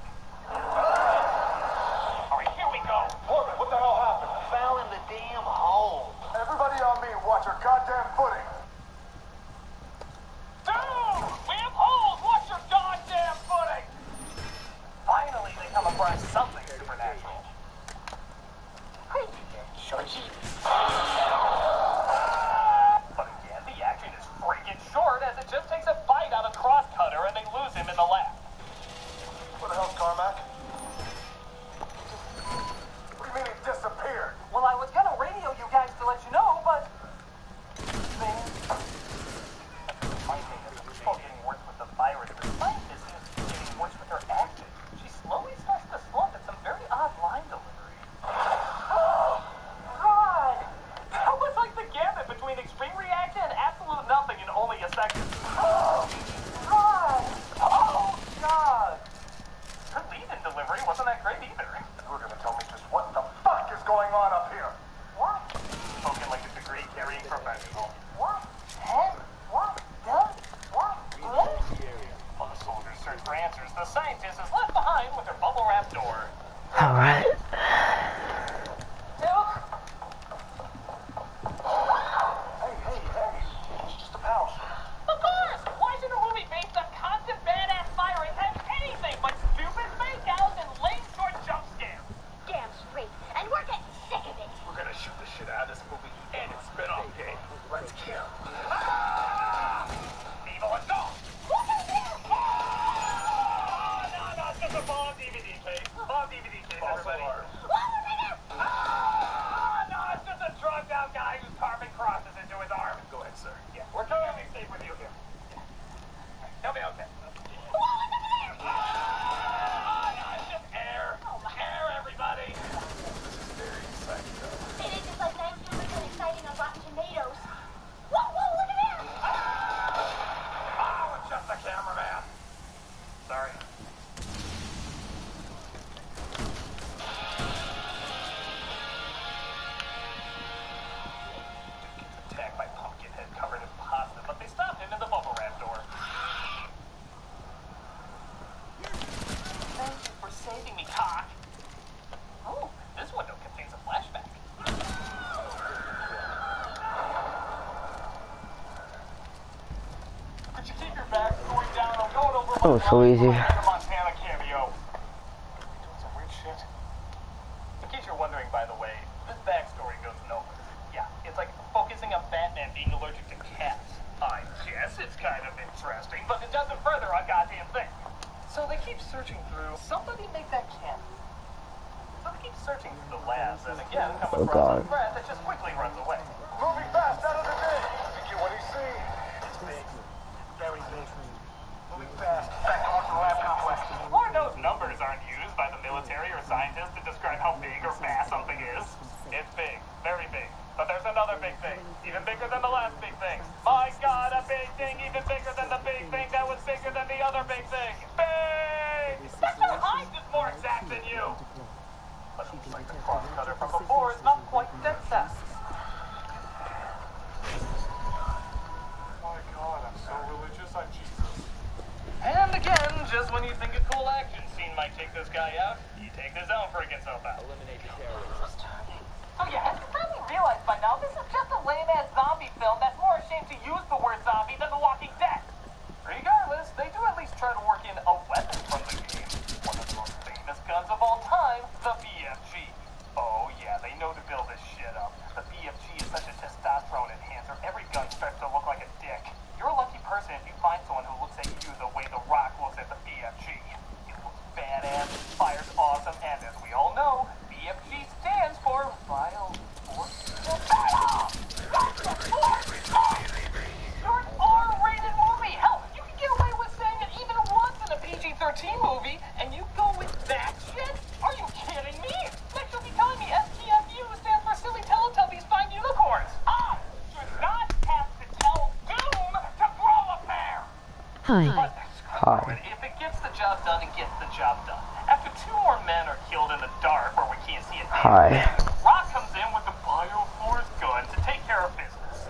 Alright, here we go. Morgan, what the hell happened? Fell in the damn hole. Everybody on me, watch your goddamn footing. Dude! We have holes! Watch your goddamn footing! Finally, they come across something supernatural. Hey, Shoji. But again, the action is freaking short as it just takes a bite out of Crosscutter and they lose him in the lab. Where the hell's Carmack? What do you mean he disappeared? Well, I was gonna radio you guys to let you know, but... My thing is, I'm still getting worse with the virus. The scientist seems to be getting worse with her acting. She slowly starts to slump at some very odd line delivery. Oh, God! That was like the gamut between extreme reaction and absolute nothing in only a second. Oh, God! Oh, God! Her lead-in delivery wasn't that great either. You were gonna tell me just what the fuck is going on up here. What? Spoken like a degree-carrying professional. What? Head? What? Gun? What? Blood? While the soldiers search for answers, the scientist is left behind with her bubble-wrap door. Alright. Duke? Hey, it's just a pal. Of course! Why should a movie based on constant badass firing have anything but stupid fake-outs and lame short jump scares? Damn straight. And we're getting sick of it. We're gonna shoot the shit out of this movie and its spin-off game. Let's kill. Evil adult! No, it's just a ball DVD case. Ball DVD case, everybody. No, it's just a drugged-out guy who's carving crosses into his arm. Go ahead, sir. Yeah, we're totally safe with you here. He'll be okay. No, it's just air. Air, everybody. Very exciting, though. It is just like 19% exciting on Rotten Tomatoes. Whoa, look at that! Oh, it's just the cameraman. Sorry. Attacked by Pumpkinhead covered in pasta, but they stopped him in the bubble wrap door. Thank you for saving me, cock. Oh, this window contains a flashback. Could you keep your back going down? I'm going over Oh, so easy. Montana cameo. Somebody make that can. So they keep searching through the labs and again come Oh, across God. a threat that just quickly runs away. Moving fast out of the day. What do you see? It's big. Very big. Moving fast. Back towards the lab complex. Lord knows numbers aren't used by the military or scientists to describe how big or fast something is. It's big. Very big. But there's another big thing. Even bigger than the last big thing. My God, a big thing even bigger than the big thing that was bigger than the other big thing. Big! Mr. Hyde is more exact than you. But it looks like the cross cutter from before is not quite dead fast. My God, I'm so religious, I'm Jesus. And again, just when you think a cool action scene might take this guy out, he takes his own freaking self out. Eliminate the terrorists. Oh yeah, have you probably realized by now this is just a lame-ass zombie film that's more ashamed to use the word zombie than The Walking Dead. Regardless, they do at least try to work in a weapon from the game. One of the most famous guns of all time, the BFG. Oh yeah, they know to build this shit up. The BFG is such a testosterone enhancer, every gun starts to look like a dick. You're a lucky person if you find someone who looks at you the way The Rock looks at the BFG. It looks badass, fires awesome, and as we all know, BFG stands for Vile Force. You're an R-rated movie! Hell, you can get away with saying it even once in a PG-13 movie, and you go with that shit? Are you kidding me? Next you'll be telling me STFU stands for Silly Teletubbies Find Unicorns. I should not have to tell Doom to grow a pair! Hi. Hi. If it gets the job done, it gets the job done. After 2 more men are killed in the dark where we can't see a damn Hi. thing, Rock comes in with the Bioforce gun to take care of business.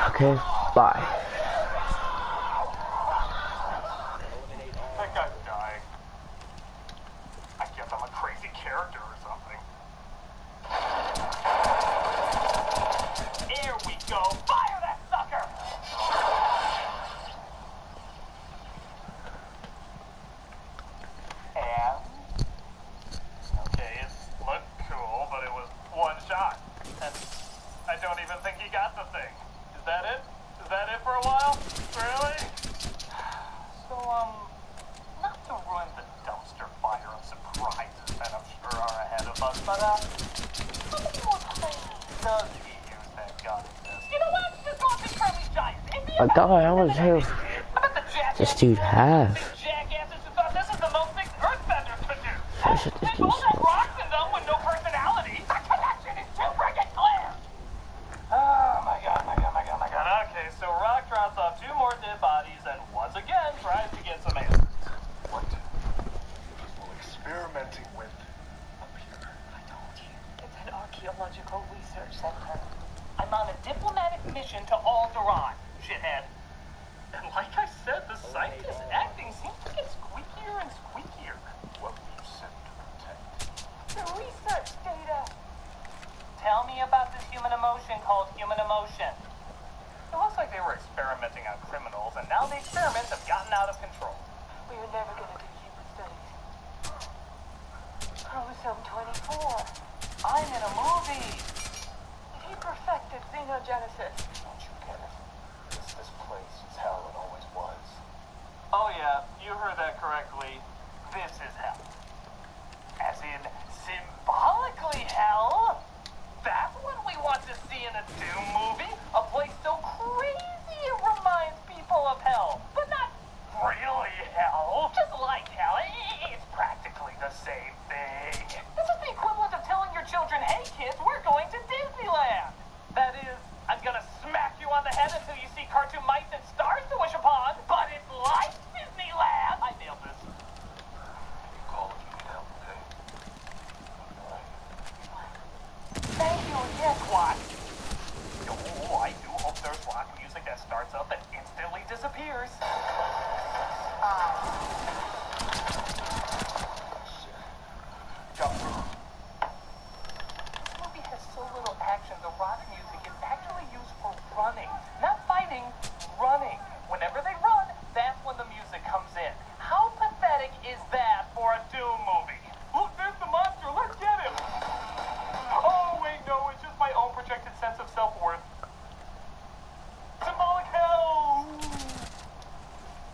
Okay, bye. That guy's dying. I guess I'm a crazy character or something. Here we go. Fire that sucker! And? Okay, it looked cool, but it was one shot. And I don't even think he got the thing. Is that it? Is that it for a while? Really? So, not to ruin the dumpster fire of surprises that I'm sure are ahead of us, but, how many more times does he use that gun in this? You know what? Just go up and try these giants. My God, I want to hear this dude have. Jackasses who thought this is the most things Earthbenders could do. Finish it, this They dude's both have rocks in them with no personality. The connection is too friggin' clear. Oh my God, my God, my God, my God. Okay, so Rock drops off 2 more dead bodies and once again tries to get some answers. What people experimenting with up here? I told you. It's an archaeological research center. I'm on a diplomatic mission to Alderaan, shithead. And like I said, the scientist's acting seems to get squeakier and squeakier. What were you sent to protect? The research data. Tell me about this human emotion called human emotion. It looks like they were experimenting on criminals, and now the experiments have gotten out of control. We are never going to do human studies. Chromosome 24. I'm in a movie. He perfected xenogenesis. Don't you get it? This place is hell and always was. Oh yeah, you heard that correctly. This is hell. As in, symbolically hell? That's what we want to see in a Doom movie? A place so crazy it reminds people of hell. But not really hell. Just like hell. It's practically the same thing. This is the equivalent of telling your children, hey kids, we're going to Disneyland. That is, I'm gonna smack you on the head until you see cartoon mice and stars to wish upon. But it's like Disneyland. I nailed this. You call if you need help, okay? Thank you, yes, what? Oh, I do hope there's rock music that starts up and instantly disappears. Jump through. This movie has so little action, the rock music is actually used for running. Not fighting, running. Whenever they run, that's when the music comes in. How pathetic is that for a Doom movie? Look, there's the monster, let's get him! Oh, wait, no, it's just my own projected sense of self-worth. Symbolic hell!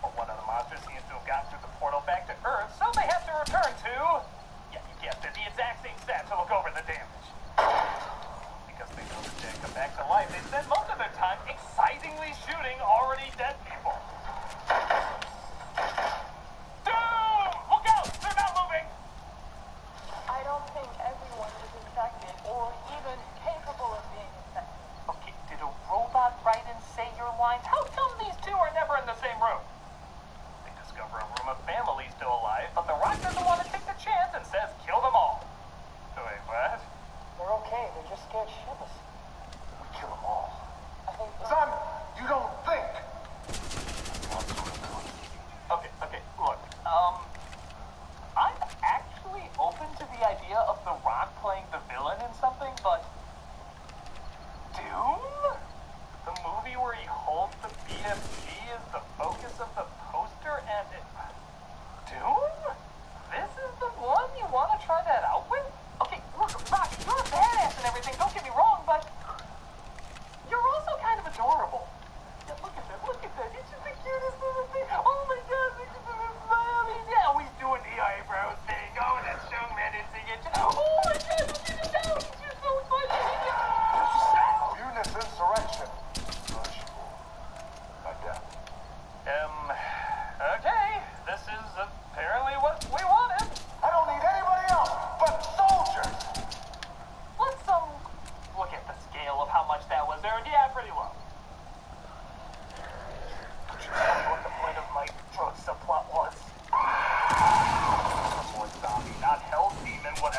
But one of the monsters seems to have gotten through the portal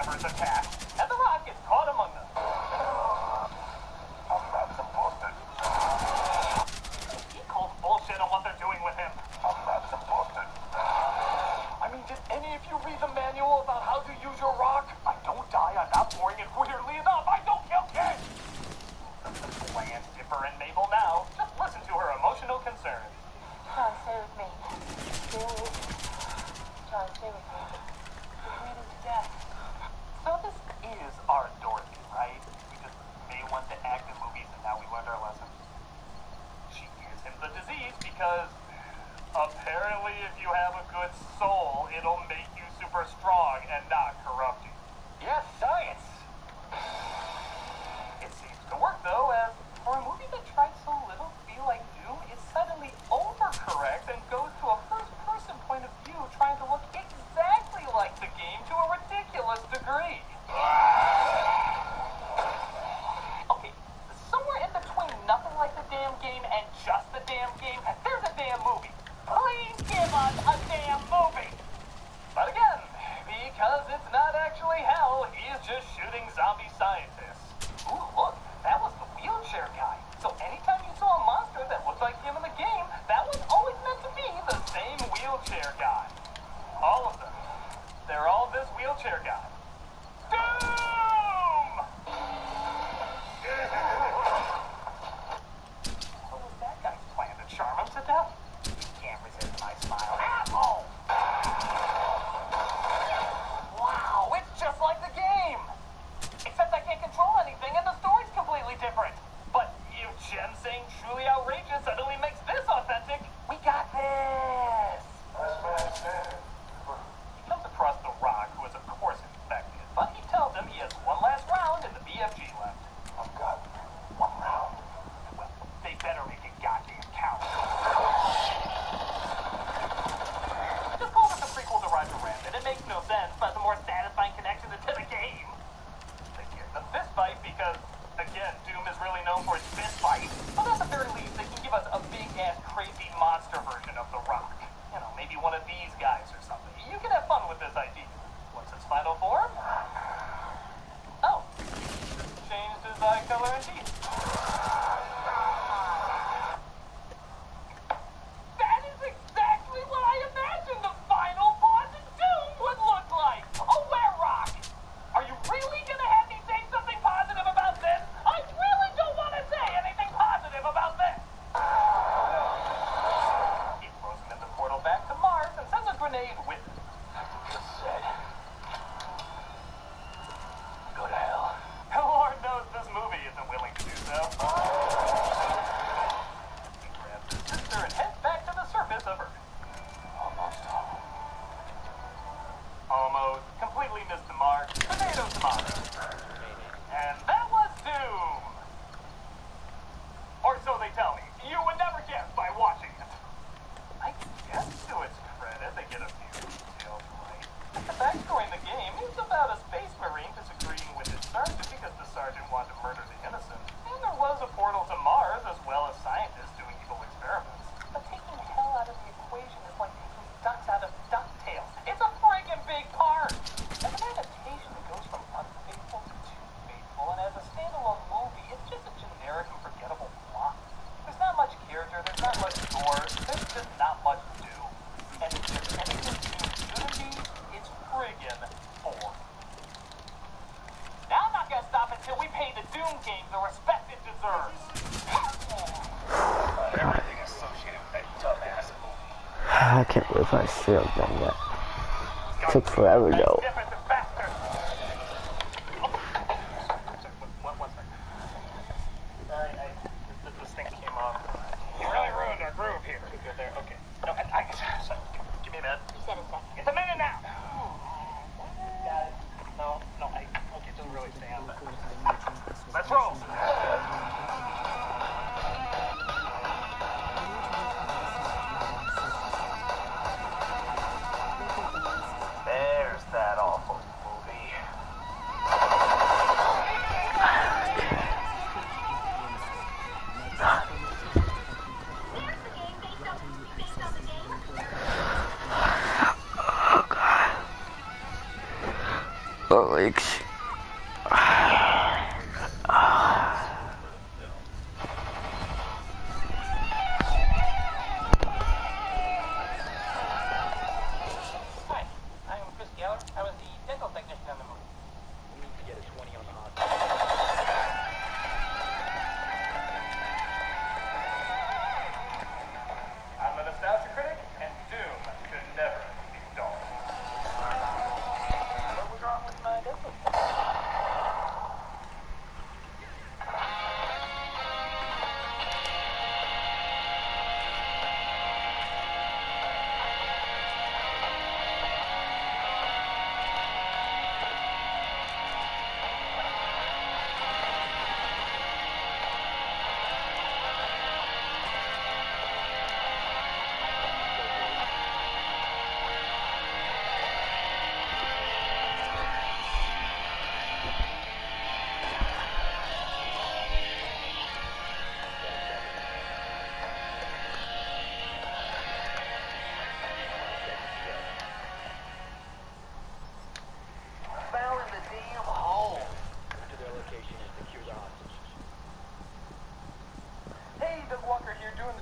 members attack, and The Rock gets caught among them. I'm not supposed to. He calls bullshit on what they're doing with him. I'm not supposed to. I mean, did any of you read the manual about how to use your rock? I don't die, I'm not boring, and weirdly enough, I don't kill kids! The bland Dipper and Mabel now. Just listen to her emotional concern. John, stay with me. Please. John, stay with me. You're bleeding to death. So this is our Dorothy, right? We just made one to act in movies and now we learned our lesson. She gives him the disease because apparently if you have a good soul, it'll make you super strong and not corrupt you. Yes, science. It seems to work though, as for a movie that tried so little to be like Doom, it suddenly overcorrects and goes to a first-person point of view, trying to look exactly like the game to a ridiculous degree. Okay, somewhere in between nothing like the damn game and just the damn game, there's a damn movie. Please give us a damn movie! But again, because it's not actually hell, he's just shooting zombie scientists. Ooh, look, that was the wheelchair guy. So anytime you saw a monster that looked like him in the game, that was always meant to be the same wheelchair guy. All of them. They're all this wheelchair guy. Doom! What was that guy's plan, to charm him to death? You can't resist my smile. Asshole! Wow, it's just like the game! Except I can't control anything and the story's completely different. But if Jen saying truly outrageous suddenly makes this authentic, we got this! He comes across The Rock, who is of course infected, but he tells him he has one last round in the BFG left. I've got one round. Well, they better make it goddamn count. Just call this a prequel to Roger Rabbit. It makes no sense, but the more satisfying connection to the game. They give the fist fight because, again, Doom is really known for his fist fight. But at the very least, they can give us a big-ass, crazy monster version of The Rock. You know, maybe one of these guys or something. You can have fun with this idea. What's its final form? Oh. Changed his eye color and teeth. That is exactly what I imagined the final boss of Doom would look like! A were-rock! Are you really gonna have me say something positive about this? I really don't want to say anything positive about this! He throws him in the portal back to Mars and sends a grenade with him. Just said. Go to hell. Lord knows this movie isn't willing to do so. He grabs his sister and heads back to the surface of Earth. Almost. Completely missed the mark. Tomato. And that was Doom. Or so they tell me. You would never guess by watching it. I guess to its credit, they get a few details right. The backstory in the game is about a space marine disagreeing with his sergeant because the sergeant wanted to murder the innocent. And there was a portal to Mars as well as scientists doing evil experiments. But taking hell out of the equation is like taking ducks out of DuckTales. It's a friggin' big part! As an adaptation, it goes from unfaithful to too faithful, and as a standalone movie, it's just a generic and forgettable plot. There's not much character, there's not much gore, there's just not much to do. And if there's anything Doom shouldn't be, it's friggin' boring. Now I'm not gonna stop until we pay the Doom game the respect it deserves. Everything associated with that dumbass movie. I can't believe I still done that. Took forever though. This thing came off. You really ruined our groove here. Good there. Okay. No, give me a minute. You said a second. It's a minute now. Got it. No, okay, it doesn't really stay on. Let's roll. There's that awful legs.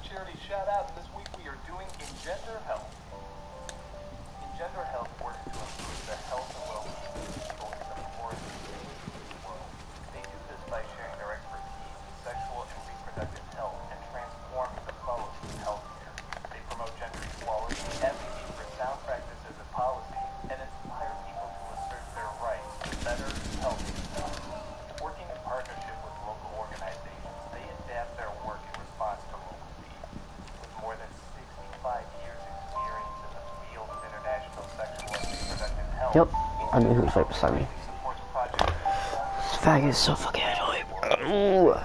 Charity shout out, and this week we are doing Engender Health. Engender Health works to improve the health and well-being of people in the poorest communities in the world. They do this by sharing their expertise in sexual and reproductive health and transforming the quality of healthcare. They promote gender equality, advocate for sound practices and policies, and inspire people to assert their rights to better, healthier health. Working in partnership with local organizations, they adapt their work in response to local needs. With more than 65 years experience in the field of international sexual and reproductive health. Yep, I knew he was right beside me. This fag is so fucking annoying. Ooh.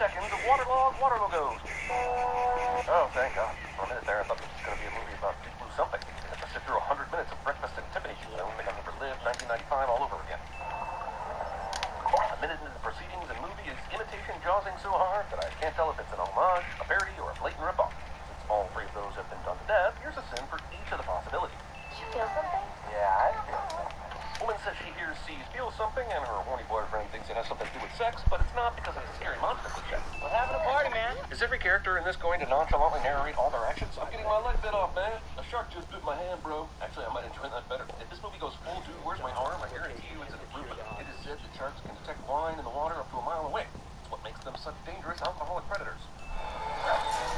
Seconds of waterlogged water logos. Oh, thank God. For a minute there, I thought this was going to be a movie about Deep Blue something. I have to sit through 100 minutes of Breakfast at Tiffany's. I don't think I've ever lived 1995 all over again. A minute into the proceedings, and movie is imitation jawsing so hard that I can't tell if it's an homage, a parody, or a blatant ripoff. Since all three of those have been done to death, here's a sin for each of the possibilities. Did you feel something? Yeah, I feel something. Woman says she hears, sees, feels something, and her horny boyfriend thinks it has something to do with sex, but it's not because it's a scary monster cliche. We're having a party, man. Is every character in this going to nonchalantly narrate all their actions? I'm getting my leg bit off, man. A shark just bit my hand, bro. Actually, I might enjoy that better. If this movie goes full dude, where's my arm? I guarantee you it's an improvement. It is said that sharks can detect wine in the water up to a mile away. It's what makes them such dangerous alcoholic predators.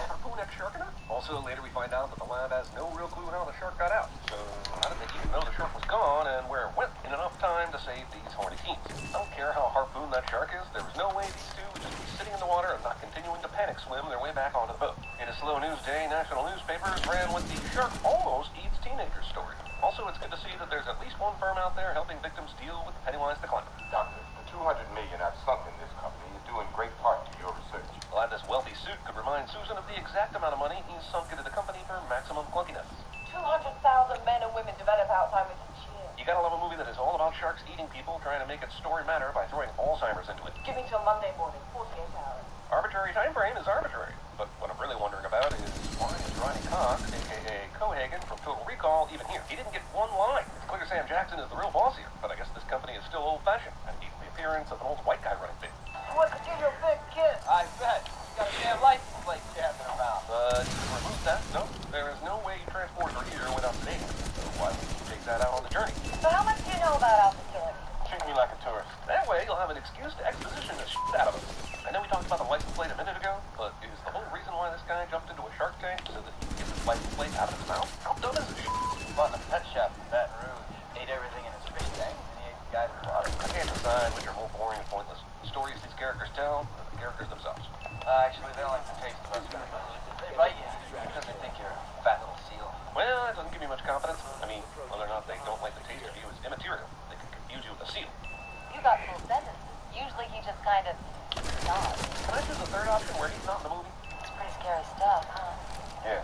Harpoon ex-sharkener? Also, later we find out that the lab has no real clue how the shark got out. So, how did they even know the shark was gone and where it went in enough time to save these horny teens? I don't care how harpooned that shark is, there was no way these two would just be sitting in the water and not continuing to panic swim their way back onto the boat. In a slow news day, national newspapers ran with the shark almost eats teenagers story. Also, it's good to see that there's at least one firm out there helping victims deal with the Pennywise decline. Doctor, the $200 million I've sunk in this company is due in great part to your research. Glad this wealthy suit could remind Susan of the exact amount of money he's sunk into the company for maximum clunkiness. 200,000 men and women develop Alzheimer's each year. You gotta love a movie that is all about sharks eating people, trying to make its story matter by throwing Alzheimer's into it. Give me till Monday morning, 48 hours. Arbitrary time frame is arbitrary. But what I'm really wondering about is why is Ronnie Cox, a.k.a. Cohagen from Total Recall, even here? He didn't get one line. It's clear Sam Jackson is the real boss here, but I guess this company is still old-fashioned and needs the appearance of an old white guy running things. What to give you a big kiss? I bet. You got a damn license plate jabbing around. But to remove that, no, there is no way you transport her here without the data. So why would you take that out on the journey? So how much do you know about Alpha Killing? Treat me like a tourist. That way, you'll have an excuse to exposition the shit out of us. I know we talked about the license plate a minute ago, but is the whole reason why this guy jumped into a shark tank so that he could get his license plate out of his mouth? How dumb is this shit? Fun, pet shop, that. doesn't give me much confidence. I mean, whether or not they don't like the taste of you is immaterial. They can confuse you with a seal. You got full sentences. Usually he just kind of nods. Can I choose the third option where he's not in the movie? It's pretty scary stuff, huh? Yeah.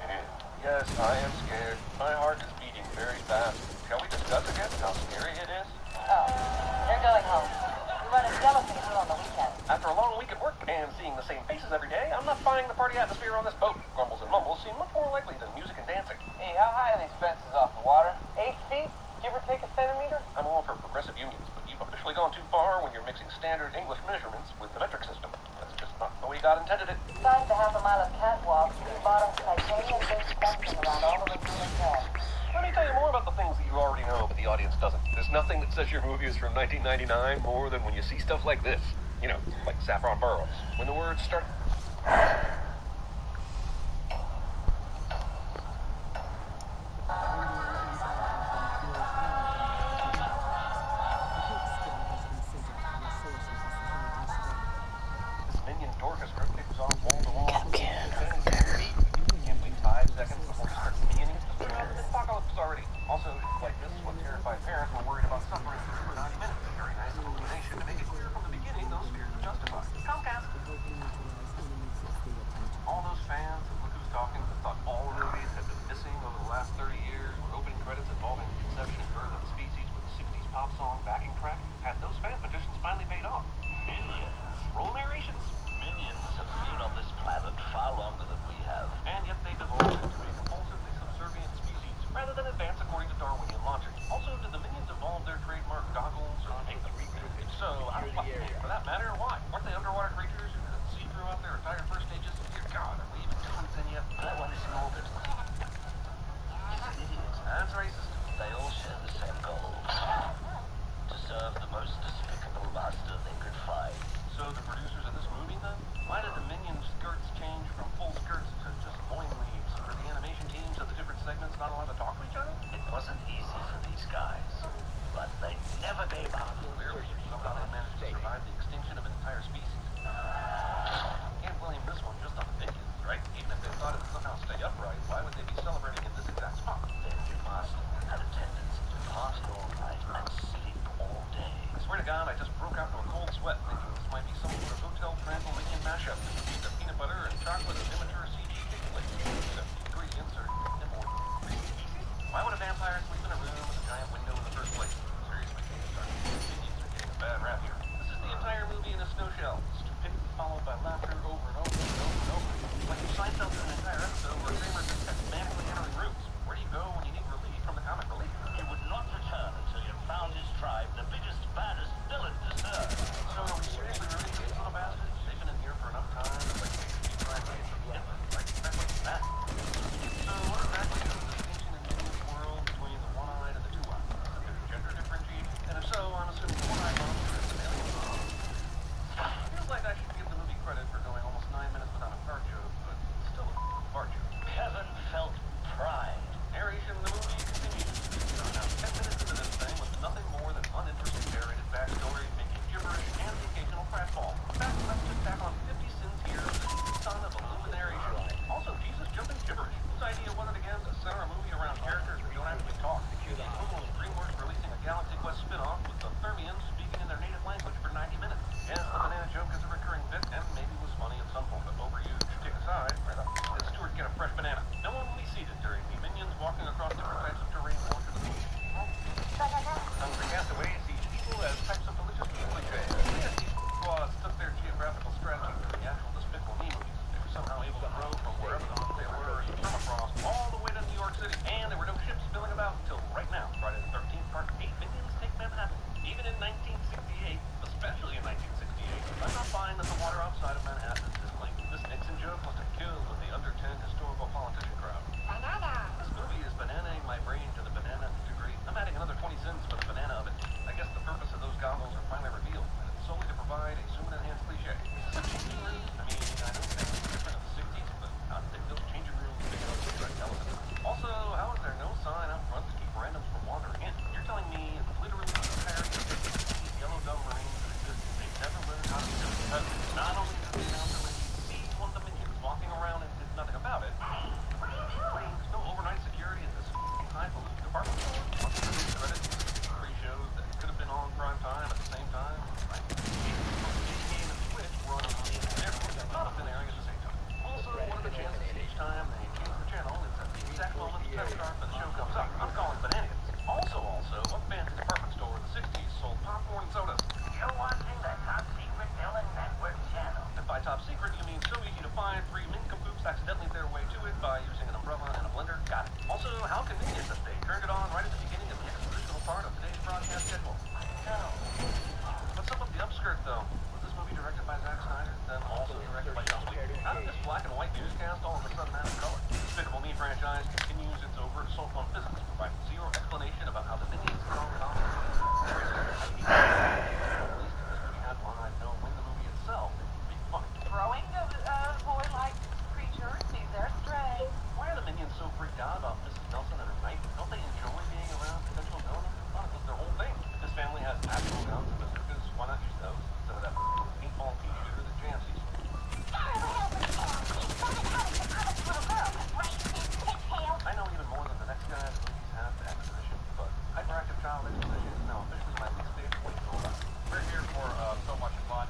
It is. Yes, I am scared. My heart is beating very fast. Shall we discuss again how scary it is? Oh, they're going home. We run a demo theater on the weekend. After a long week at work and seeing the same faces every day, I'm not buying the party atmosphere on this boat. Grumbles and mumbles seem much more likely than music and dancing. Hey, how high are these fences off the water? 8 feet? Give or take a centimeter? I'm all for progressive unions, but you've officially gone too far when you're mixing standard English measurements with the metric system. That's just not the way God intended it. Besides the half a mile of catwalk, bottom titanium-based fencing around all of the human head. Let me tell you more about the things that you already know, but the audience doesn't. There's nothing that says your movie is from 1999 more than when you see stuff like this. You know, like Saffron Burrows. When the words start... This minion Dorcas group kicks off wall-to-wall. Can't wait 5 seconds before you start minioning. The apocalypse already. Also, like this is what terrified parents were worried about suffering for 90 minutes. Very nice illumination to make it clear from the beginning those fears are justified. Comcast. All those fans of Look Who's Talking that thought all movies had been missing over the last 30 years were opening credits involving the conception and birth of the species with the 60s pop song backing track had those fan petitions finally paid off. Minions. Roll narrations. Minions have been on this planet far longer than we have. And yet they've evolved into a compulsively subservient species rather than advance according to Darwinian logic. Also, did the minions evolve their trademark goggles or make them recruit? If so, how the fuck, for that matter, why? Weren't they underwater creatures who could see throughout their entire first stages? Dear God, are we even doing anything yet? That one is morbid. He's an idiot. That's racist. They all share the same goals. To serve the most despicable master they could find. So the producers of this movie, then? Why did the minion skirts change from full skirts to just loin leaves? Were the animation teams of the different segments not allowed to talk to each other? It wasn't easy for these guys, but they never gave up. Clearly, somehow they managed to survive the extinction of an entire species. Can't blame this one just on the minions, right? Even if they thought it would somehow stay upright, why would they be celebrating in this exact spot? Their new master had a tendency to party all night and sleep all day. I swear to God, I just broke out into a cold sweat thinking this might be some sort of Hotel Transylvanian mashup that would use the peanut butter and chocolate as immature CG kickflips. Except the ingredients are more Why would a vampire sleep in a room with a giant window in the first place? Seriously, minions are getting a bad rap here. This is the entire movie in a snow shell. Stupidity followed by laughter over and over and over and over. Like you signed up for an entire episode where Kramer just kept manically entering rooms. Where do you go when you need relief from the comic relief? He would not return until you found his tribe, the biggest, baddest villain to serve. So are we seriously rooting these little bastards? They've been in here for enough time. It's like they should be trying to get to the end. Like, exactly that. So what exactly is the distinction in the world between the one-eyed and the two-eyed? Is there gender differentiation? And if so, I'm assuming the one-eyed monster is an alien. Feels like I should give the movie credit for going almost 9 minutes without a fart joke, but still a fart joke. Kevin felt pride. Narration in the movie continues. We're now 10 minutes into this thing with nothing more than uninteresting narrated backstory, making gibberish and the occasional pratfall. In fact, let's just tack on 50 sins here for the son of a lumen narration. Also, Jesus jumping gibberish. Whose idea was it again to center a movie around characters where you don't actually talk? The equivalent of DreamWorks releasing a Galaxy Quest spin-off with the Thermians speaking in their native language for 90 minutes. Yes, the banana joke is a recurring bit and maybe was funny at some point, but overused. Take aside, where the f*** did Stuart get a fresh banana? No one will be seated during the minions walking across different types of terrain onto the beach. Hungry castaways see people as types of delicious food cliches. Yes, these squads took their geographical strategy from the actual Despicable Me movies. They were somehow able to grow from wherever the fuck they were in permafrost all the way to New York City. And there were no ships spilling about until right now. Friday the 13th, Part 8 Minions Take Manhattan. Even in 1968, especially in 1968, that start when the show comes up. I'm calling bananas. Also, a fancy department store in the 60s sold popcorn and sodas. You're watching the Top Secret Villain Network channel. And by top secret, you mean so easy to find, 3 nincompoops accidentally their way to it by using an umbrella and a blender. Got it. Also, how convenient that they turned it on right at the beginning of the expositional part of today's broadcast schedule. What's up with the upskirt, though? Was this movie directed by Zack Snyder, then also directed by Joss Whedon? How did this black and white newscast all of a sudden have a color? Despicable Me franchise continues its overt assault on physics, providing zero explanation about how the minions get on with all at least if this movie had one, I'd know when the movie itself would be fun. Throwing a boy-like creature sees their stray. Why are the minions so freaked out about Mrs. Nelson and her knife? Don't they enjoy being around potential villains? I thought it was their whole thing. If this family has actual guns and bazookas, why not use those instead of that paintball pea shooter that Jan sees? I know even more than the next guy the movies have to exposition, but hyperactive child exposition is now officially my least favorite way to go about it. We're here for so much fun.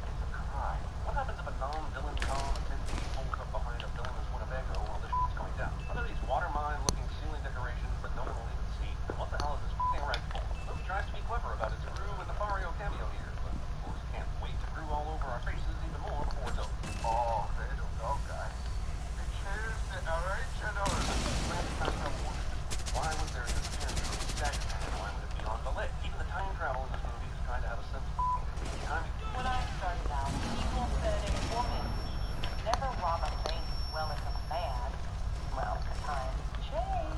It's a crime. What happens if a non-villain Tom attendee pulls up behind a villainous Winnebago while this shit's going down? What are these water mine-looking ceiling decorations that no one will even see? And what the hell is this f***ing wrench for? The movie tries to be clever about its Gru and Nefario cameo here, but of course can't wait to Gru all over our faces even more before it's over. Oh, they don't know, guys. They choose the original. Why was there a disappearance from the statue? Why would it be on the lid? Even the time travel in this movie is trying to have a sense of f***ing timing. When I started out, people said a woman could never rob a bank as well as a man. Well, the times change.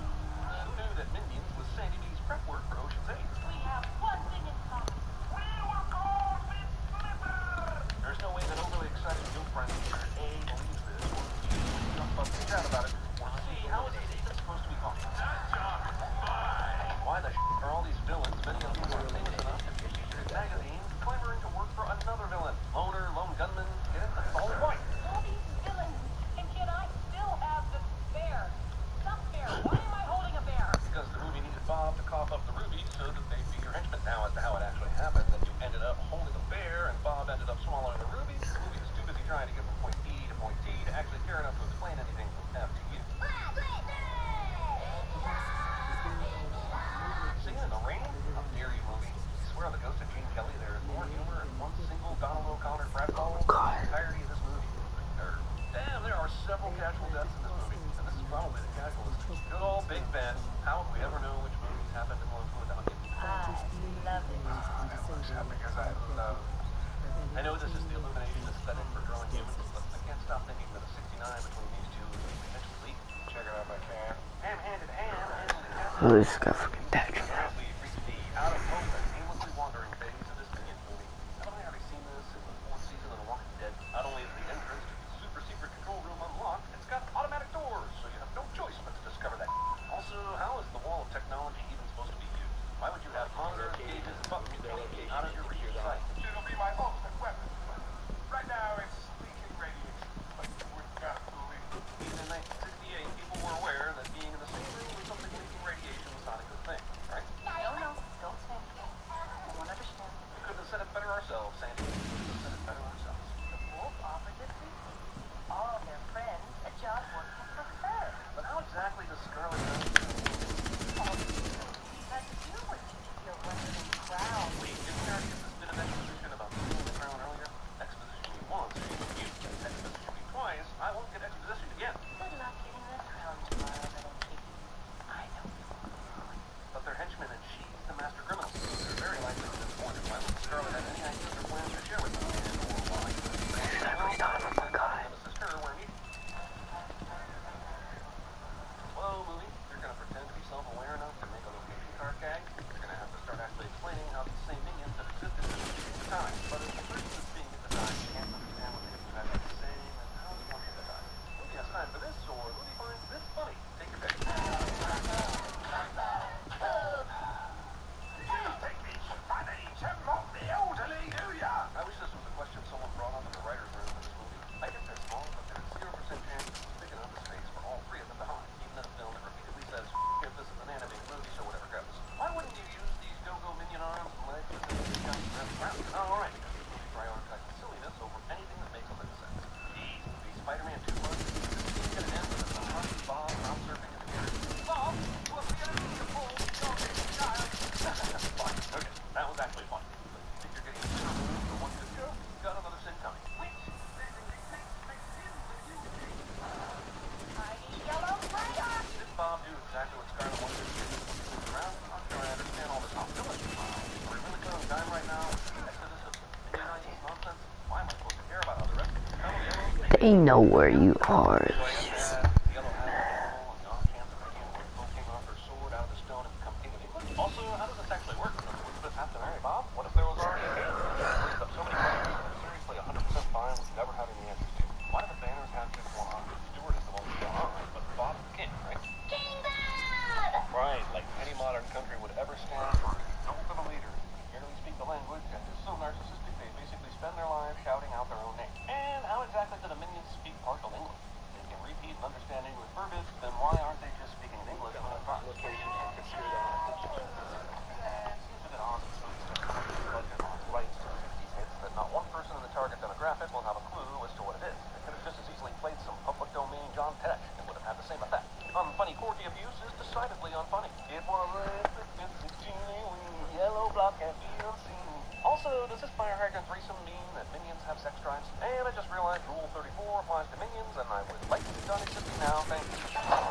Who knew that Minions was Sandy B's prep work for Ocean's 8? We have one thing in common. We were called Miss Slipper. There's no way that overly excited new friends here at A believes this, or B wakes up about to chat about it, or C, how is it even supposed to be called? Why the shit are all these villains, many of whom are famous enough to be featured in magazines, clamoring to work for another villain? Loner, lone gunman, get it? That's all white. All these villains, and yet I still have the bear. Not bear. Why am I holding a bear? Because the movie needed Bob to cough up the ruby so that they'd be your henchmen. Now, as to how it actually happened, that you ended up holding a bear and Bob ended up swallowing the ruby, the movie was too busy trying to get from point B to point T to actually care enough to explain anything from F to U. Singing in the Rain? How dare you, movie? I swear on the ghost of Gene Kelly, there is more humor in one single Donald O'Connor pratfall than the entirety of this movie. Damn, there are several casual deaths in this movie, and this is probably the casualest. Good old Big Ben. How would we ever know which movies happened to belong to without him? I love it. Because I love. I know this is the illumination aesthetic for growing humans, but I can't stop thinking that a 69 between these two is potentially lethal. Check it out, my can. Ham-handed ham, and the Oh, this got freaking Patrick. we reach the out-of-focus, aimlessly wandering phase of this Minions movie. Haven't I already seen this in the 4th season of The Walking Dead? Not only is the entrance to the super secret control room unlocked, it's got automatic doors, so you have no choice but to discover that. Also, how is the wall of technology even supposed to be used? Why would you have monitors, gauges, and buttons pointing out of your reach of sight? It'll be my ultimate weapon. Right now, it's leaking radiation, but we've got to leak. Even in 1968, people were aware that being in the same room with something leaking radiation was not a good thing, right? No, don't say anything. I won't understand. We couldn't have said it better ourselves, Sandy. We couldn't have said it better ourselves. The wolf offered this reason. All their friends a job working for her. But how exactly does Scarlet All the things had to do with to feel running in crowd. Wait, didn't we already get this bit of exposition about the that Scarlet wanted to get around. I'm sure I understand all the possibilities. We're really good on time right now. Exodus of immunizing nonsense. Why am I supposed to care about all the rest of it? They know where you are. Also, how does this actually work? Does Elizabeth have to marry Bob? What if there was already a kid? It brings up so many questions that are seriously 100% fine with never having the answers to. Why do the banners have just one eye? Stewart is the one with one eye, but Bob's the king, right? Right, like any modern country would ever stand for. Don't for the leaders. Barely speak the language and are so narcissistic they basically spend their lives shouting out their own name. And how exactly do the minions speak partial English? They can repeat and understand English verbiage, then why aren't they just speaking in English when it's not? Not one person in the target demographic will have a clue as to what it is. They could have just as easily played some public domain John Tesh and would have had the same effect. Unfunny quirky abuse is decidedly unfunny. It was a 16 yellow block at unseen. Also, does this fire hydrant threesome mean that minions have sex drives? And I just realized Rule 34 applies to minions, and I would like to be done existing now. Thank you.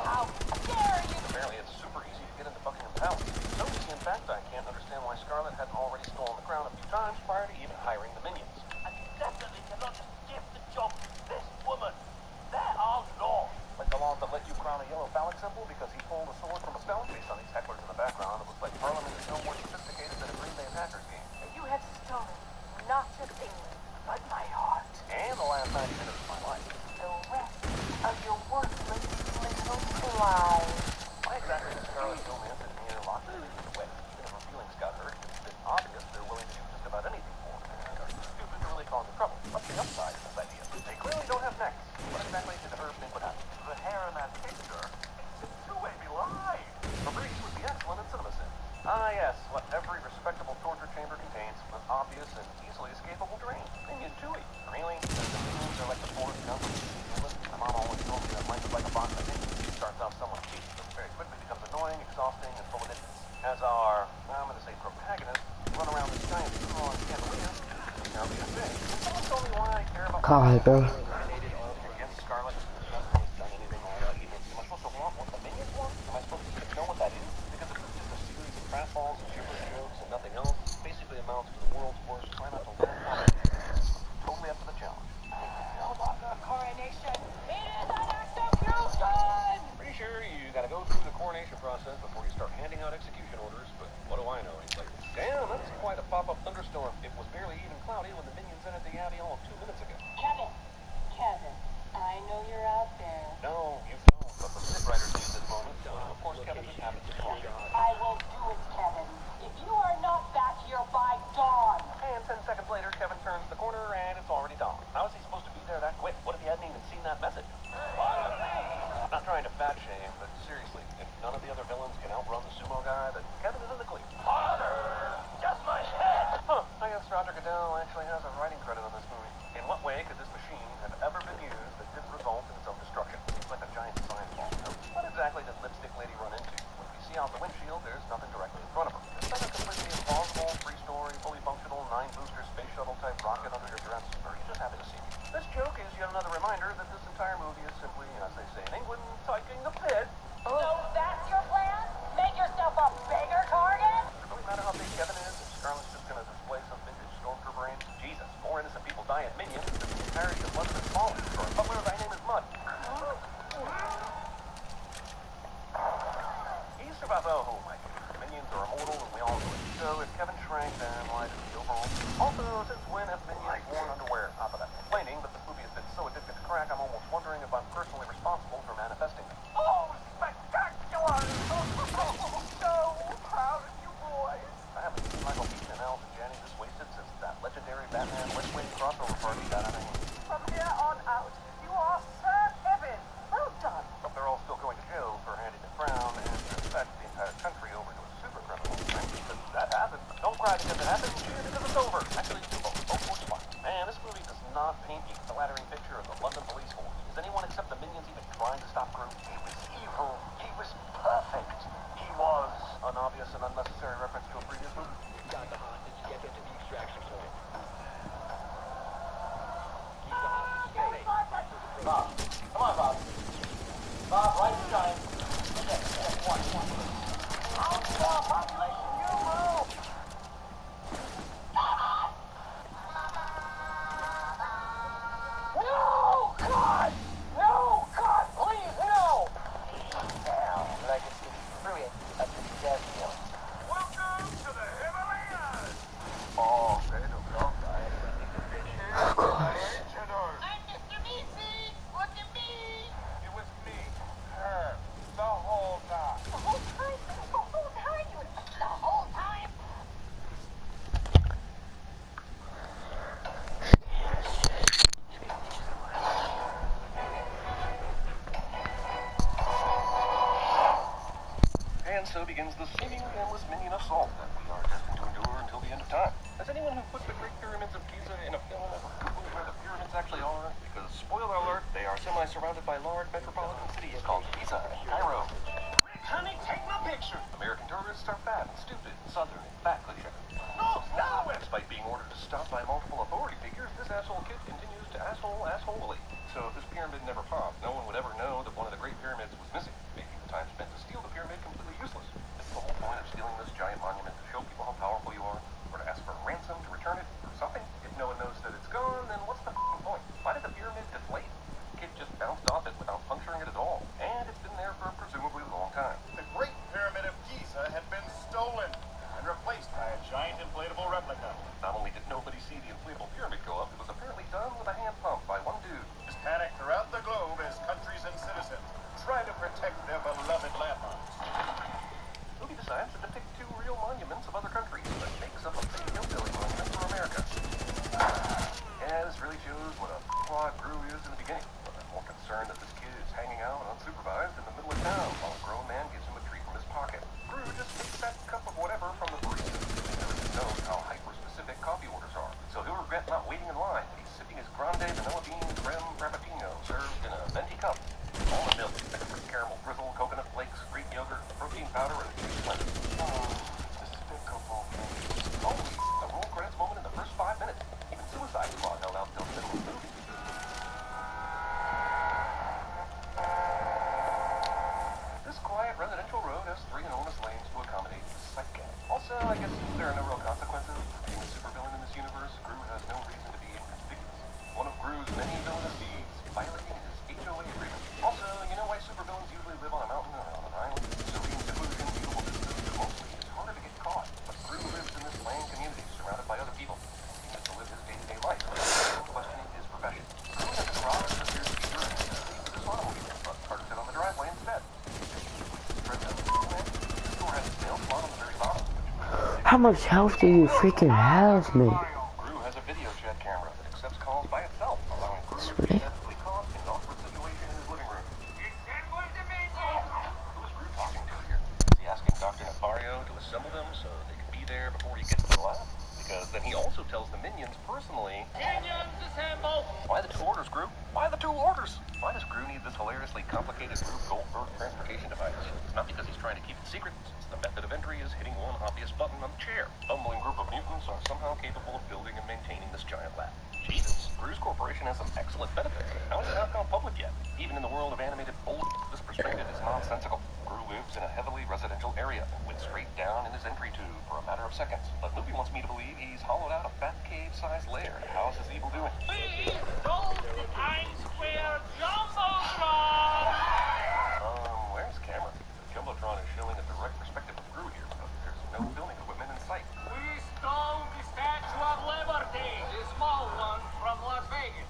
How dare you! Apparently, it's super easy to get into Buckingham Palace. So easy, in fact, I can't understand why Scarlet hadn't already stolen the crown a few times prior to even hiring the minions. I definitely cannot just give the job to this woman. There are laws. Like the laws that let you crown a yellow phallic symbol because he pulled a sword from a stone? Based on these hecklers in the background, it looks like Parliament is no more sophisticated than a Green Bay Packers game. You have stolen not a thing, but my heart. And the last 90 minutes of my life. The rest of your worthless little lives. Why exactly does Scarlet Romance in here locked in away? Even if her feelings got hurt, it's been obvious they're willing to do just about anything for her. And are too stupid to really cause her trouble. What's the upside of this idea? They clearly don't have necks. What exactly did her think would happen? The hair in that picture, it's two-way line. Fabrice would be excellent in cinema sin. Ah, yes, what every respectable torture chamber contains, an obvious and easily escapable drain. Minion Tui. Really? The minions are like the forest company. My mom always told me that life is like a box of minions. It starts off somewhat cheap, but very quickly becomes annoying, exhausting, and full of idiots. As our, I'm going to say protagonists, run around this giant crawling chandelier. Now, the thing, someone told me why I care about God, bro. against Scarlet. Done anything all that evil. Am I supposed to want what the minions want? Am I supposed to know what that is? Because if it's just a series of pratfalls and gibberish jokes and nothing else, it basically amounts to the world's worst try not to learn comedy. Totally up to the challenge. Coronation. It is an execution! Pretty sure you gotta go through the coronation process before you start handing out execution orders, but what do I know? He's like, damn, that's quite a pop-up thunderstorm. It was barely even cloudy when the minions entered the Abbey almost 2 minutes ago. Kevin, I know you're out there. No, you don't, but the script writers need this moment. Of course, Kevin just happens to be wrong. I will do it, Kevin. If you are not back here by dawn. And 10 seconds later, Kevin turns the corner and it's already dawn. How is he supposed to be there that quick? What if he hadn't even seen that message? I'm not trying to fat shame, but seriously, if none of the other villains can outrun the sumo guy, then Kevin is in the clear. Harder! Just my head! Huh, I guess Roger Goodell actually has a writing credit on this movie. In what way could this machine have ever been used that didn't result in its own destruction? It's like a giant science ball. What exactly did Lipstick Lady run into? When we see out the windshield, there's nothing directly in front of her. Is that a completely implausible, free-story, fully functional, 9-booster space shuttle-type rocket under your dress? Or are you just happy to see me? This joke is yet another reminder that this entire movie is simply, as they say in England, taking the piss. So that's your plan? Make yourself a bigger target? Does it really matter how big Kevin is if Scarlet's just gonna display some vintage stormtrooper aim? Jesus, more innocent people die at Minions than the entirety of London is falling. Or a butler, thy name is Mud. He survived. Oh my God. Minions are immortal and we all know it. So if Kevin shrank, then why did he overall? Also, since when have Minions worn underwear? Not that I'm complaining, but this movie has been so addicted to crack, I'm almost wondering if I'm personally responsible for manifesting them. Oh, spectacular! So proud of you boys! I haven't seen Michael Keaton and Allison Janney this wasted since that legendary Batman West-Wing crossover party got out of hand. From here on out, you are Sir Evan. Well done. But they're all still going to jail for handing the crown and to infect the entire country over to a super criminal. Right? Because that happened. Don't cry because it happened, cheer because it's over. Actually, do both. Both will be fine. Man, this movie does not paint a flattering picture of the London police force. Is anyone except the Minions even trying to stop Groot? And so begins the seemingly endless minion assault that we are destined to endure until the end of time. Has anyone who put the Great Pyramids of Giza in a film ever Googled where the pyramids actually are? Because, spoiler alert, they are semi-surrounded by large metropolitan cities called Giza and Cairo. Quick, honey, take my picture. American tourists are fat and stupid, southern, and fat cliche. No, stop it! Despite being ordered to stop by multiple authority figures, this asshole kid continues to assholely. So if this pyramid never popped, no one would ever know that one of the Great Pyramids was missing, making the time spent to steal the pyramid completely useless. Is the whole point of stealing this giant monument to show people how powerful you are? Or to ask for a ransom to return it, or something? If no one knows that it's gone, then what's the point? Why did the pyramid deflate? The kid just bounced off it without puncturing it at all. And it's been there for a presumably long time. The Great Pyramid of Giza had been stolen and replaced by a giant inflatable replica. Not only did nobody see the inflatable pyramid go up, it was apparently done with a hand pump by one dude. There's panic throughout the globe as countries and citizens try to protect their beloved landmarks. The movie decides to depict two real monuments of other countries, but makes up a fake hillbilly monument for America. Yeah, this really shows what a quad Gru is in the beginning. But I'm more concerned that this kid is hanging out unsupervised in the middle of town while a grown man gives him a treat from his pocket. Gru just takes that cup of whatever from the barista. He never knows how hyper-specific coffee orders are. So he'll regret not waiting in line when he's sipping his grande vanilla bean creme frappuccino served in a venti cup. Almond milk, extra caramel drizzle, coconut flakes, Greek yogurt, protein powder, and cheese blend. Oh, despicable things. Holy, the roll credits moment in the first 5 minutes. Even Suicide Squad held out till the middle of the movie. This quiet residential road has 3 enormous lanes to accommodate the sight gap. Also, I guess there are no real consequences for being a supervillain in this universe. Gru has no reason to be inconspicuous. One of Gru's many villainous deeds, violating his HOA agreement. Also, you know why supervillains usually live on a mountain or on an island? Serene seclusion, beautiful distance, mostly it's harder to get caught. But Gru lives in this land community, surrounded by other people. He gets to live his day-to-day life, questioning his profession. Gru has a garage that appears to be dirty, and he leaves his automobile, but parks it on the driveway instead. How much health do you freaking have, man? Gru has a video chat camera that accepts calls by itself, allowing Gru to be successfully caught in an awkward situation in his living room. Who is Gru talking to here? Is he asking Dr. Nefario to assemble them so they can be there before he gets to the lab? Because then he also tells the minions personally, "Minions assemble!" Why the 2 orders, Gru? Why the 2 orders? Why does Gru need this hilariously complicated Rube Goldberg transportation device? It's not because he's trying to keep it secret, since the method of entry is hitting one obvious button on the chair. A bumbling group of mutants are somehow capable of building and maintaining this giant lab. Jesus, Gru's corporation has some excellent benefits. How is it not gone public yet? Even in the world of animated bull, this perspective is nonsensical. Gru lives in a heavily residential area and went straight down in his entry tube for a matter of seconds. But movie wants me to believe he's hollowed out a fat cave-sized lair. How's his evil doing? Please don't the Times Square Jumbotron! Where's the camera? The Jumbotron is showing a direct perspective of Gru here, but there's no filming equipment in sight. We stole the Statue of Liberty, the small one from Las Vegas.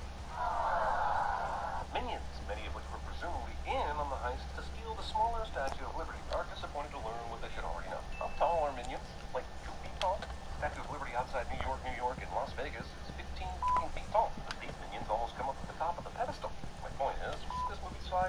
Minions, many of which were presumably in on the heist to steal the smaller Statue of Liberty, are disappointed to learn what they should already know. How tall are minions? Like 2 feet tall? Statue of Liberty outside New York, and Las Vegas is 15 feet tall. These minions almost come up to the top of the pedestal. My point is, this movie decides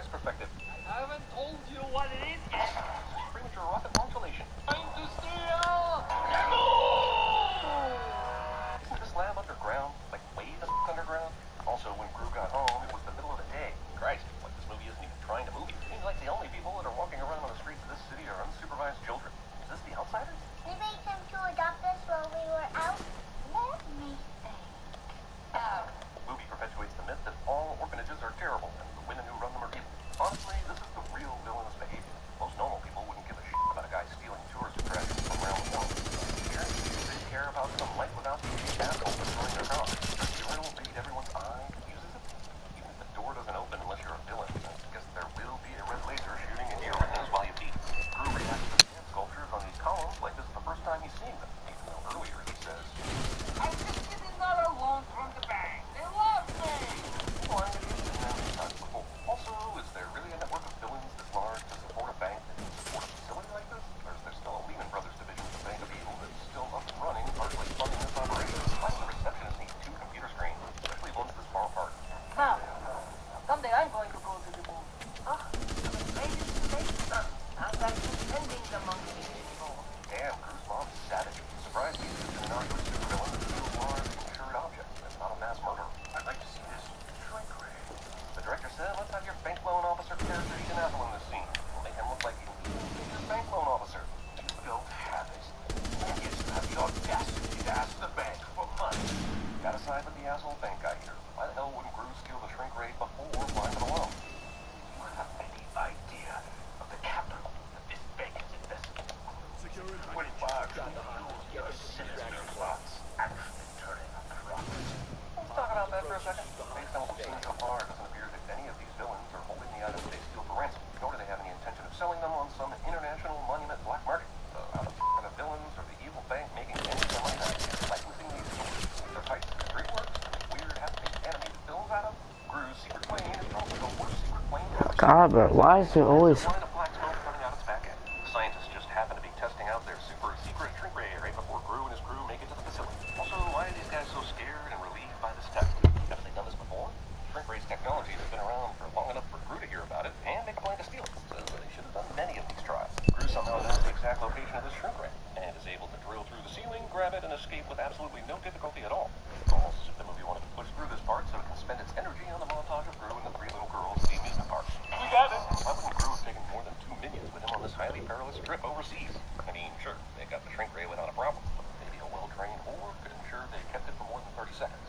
God, bro, why is there always... Line of black smoke coming out its back end. The scientists just happen to be testing out their super secret shrink ray right before Gru and his crew make it to the facility. Also, why are these guys so scared and relieved by this test? Haven't they done this before? Shrink ray's technology has been around for long enough for Gru to hear about it and make a plan to steal it. So they should have done many of these tries. Gru somehow knows the exact location of this shrink ray and is able to drill through the ceiling, grab it, and escape with absolutely no difficulty at all. Almost as if the movie wanted to push through this part so it can spend its energy on the montage of Gru and the three little girls at the amusement park. We got it. Why wouldn't Gru have taken more than 2 minions with him on this highly perilous trip overseas? I mean, sure, they got the shrink ray without a problem, but maybe a well-trained horde could ensure they kept it for more than 30 seconds.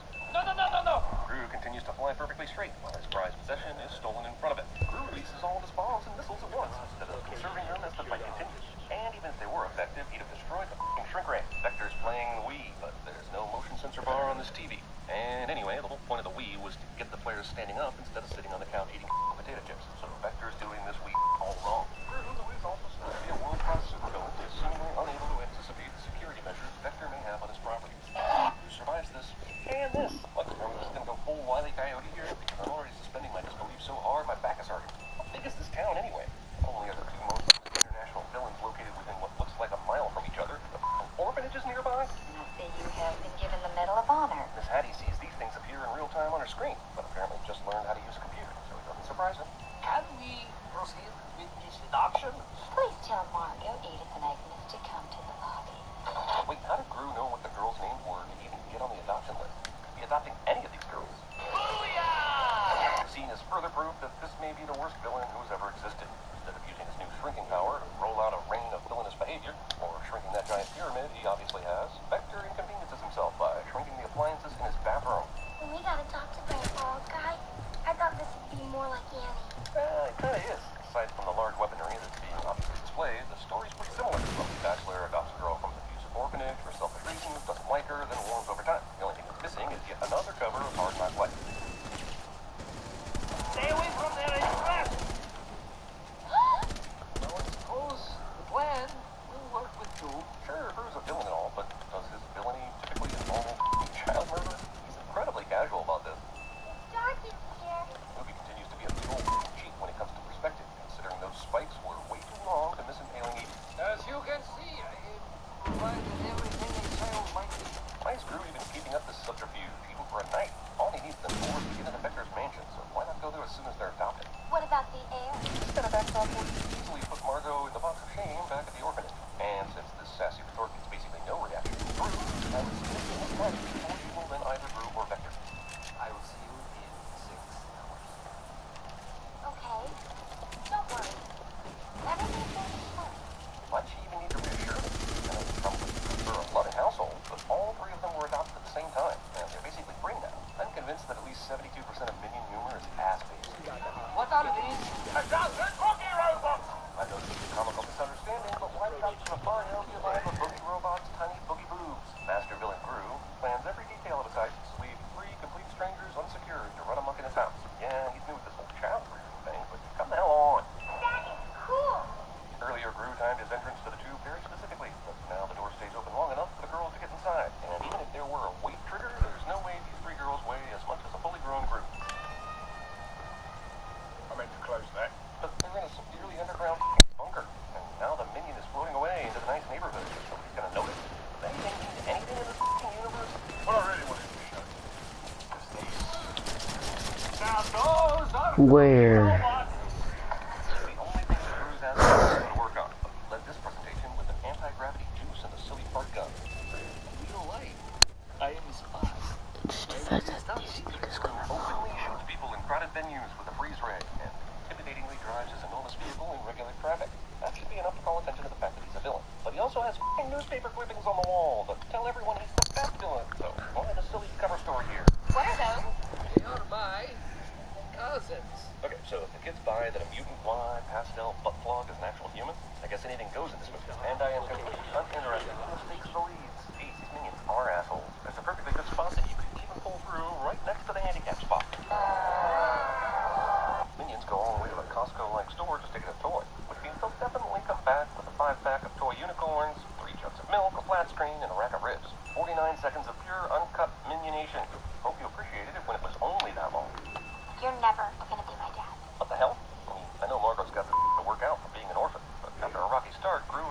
No. Gru continues to fly perfectly straight while his prized possession is stolen in front of it. Gru releases all of his bombs and missiles at once instead of conserving them as the fight continues. And even if they were effective, he'd have destroyed the f***ing shrink ray. Vector's playing the Wii, but there's no motion sensor bar on this TV. And anyway, the whole point of the Wii was to get the players standing up instead of sitting on the couch eating potato chips. So Vector's doing this Wii all wrong. Gru, who is also supposed to be a world-class supervillain, is seemingly unable to anticipate the security measures Vector may have on his property. Who survives this? And this. Look, are we just gonna go full Wile E. Coyote here? Because I'm already suspending my disbelief so hard my back is hurting. How big is this town anyway? Not only are the two most international villains located within what looks like a mile from each other, the orphanages nearby? You have been given the Medal of Honor. Miss Hattie sees these things appear in real time on her screen, but apparently just learned how to use a computer, so it doesn't surprise her. Can we proceed with this adoption? Please tell Margot, Edith, and Agnes to come to the lobby. Wait, how did Gru know what the girls' names were to even get on the adoption list? Be adopting any of these girls? Booyah! Seen as further proof that this may be the worst villain who's ever existed. Instead of using his new shrinking power to roll out a rain of villainous behavior, or shrinking that giant pyramid he obviously has, Vector inconveniences himself by shrinking the appliances in his bathroom. When we got adopted by a bald guy, I thought this would be more like Annie. It kinda is. Aside from the large weaponry that's being obviously displayed, the story's pretty similar. Wealthy bachelor adopts a girl from an abusive orphanage for selfish reasons, doesn't like her, then warms over time. The only thing that's missing is yet another cover of Hard Knock Life. Stay away from there, Express! Well, I suppose the plan will work with you. Sure, Gru's a villain and all, but does his villainy typically involve child murder? He's incredibly casual about this. Dorothy's here. The movie continues to be a big old cheat when it comes to perspective, considering those spikes were way too long to miss impaling Edie. As you can see, I provided everything a child might need. Why is Gru even keeping up this subterfuge, even for a night? All he needs them for is to get into Vector's mansion, so why not go there as soon as they're adopted? What about the air? Instead of backstop would easily put Margot in the box of shame back at the orphanage. And since this sassy retort gets basically no reaction from Gru, I would significantly match before she will then either Gru or Vector. I will see you in 6 hours. Okay. Don't worry. Everything's going to be fine. Why'd she even need to reassure them? And it's probably for a loving household, but all 3 of them were adopted at the same time, and they're basically free now. I'm convinced that at least 72% of Minion humor is ass-based. What are these? Adopted cookie robots! I know this is a comical misunderstanding, but why the option of Mario be alive with boogie robots, tiny boogie boobs? Master villain Gru plans every detail of his heist to leave 3 complete strangers unsecured to run amok in his house. Yeah, he's new with this whole child rearing thing, but come the hell on. That's cool. Earlier, Gru timed his entrance to the tube very specifically, but now the door stays open long enough for the girls to get inside. And even if there were a weight trigger, there's no way these 3 girls weigh as much as a fully grown Gru. I meant to close that. But they're in a severely underground bunker, and now the Minion is floating away into the nice neighborhood. Nobody's gonna notice. Does anything mean anything in this universe? What I really wanted to show you is these. Now those are Where? robots. The only thing that Gru's has to work on, but he led this presentation with an anti-gravity juice and a silly fart gun. Real life. I am his boss. Openly shoots people in crowded venues with a freeze ray, and intimidatingly drives his enormous vehicle in regular traffic. That should be enough to call attention to the fact that he's a villain. But he also has f***ing newspaper clippings on the wall that tell everyone he's the best villain. So why the silly cover story here? What are those? They are my cousins. Okay, so if the kids buy that a mutant blind pastel butt flog is an actual human, I guess anything goes in this movie. And I am completely uninterested in the stakes for leads. Geez, these Minions are assholes. There's a perfectly good spot that you could even pull through right next to the handicap spot. Minions go all the way to a Costco-like store just to get a toy, which means they'll definitely come back with a 5-pack of toy unicorns, 3 jugs of milk, a flat screen, and a rack of ribs. 49 seconds of pure, uncut minionation. Hope you appreciated it when it was only that long. You're never going to be my dad. What the hell? I mean, I know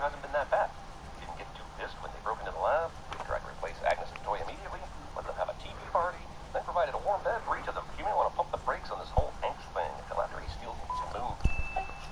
hasn't been that bad. Didn't get too pissed when they broke into the lab, tried to replace Agnes and Toy immediately, let them have a TV party, then provided a warm bed for each of them. You may want to pump the brakes on this whole angst thing until after he steals some mood.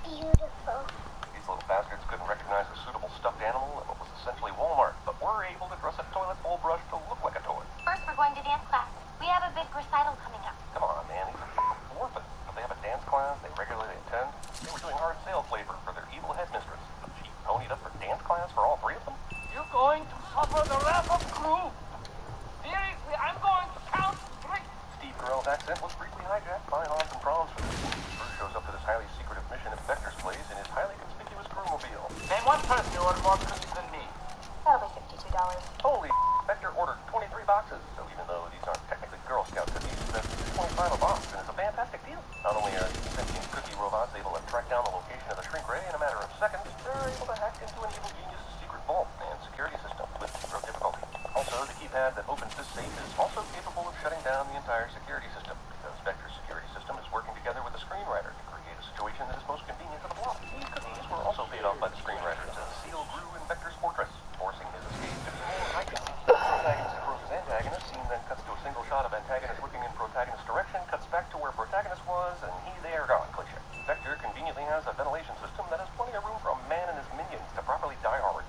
Beautiful. These little bastards couldn't recognize a suitable stuffed animal in what was essentially Walmart, but were able to dress a toilet bowl brush to look like a toy. First, we're going to dance class. We have a big recital coming up. Come on, man, these are orphans. If they have a dance class they regularly attend, they were doing hard sales labor for their evil headmistress. She ponied up for dance class for all three of them? You're going to suffer the wrath of crew. Seriously, I'm going to count 3. Steve Carell's accent was briefly hijacked by Hans and Franz. Bruce shows up to this highly secretive mission at Vector's place in his highly conspicuous crewmobile. Name one person who ordered more cookies than me. That'll be $52. Holy Vector ordered 23 boxes, so even though these aren't technically Girl Scout cookies, that's 25 a box, and it's a fantastic deal. Not only are these sentient cookie robots able to track down the location of the shrink ray in a matter of seconds, they're able to hack into an evil genius' secret vault and security system with zero difficulty. Also, the keypad that opens this safe is also capable of shutting down the entire security system, because Vector's security system is working together with the screenwriter to create a situation that is most convenient for the plot. These cookies were also paid off by the screenwriter to seal Gru in Vector's fortress, forcing his escape to be more hijinks. Protagonist approaches antagonist, scene then cuts to a single shot of antagonist looking in protagonist's direction, cuts back to where protagonist was, and he there gone, cliche. Vector conveniently has a ventilation system that has plenty of room for a man and his minions to properly die hard.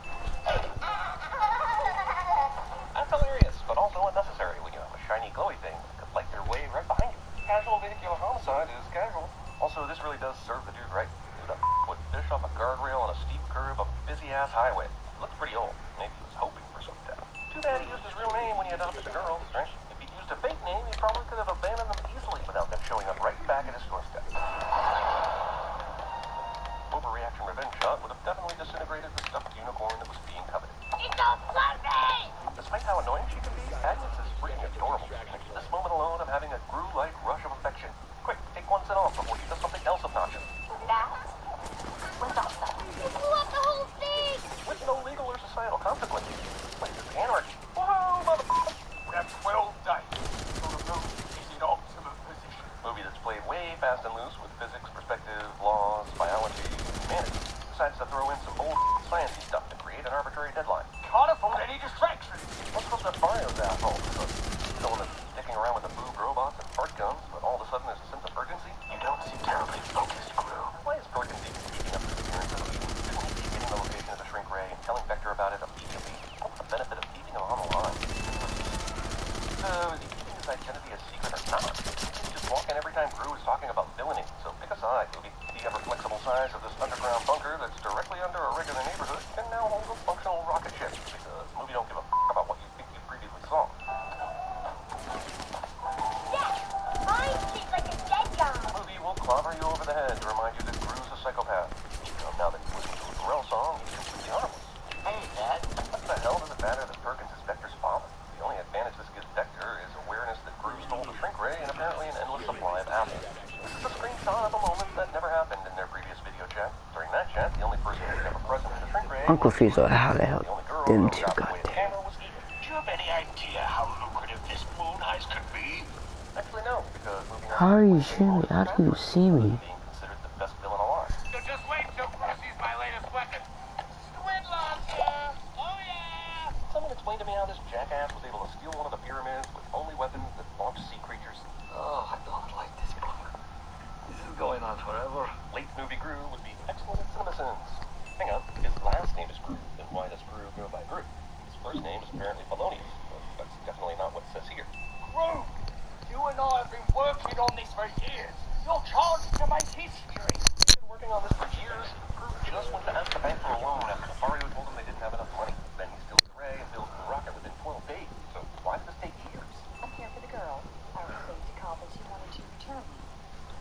That's hilarious, but also unnecessary when you have a shiny glowy thing that could light their way right behind you. Casual vehicular homicide is casual. Also, this really does serve the dude right. Who the would fish off a guardrail on a steep curve of a busy-ass highway? It looks pretty old. Maybe he was hoping for some death. Too bad he used his real name when he adopted the girls, right? If he used a fake name, he probably could have abandoned them easily without them showing up right back at his doorstep. Overreaction revenge shot would have definitely disintegrated the stuffed unicorn that was being coveted. You don't love me! Despite how annoying she can be, Agnes is freaking adorable. This moment alone of having a Gru-like rush of affection. Quick, take one set off before she does something else obnoxious. That was awesome. You blew up the whole thing! With no legal or societal consequences. Like this anarchy. Whoa, motherfucker! That's well done. So the moon is in optimum position. Movie that's played way fast and loose with physics, perspective, laws, biology, humanity. Decides to throw in some bold sciencey stuff to create an arbitrary deadline. Can't afford any distractions. What's supposed to fire those assholes? Someone that's sticking around with the boob robots and fart guns, but all of a sudden there's a sense of urgency? You don't seem terribly focused, Gru. Why is Perkins even keeping up his appearance of the Shouldn't he be getting the location of the shrink ray and telling Vector about it immediately? What's the benefit of keeping him on the line? So, is he keeping his identity a secret or not? He's just walking every time Gru is talking about villainy, so pick a side, movie. The ever-flexible size of this underground bunker that's directly under a regular neighborhood can now hold a functional rocket ship, because the movie don't give a about what you think you previously saw. Mine seems like a dead guy. The movie will clobber you over the head to remind you that Gru's a psychopath. Now that he's listening to a Pharrell song, he's completely harmless. Hey, Dad. What the hell does it matter that Perkins is Vector's father? The only advantage this gives Vector is awareness that Gru stole the shrink ray and apparently an endless supply of apples. This is a screenshot of a moment that never happened in their previous video chat. During that chat, the only person who was ever present in the shrink ray I'm confused on how the hell them two got there. Do you have any idea how lucrative this moon heist could be? Actually, no, because moving on. How are you seeing me? How do you see me? Being considered the best villain alive. So just wait till Bruce sees my latest weapon. Squid launcher! Oh yeah! Someone explain to me how this jackass was able to steal one of the pyramids with only weapons that launch sea creatures. Oh, I don't like this book. This is going on forever. Late movie Gru would be excellent at CinemaSins. Hang on, his last name is Gru, then why does Gru go by Gru? His first name is apparently Polonius, but that's definitely not what it says here. Gru, you and I have been working on this for years. Your chance to make history. He's been working on this for years. Gru just went to ask the bank for a loan after Mario told him they didn't have enough money. Then he steals the ray and builds the rocket within 12 days. So why did this take years? I'm here for the girl. I was saved to college. You wanted to return me.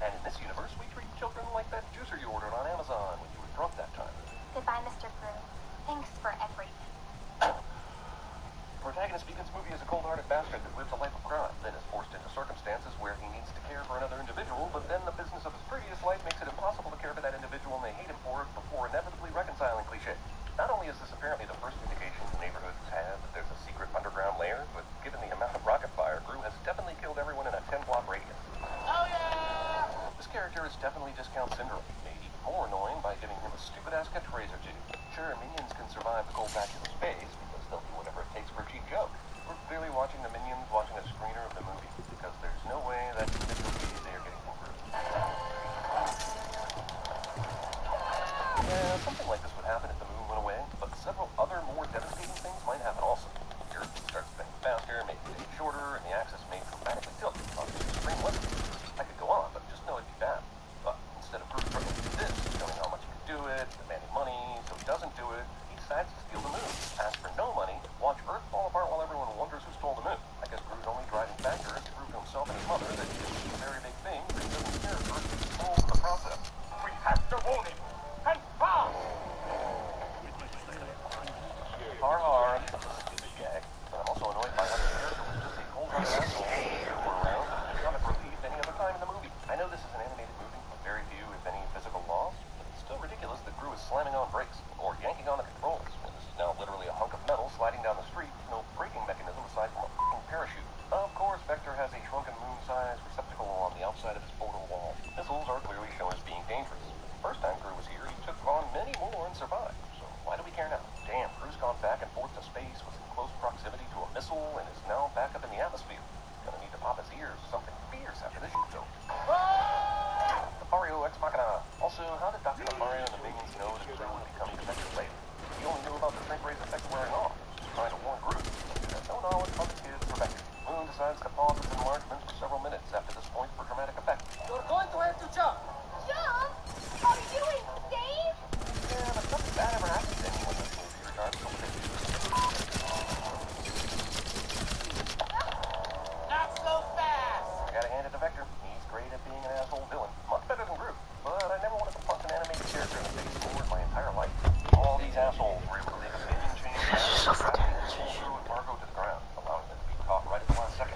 And in this universe, we treat children like that juicer you ordered on Amazon when you were drunk that time. Goodbye, Mr. Gru. Thanks for everything. Protagonist begins movie as a cold-hearted bastard that lives a life of crime, then is forced into circumstances where he needs to care for another individual, but then the business of his previous life makes it impossible to care for that individual and they hate him for it before inevitably reconciling cliche. Not only is this apparently the first indication the neighborhoods have that there's a secret underground lair, but given the amount of rocket fire, Gru has definitely killed everyone in a 10-block radius. Oh yeah! This character is definitely Discount Syndrome, made even more annoying by giving him a stupid-ass catchphrase or two. Sure, minions can can survive the cold vacuum of space because they'll do whatever it takes for a cheap joke. We're clearly watching the minions watching a screener of the movie because there's no way that they are getting over it. Yeah, something like this would happen if the moon went away, but several other more devastating things might happen also. The Earth would start spinning faster, making it shorter, and the axis may dramatically tilt, causing extreme weather. I could go on, but just know it'd be bad. But instead of Bruce trying to do this, showing how much he can do it, demanding money, so he doesn't do it, he decides to steal the moon. Ask for no money, watch Earth fall apart while everyone wonders who stole the moon. I guess Groot's only driving factor is to prove to himself and his mother that he did a very big thing, but he doesn't care if Earth is full of the process. We have to warn him. And fast! Har, stupid gag. But I'm also annoyed by how the character was just a cold-hearted asshole who were around and comic relief any other time in the movie. I know this is an animated movie with very few, if any, physical laws, but it's still ridiculous that Gru is slamming on brakes or yanking on the controls when this is now literally a hunk of metal sliding down the street with no braking mechanism aside from a f***ing parachute. Of course, Vector has a shrunken moon-sized receptacle on the outside of his portal wall. Missiles are clearly shown as being dangerous. The first time Gru was here, he took on many more and survived. So why do we care now? Damn, Gru's gone back and forth to space, was in close proximity to a missile, and is now back up in the atmosphere. Gonna need to pop his ears or something fierce after this shit though. Mario Ex Machina. Also, how did Dr. Mario and the minions know that Gru would become defective later? He only knew about the shrink rays effect wearing off, just trying to warn Gru. He had no knowledge of the kids or Vector. Moon decides to pause its enlargement for several minutes after this point for dramatic effect. You're going to have to jump. Jump? Are you insane? Yeah, but nothing bad ever happens to anyone in this movie, regardless of what they do. Not so fast. I gotta hand it to Vector. He's great at being an asshole villain. Much better than Groot. But I never wanted to punch an animated character in the face more in my entire life. All these assholes were able to make a opinion change and pull Groot and Marco to the ground, allowing them to be caught right at the last second.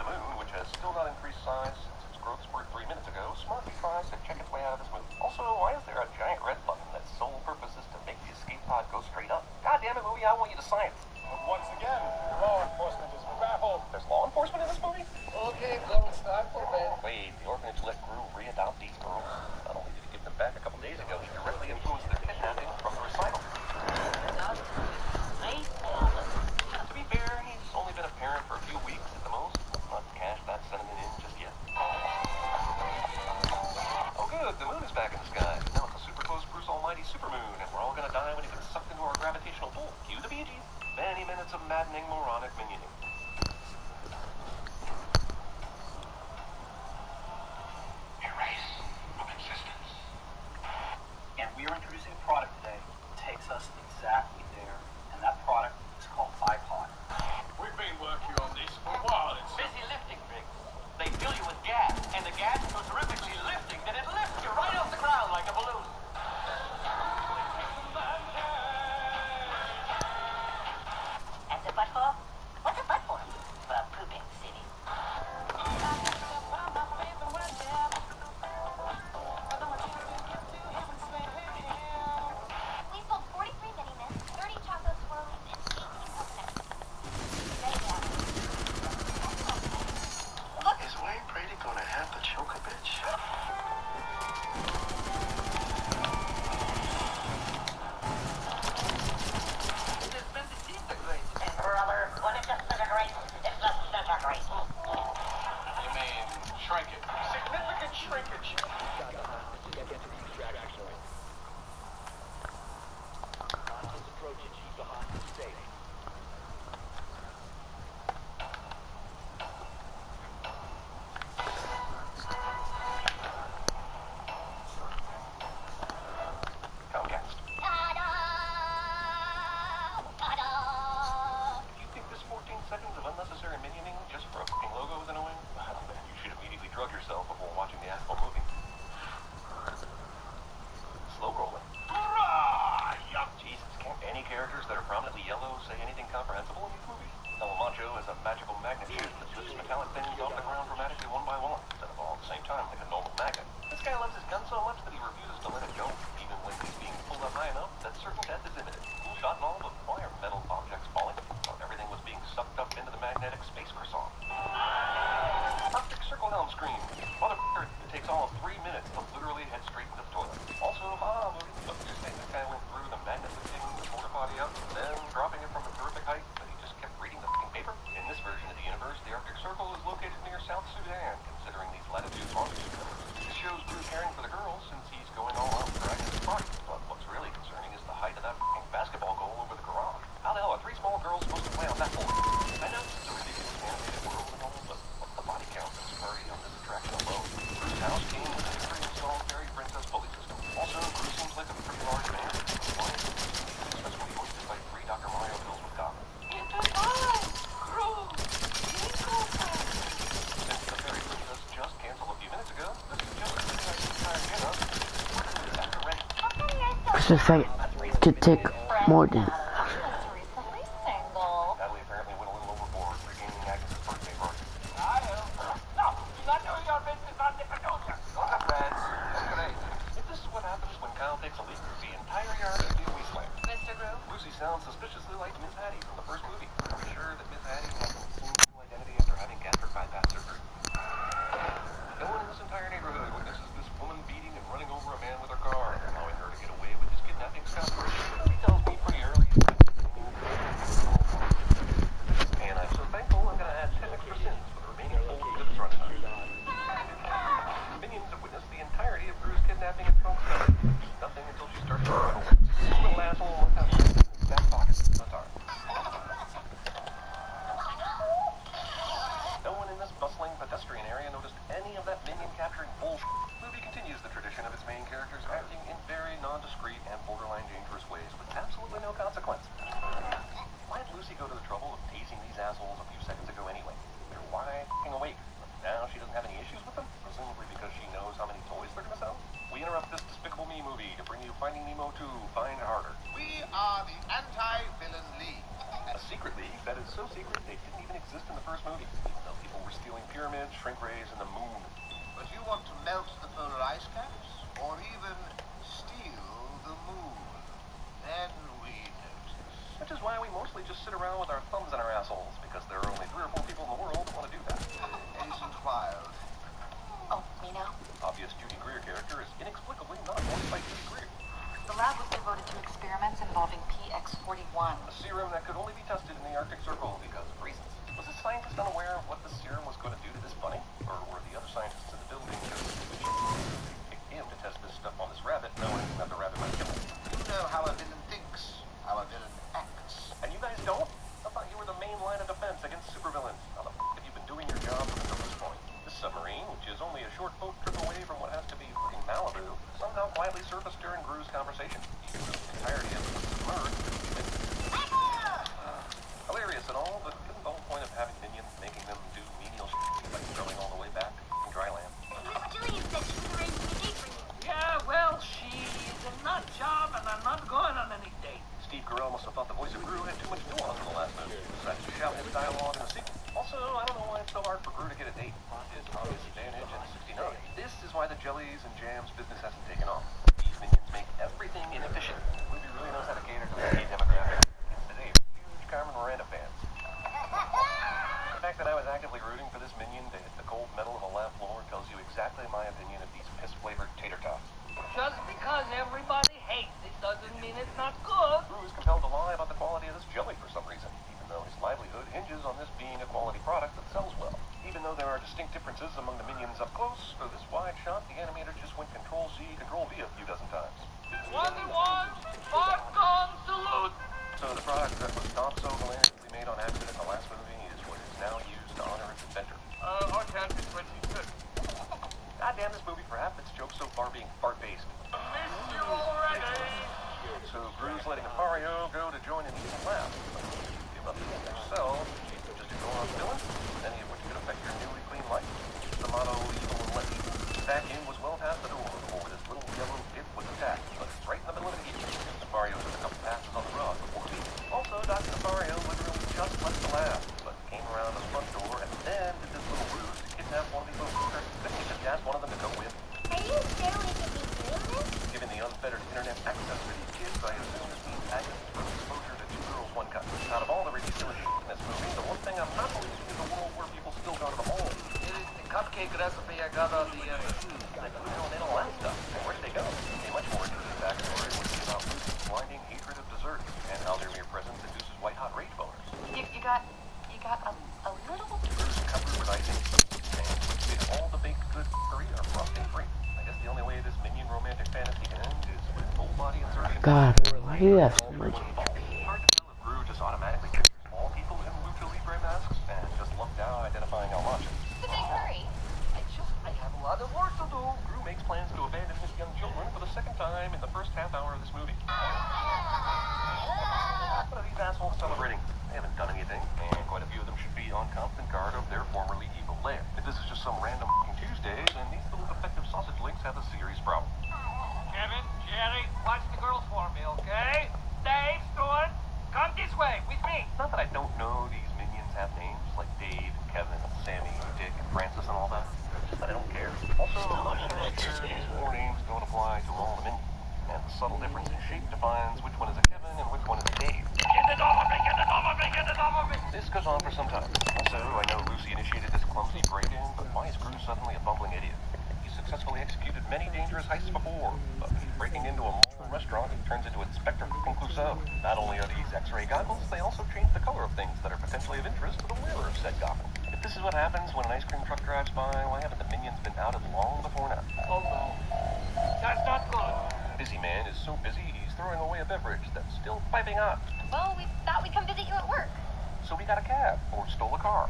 The moon, which has still not increased size since its growth spurt 3 minutes ago, smartly tries to check its way out of this movie. Also, why is there a giant red button that's sole purpose is to make the escape pod go straight up? God damn it, movie, I want you to science. Once again, law enforcement is baffled. There's law enforcement in this movie? Okay, don't start for bed. Wait, the orphanage let Gru re-adopt these girls? Not only did he give them back a couple days ago, he directly influenced their kidnapping from the recital. To be fair, he's only been a parent for a few weeks at the most. Let's not cash that sentiment in just yet. Oh good, the moon is back in the sky. Now it's a super close Bruce Almighty supermoon, and we're all gonna die when he gets sucked into our gravitational pull. Cue the Bee Gees. Many minutes of maddening, moronic minioning. Erase of existence. And we are introducing a product today that takes us exactly there. And that product is called Bipod. We've been working on this for a while. It's Busy lifting, Briggs. They fill you with gas, and the gas is so terrifically lifting that it lifts you right off the ground like a balloon. That's a butt for? What's a butt for? For pooping city. We sold 43 mini mints, 30 Because if I could take more than Recently single. Natalie apparently went a little overboard, regaining Agnes' birthday party. No, you're not doing your business on the producer. Look at Reds. Great. If this is what happens when Kyle takes a leak, the entire yard will be a wasteland. Mr. Groove? Lucy sounds suspiciously like Miss Hattie from the first movie. Are we sure that Miss Hattie has an assumed new identity after having gastric bypass surgery? No one in this entire neighborhood witnesses this woman beating and running over a man with her car, allowing her to get away with his kidnapping stuff. He tells me pretty early. And I'm so thankful I'm going to add 10 extra sins for the remaining fold to this running time. Minions have witnessed the entirety of Gru's kidnapping and trunk stuff. Nothing until she starts to run away. This little asshole must have in his back pocket. That's all right. No one in this bustling pedestrian area noticed any of that minion capturing bullshit. The movie continues the tradition of its main characters acting in very non-discreet and borderline dangerous ways with absolutely no consequence. Why did Lucy go to the trouble of tasing these assholes a few seconds ago anyway? They're wide f***ing awake. Now she doesn't have any issues with them, presumably because she knows how many toys they're going to sell. We interrupt this Despicable Me movie to bring you Finding Nemo 2, Find Harder. We are the Anti-Villain League. A secret league that is so secret they didn't even exist in the first movie, even though people were stealing pyramids, shrink rays, and the moon. But you want to melt the polar ice caps? Or even steal the moon? Then we notice. Which is why we mostly just sit around with our thumbs in our assholes, because there are only 3 or 4 people in the world that want to do that. Agent Wild. Oh, me now? Obvious Judy Greer character is inexplicably not voiced by Judy Greer. The lab was devoted to experiments involving PX41. A serum that could only be tested in the Arctic Circle because of reasons. Was this scientist unaware of what the serum was going to do to this bunny? Or were the other scientists in the building just picked him to test this stuff on this rabbit, knowing that the rabbit might kill him? You know how a villain thinks, how a villain acts. And you guys don't? I thought you were the main line of defense against supervillains. How the f*** have you been doing your job up until this point? This submarine, which is only a short boat trip away from what has to be fucking Malibu, somehow quietly surfaced during Gru's conversation. Even though the entirety of it was submerged. Hilarious and all, but couldn't the whole point of having minions making them do menial shit like drilling all the way back from dry land? Julian said she was arranging a date for you. Yeah, well, she's a nut job, and I'm not going on any date. Steve Carell must have thought the voice of Gru had too much nuance in the last movie. Decided to shout his dialogue in a sequel. Also, I don't know why it's so hard for Gru to get a date. His obvious advantage in 69. This is why the jellies and jams business hasn't taken off. These minions make everything inefficient. The movie really knows how to cater to the gay demographic. Kids today are huge Carmen Miranda fans. The fact that I was actively rooting for this minion to hit the cold metal of a lab floor tells you exactly my opinion of these piss-flavored tater tots. Just because everybody hates it doesn't mean it's not good. Gru is compelled to lie about the quality of this jelly for some reason, even though his livelihood hinges on this being a quality product that sells well. Even though there are distinct differences among the minions up close, for this wide shot, the animator just went Control-C, Control-V a few dozen times. 21, 5-gun salute. So the product that was not so hilariously made on accident in the last movie is what is now used to honor its inventor. I can't be 26. Goddamn this movie for half its jokes so far being fart-based. Miss you already. So Gru's letting Afario go to join an evil lab. Give up yourself, just to go on villain, any of which could affect your newly clean life. The motto, evil and let evil. Back in was well past the door before this little yellow dip was attacked, but it's right in the middle of the heat. Afario took a couple passes on the rod before leaving. Also, Dr. Afario literally just left the lab, but came around the front door and then did this little ruse to kidnap one of these little fuckers. Then he just asked one of them to go with. Are you sure we can be doing this? Given the unfettered internet access for these kids, I assume this means Agnes for exposure to 2 girls, 1 cup. Out of all the ridiculous shit in this movie, the one thing I'm not believing is a world where people still go to the mall. It is the cupcake recipe I got on the Like, who the hell did all that stuff? And where did they go? A much more interesting backstory was about Lucy's blinding hatred of dessert, and how their mere presence induces white-hot rage boners. You got a little... Bruce covered with icing, and which did all the baked goods are frosting-free. I guess the only way this minion romantic fantasy can end is with full-body insertion. God, why do you have so much HP? Hard to tell if Gru just automatically pictures all people in Lucha Libre masks and just lucked out identifying how much. But they hurry. I have a lot of work to do. Gru makes plans to abandon his young children for the second time in the first half hour of this movie. What are these assholes celebrating? They haven't done anything, and quite a few of them should be on constant guard of their formerly evil lair. If this is just some random Tuesday, then these little defective sausage links have a serious problem. Kevin, Jerry, watch the girls for me, okay? Dave, Stuart, come this way with me. It's not that I don't know these minions have names, like Dave, Kevin, Sammy, Dick, and Francis and all that. It's just that I don't care. Also, I'm sure these four names don't apply to all the minions. And the subtle difference in shape defines which one is a Kevin and which one is a Dave. Get it off of me, get it off of me, get it off of me. This goes on for some time. Also, I know Lucy initiated this clumsy break-in, but why is Gru suddenly a bumbling idiot? He's successfully executed many dangerous heists before, but breaking into a mall restaurant turns into Inspector Clouseau. Not only are these X-ray goggles, they also change the color of things that are potentially of interest to the wearer of said goggles. If this is what happens when an ice cream truck drives by, why haven't the minions been outed long before now? Oh no. That's not good. Busy man is so busy he's throwing away a beverage that's still piping hot. Well, we thought we'd come visit you at work. So we got a cab, or stole a car.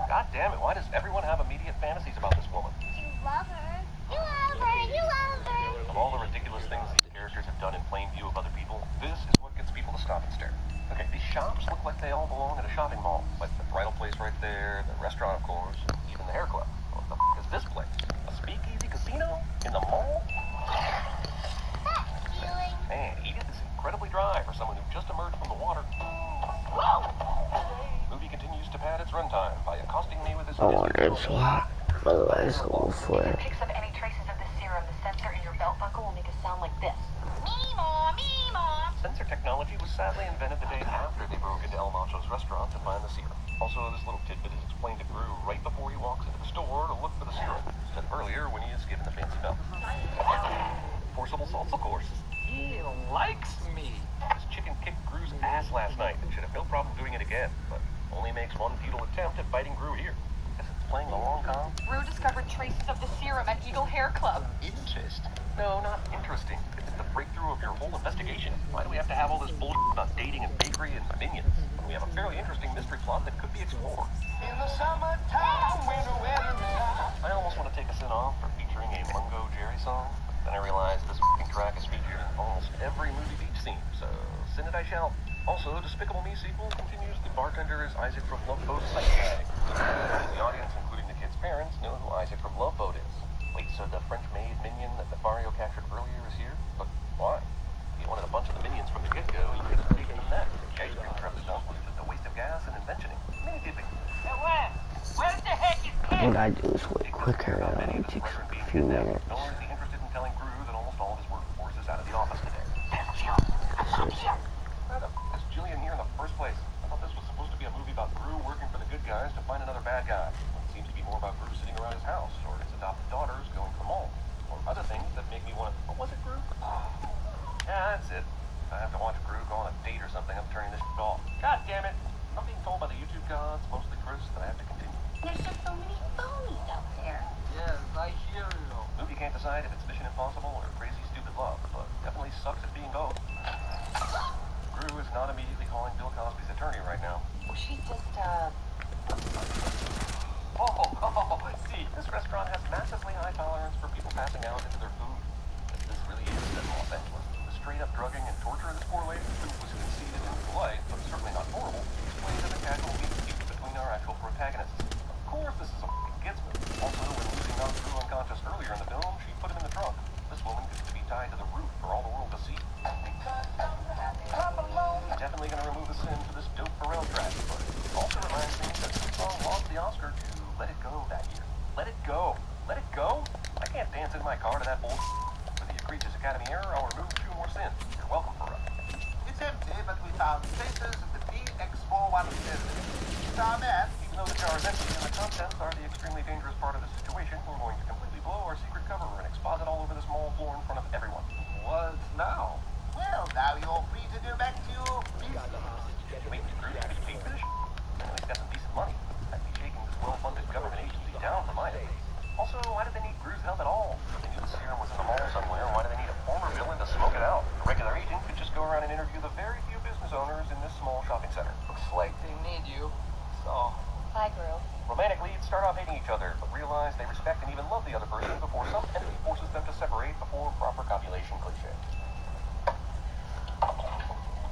God damn it, why does everyone have immediate fantasies about this woman? You love her. You love her. You love her. Of all the ridiculous things these characters have done in plain view of other people, this is what gets people to stop and stare. Okay, these shops look like they all belong in a shopping mall. Like the bridal place right there, the restaurant of course, even the hair club. What the f*** is this place? A speakeasy casino? In the mall? Man, Edith is incredibly dry for someone who just emerged from the water. Movie continues to pad its runtime by accosting me with his... Oh, it's hot. Otherwise, go for it. If it picks up any traces of the serum, the sensor in your belt buckle will make a sound like this. Meemaw, meemaw. Sensor technology was sadly invented the day after they broke into El Macho's restaurant to find the serum. Also, this little tidbit is explained to Gru right before he walks into the store to look for the serum, instead of earlier when he is given the fancy belt. Forcible salsa course. He likes me. This chicken kicked Gru's ass last night and should have no problem doing it again, but only makes one futile attempt at biting Gru here. Guess it's playing the long con. Rue discovered traces of the serum at Eagle Hair Club. Interest? No, not interesting. It's the breakthrough of your whole investigation. Why do we have to have all this bullshit about dating and bakery and minions? We have a fairly interesting mystery plot that could be explored. In the summertime, when the weather is... I almost want to take a sin off for featuring a Mungo Jerry song. Then I realized this f***ing track is featured in almost every movie beach scene, so sin it I shall. Also, Despicable Me sequel continues. The bartender is Isaac from Love Boat's sight gag. The audience, including the kids' parents, know who Isaac from Love Boat is. Wait, so the French maid minion that Mario captured earlier is here? But why? He wanted a bunch of the minions from the get-go. He could have taken them then. The ice cream truck itself was just a waste of gas and invention. Mini dipping. Hey, where the heck is What I do is way quicker. It takes a few minutes. Nor is he interested in telling Gru that almost all of his workforce is out of the office today. Why the f*** is Jillian here in the first place? I thought this was supposed to be a movie about Gru working for the good guys to find another bad guy. It seems to be more about Gru sitting around his house, or his adopted daughters going to the mall, or other things that make me want to... What was it, Gru? Yeah, that's it. I have to watch Gru go on a date or something. I'm turning this shit off. God damn it. I'm being told by the YouTube gods, mostly Chris, that I have to continue. There's just so many phonies out there. Yes, I hear you. Movie can't decide if it's Mission Impossible or Crazy Stupid Love, but definitely sucks at being both. Gru is not immediately calling Bill Cosby's attorney right now. She's just, See, this restaurant has massively high tolerance for people passing out into their food. This really is set in Los Angeles. The straight-up drugging and torture of this poor lady's food was conceited and polite, but certainly not horrible, displayed as a casual meet-cute between our actual protagonists. Of course, this is a f***ing kids movie. Also, when Lucy knocked Gru unconscious earlier in the film, she put him in the trunk. This woman gets to be tied to the roof for all the world to see. Definitely gonna remove the sin for this dope Pharrell track, but it also reminds me that this song lost the Oscar to Let It Go that year. Let it go. Let it go? I can't dance in my car to that bullshit. For the egregious Academy error, I'll remove 2 more sins. You're welcome, Pharrell. It's empty, but we found traces of the BX417. It's our man. Even though the jar is empty and the contents are the extremely dangerous part of the situation, we're going to completely blow our secret cover and expose it all over this mall floor in front of everyone. What now? Well, now you're free to go back to your business. Wait, Gru should be paid for this? I know he's got some decent money. I'd be shaking this well-funded government agency down for my days. Also, why did they need Gru's help at all? If they knew the serum was in the mall somewhere, why do they need a former villain to smoke it out? A regular agent could just go around and interview the very few business owners in this small shopping center. Looks like they need you. So... Hi, Gru. Romantic leads start off hating each other, but realize they respect and even love the other person before some entity forces them to separate before proper copulation cliché.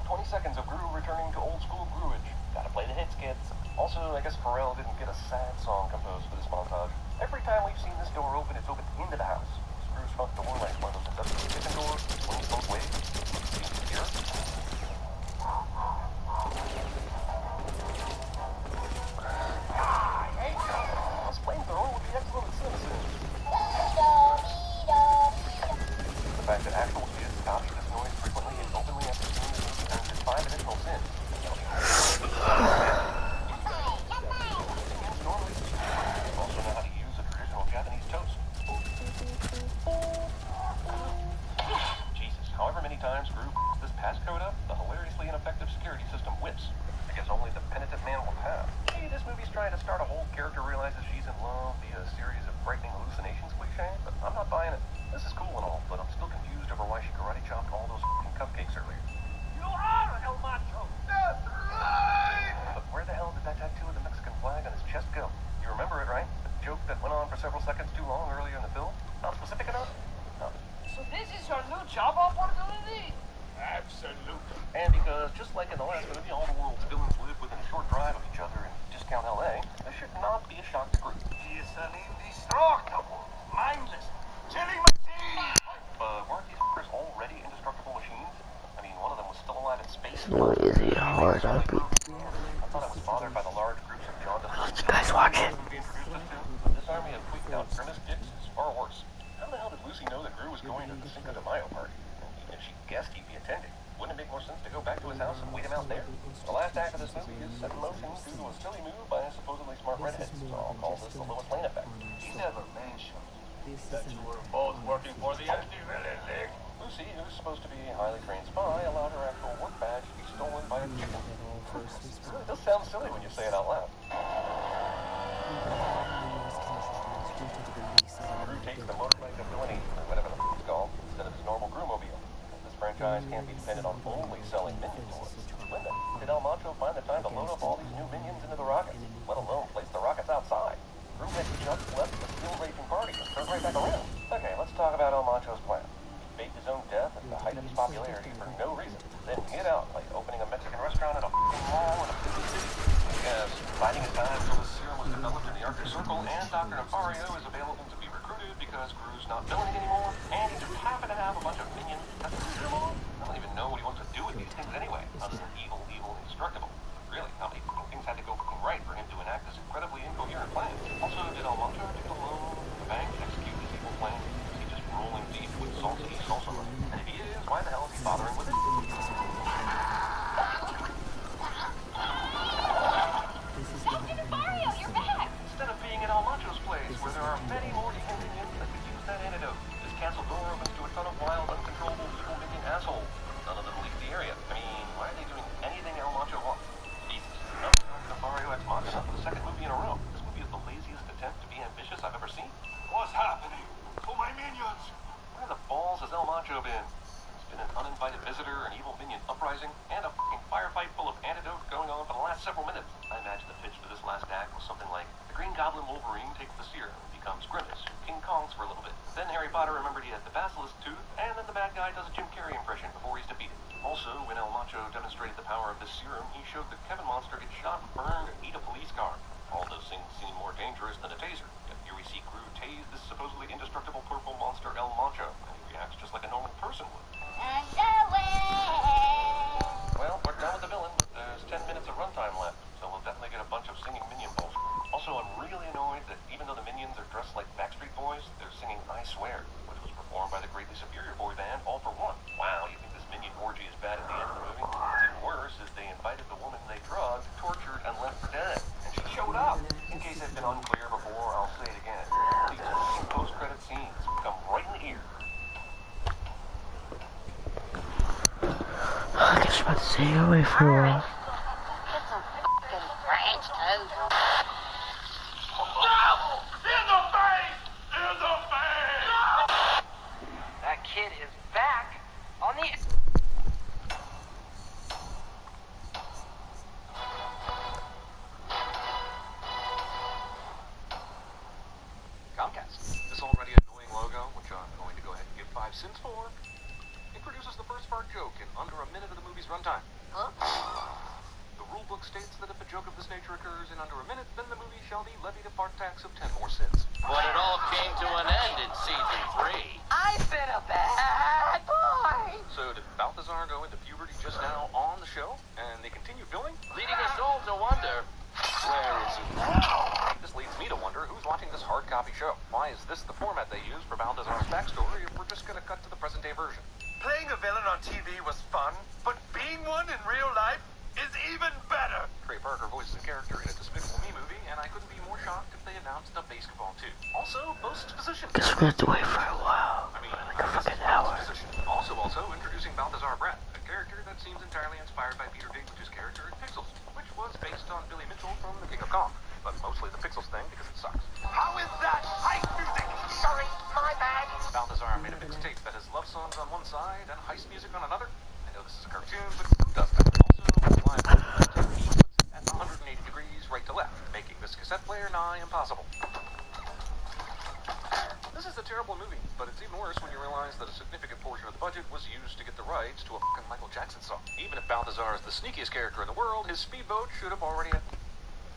20 seconds of Gru returning to old school Gruage. Gotta play the hits, kids. Also, I guess Pharrell didn't get a sad song composed for this montage. Every time we've seen this door open, it's opened into the house. Screw's front door like one of those up the kitchen door, swings both ways. See here? This flamethrower would be excellent at citizens. The fact that actual kids copy this noise frequently and openly after seeing the movie earns it 5 additional sins. Also know how to use a traditional Japanese toast. Jesus, however many times Gru this passcode up, the hilariously ineffective security system whips. I guess only the penitent man will have. Hey, this movie's trying to start a whole character realizes she's in love via a series of frightening hallucinations cliche, but I'm not buying it. This is cool and all, but I'm still confused over why she karate chopped all those f***ing cupcakes earlier. You are El Macho. That's right. But where the hell did that tattoo of the Mexican flag on his chest go? You remember it, right? The joke that went on for several seconds too long earlier in the film? Not specific enough? No. So this is your new job opportunity? Absolutely. And because, just like in the last movie, all the world's villains live within a short drive of each other in discount LA, this should not be a shock to Gru. He is an indestructible, mindless, killing machine. Weren't these f***ers already indestructible machines? I mean, one of them was still alive in space. No easy, hard up. I thought I was bothered by the large groups of jaundiced guys, watch it. This army of tweaked out grimace dicks is far worse. How the hell did Lucy know that Gru was going to the Cinco de Mayo party? And even if she guessed he'd be attending, wouldn't it make more sense to go back to his house and wait him out there? The last act of this movie is set in motion due to a silly move by a supposedly smart redhead, so I'll call this the Lois Lane effect. He never mentioned that you were both working for the Anti-Villain League. Lucy, who's supposed to be a highly trained spy, allowed her actual work badge to be stolen by a chicken. It does sound silly when you say it out loud. Gru takes the motorbike ability, or whatever the f*** it's called, instead of his normal Gru-mobile. This franchise can't be dependent on only selling minion toys. When the f*** did El Macho find the time to load up all these new minions into the rockets, let alone place the rockets outside? Gru had just left the still raging party and turned right back around. Okay, let's talk about El Macho's plan. He faked his own death at the height of his popularity for no reason. Then hid out by opening a Mexican restaurant at a f***ing mall in a busy city. Yes, biding his time until the serum was developed in the Arctic Circle and Dr. Nefario is available to be recruited because Gru's not villain anymore, and he just happened to have a bunch of minions. That's the serum. I don't even know what he wants to do with these things anyway, other than evil, indestructible. Really, how many things had to go right for him to enact this incredibly incoherent plan? Also, did El Macho take a loan from the bank to execute his evil plan? Is he just rolling deep with salty salsa? And if he is, why the hell is he bothering with it? Instead of being at El Macho's place, where there are many more evil minions that could use that antidote, this castle door opens to a ton of wild, uncontrollable evil minion assholes. None of them leave the area. I mean, why are they doing anything El Macho wants? Jesus. Nefario Ex Machina for the second movie in a row. This movie is the laziest attempt to be ambitious I've ever seen. What's happening to my minions? Where the balls has El Macho been? There's been an uninvited visitor, an evil minion uprising, and a f***ing firefight full of antidote going on for the last several minutes. I imagine the pitch for this last act was something like, the Green Goblin Wolverine takes the serum and becomes Grimace, King Kong's for a little bit. Then Harry Potter remembered he had the basilisk tooth, and then the bad guy does a Jim Carrey impression before he's defeated. Also, when El Macho demonstrated the power of this serum, he showed the Kevin monster get shot, burned, and eat a police car. All those things seem more dangerous than a taser. Yet here we see Gru tase this supposedly indestructible purple monster El Macho, and he reacts just like a normal person would. Well, we're done with the villain, but there's 10 minutes of runtime left, so we'll definitely get a bunch of singing minion bullshit. Also, I'm really annoyed that even though the minions are dressed like Backstreet Boys, they're singing I Swear, which was performed by the greatly superior boy band All for One. Wow, you think this minion orgy is bad at the end of the movie? What's even worse is they invited the woman they drugged, tortured, and left for dead. And she showed up. In case it's been unclear before, I'll say it again. These post-credit scenes come right in the ear. I guess I'm about to stay away for a while. That kid is back on the... Comcast. This already annoying logo, which I'm going to go ahead and give 5 cents for, introduces the first fart joke in under a minute of the movie's runtime. Huh? The rulebook states that if a joke of this nature occurs in under a minute, then the movie shall be levied a fart tax of 10 more cents. But it all came to an end in season 3. I've been a bad boy. So did Balthazar go into puberty just now on the show, and they continue filming? Leading us all to wonder, where is he now? This leads me to wonder who's watching this hard copy show. Why is this the format they use for Balthazar's backstory if we're just going to cut to the present day version? Playing a villain on TV was fun, but being one in real life is even better. Trey Parker voices a character in a Despicable Me movie, and I couldn't be more shocked if they announced a basketball too. Also, boasts position. This was to wait for a while. I mean, like a fucking hour. Also introducing Balthazar Brett, a character that seems entirely inspired by Peter Dinklage's character in Pixels, which was based on Billy Mitchell from The King of Kong, but mostly the Pixels thing because it sucks. How is that? Heist music! Sorry, my bad. Balthazar made a mixtape that has love songs on one side and heist music on another. I know this is a cartoon, but who does that? Also, live he puts it at 180 degrees right to left, making this cassette player nigh impossible. This is a terrible movie, but it's even worse when you realize that a significant portion of the budget was used to get the rights to a fucking Michael Jackson song. Even if Balthazar is the sneakiest character in the world, his speedboat should have already had...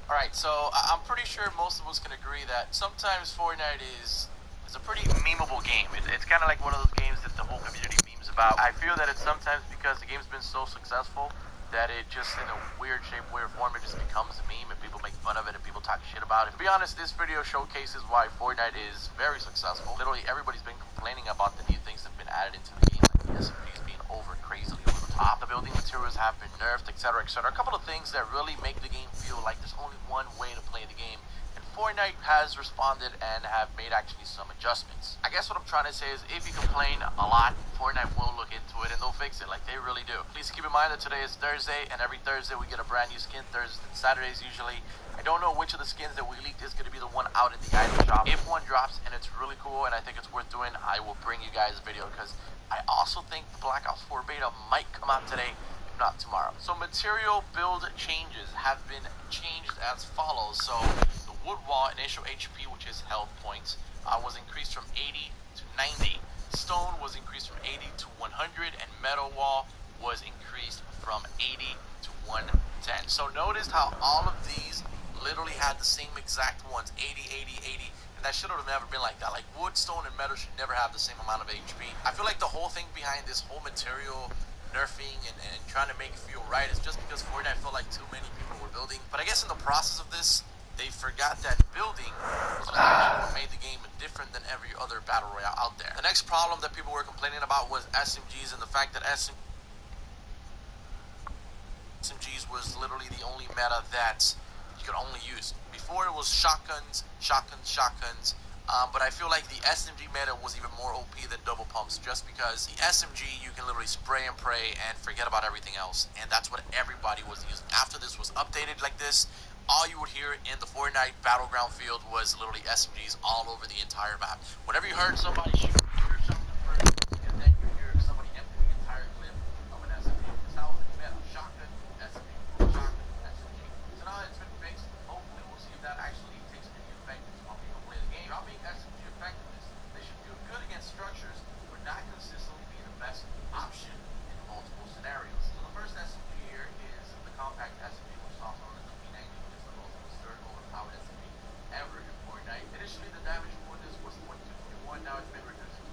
Alright, so I'm pretty sure most of us can agree that sometimes Fortnite is a pretty memeable game. It's kind of like one of those games that the whole community memes about. I feel that it's sometimes because the game's been so successful that it just, in a weird shape, weird form, it just becomes a meme and people make fun of it and people talk shit about it. To be honest, this video showcases why Fortnite is very successful. Literally, everybody's been complaining about the new things that have been added into the game, like the SMGs being crazily over the top. The building materials have been nerfed, etc., etc. A couple of things that really make the game feel like there's only one way to play the game. And Fortnite has responded and have made actually some adjustments. I guess what I'm trying to say is if you complain a lot, Fortnite will look into it and they'll fix it, like they really do. Please keep in mind that today is Thursday, and every Thursday we get a brand new skin. Thursdays and Saturdays usually. I don't know which of the skins that we leaked is going to be the one out in the item shop. If one drops and it's really cool and I think it's worth doing, I will bring you guys a video, because I also think the Black Ops 4 beta might come out today, if not tomorrow. So material build changes have been changed as follows. So the wood wall initial HP, which is health points, was increased from 80 to 90. Stone was increased from 80 to 100, and metal wall was increased from 80 to 110. So notice how all of these literally had the same exact ones, 80, 80, 80. And that should have never been like that. Like wood, stone, and metal should never have the same amount of HP. I feel like the whole thing behind this whole material nerfing and trying to make it feel right is just because Fortnite felt like too many people were building. But I guess in the process of this, they forgot that building was what made the game different than every other battle royale out there. The next problem that people were complaining about was SMGs, and the fact that SMGs was literally the only meta that you could only use. Before it was shotguns, but I feel like the SMG meta was even more OP than double pumps, just because the SMG you can literally spray and pray and forget about everything else, and that's what everybody was using. After this was updated like this, all you would hear in the Fortnite battleground field was literally SMGs all over the entire map. Whenever you heard somebody shoot, you heard something first, and then you hear somebody empty the entire clip of an SMG. That's how it was meta. Shotgun, SMG, shotgun, SMG. So now it's been fixed. Hopefully we'll see if that actually takes any effect while people play the game. Dropping SMG effectiveness, they should feel good against structures, but not consistently be the best option in multiple scenarios. So the first SMG here is the compact SMG, which is also known as the P90, which is the most third overpowered SMG ever in Fortnite. Initially, the damage for this was 2251, now it's been reduced to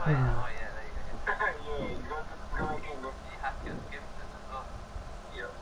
Oh yeah, there you go. You hack your skins in as well. Yep.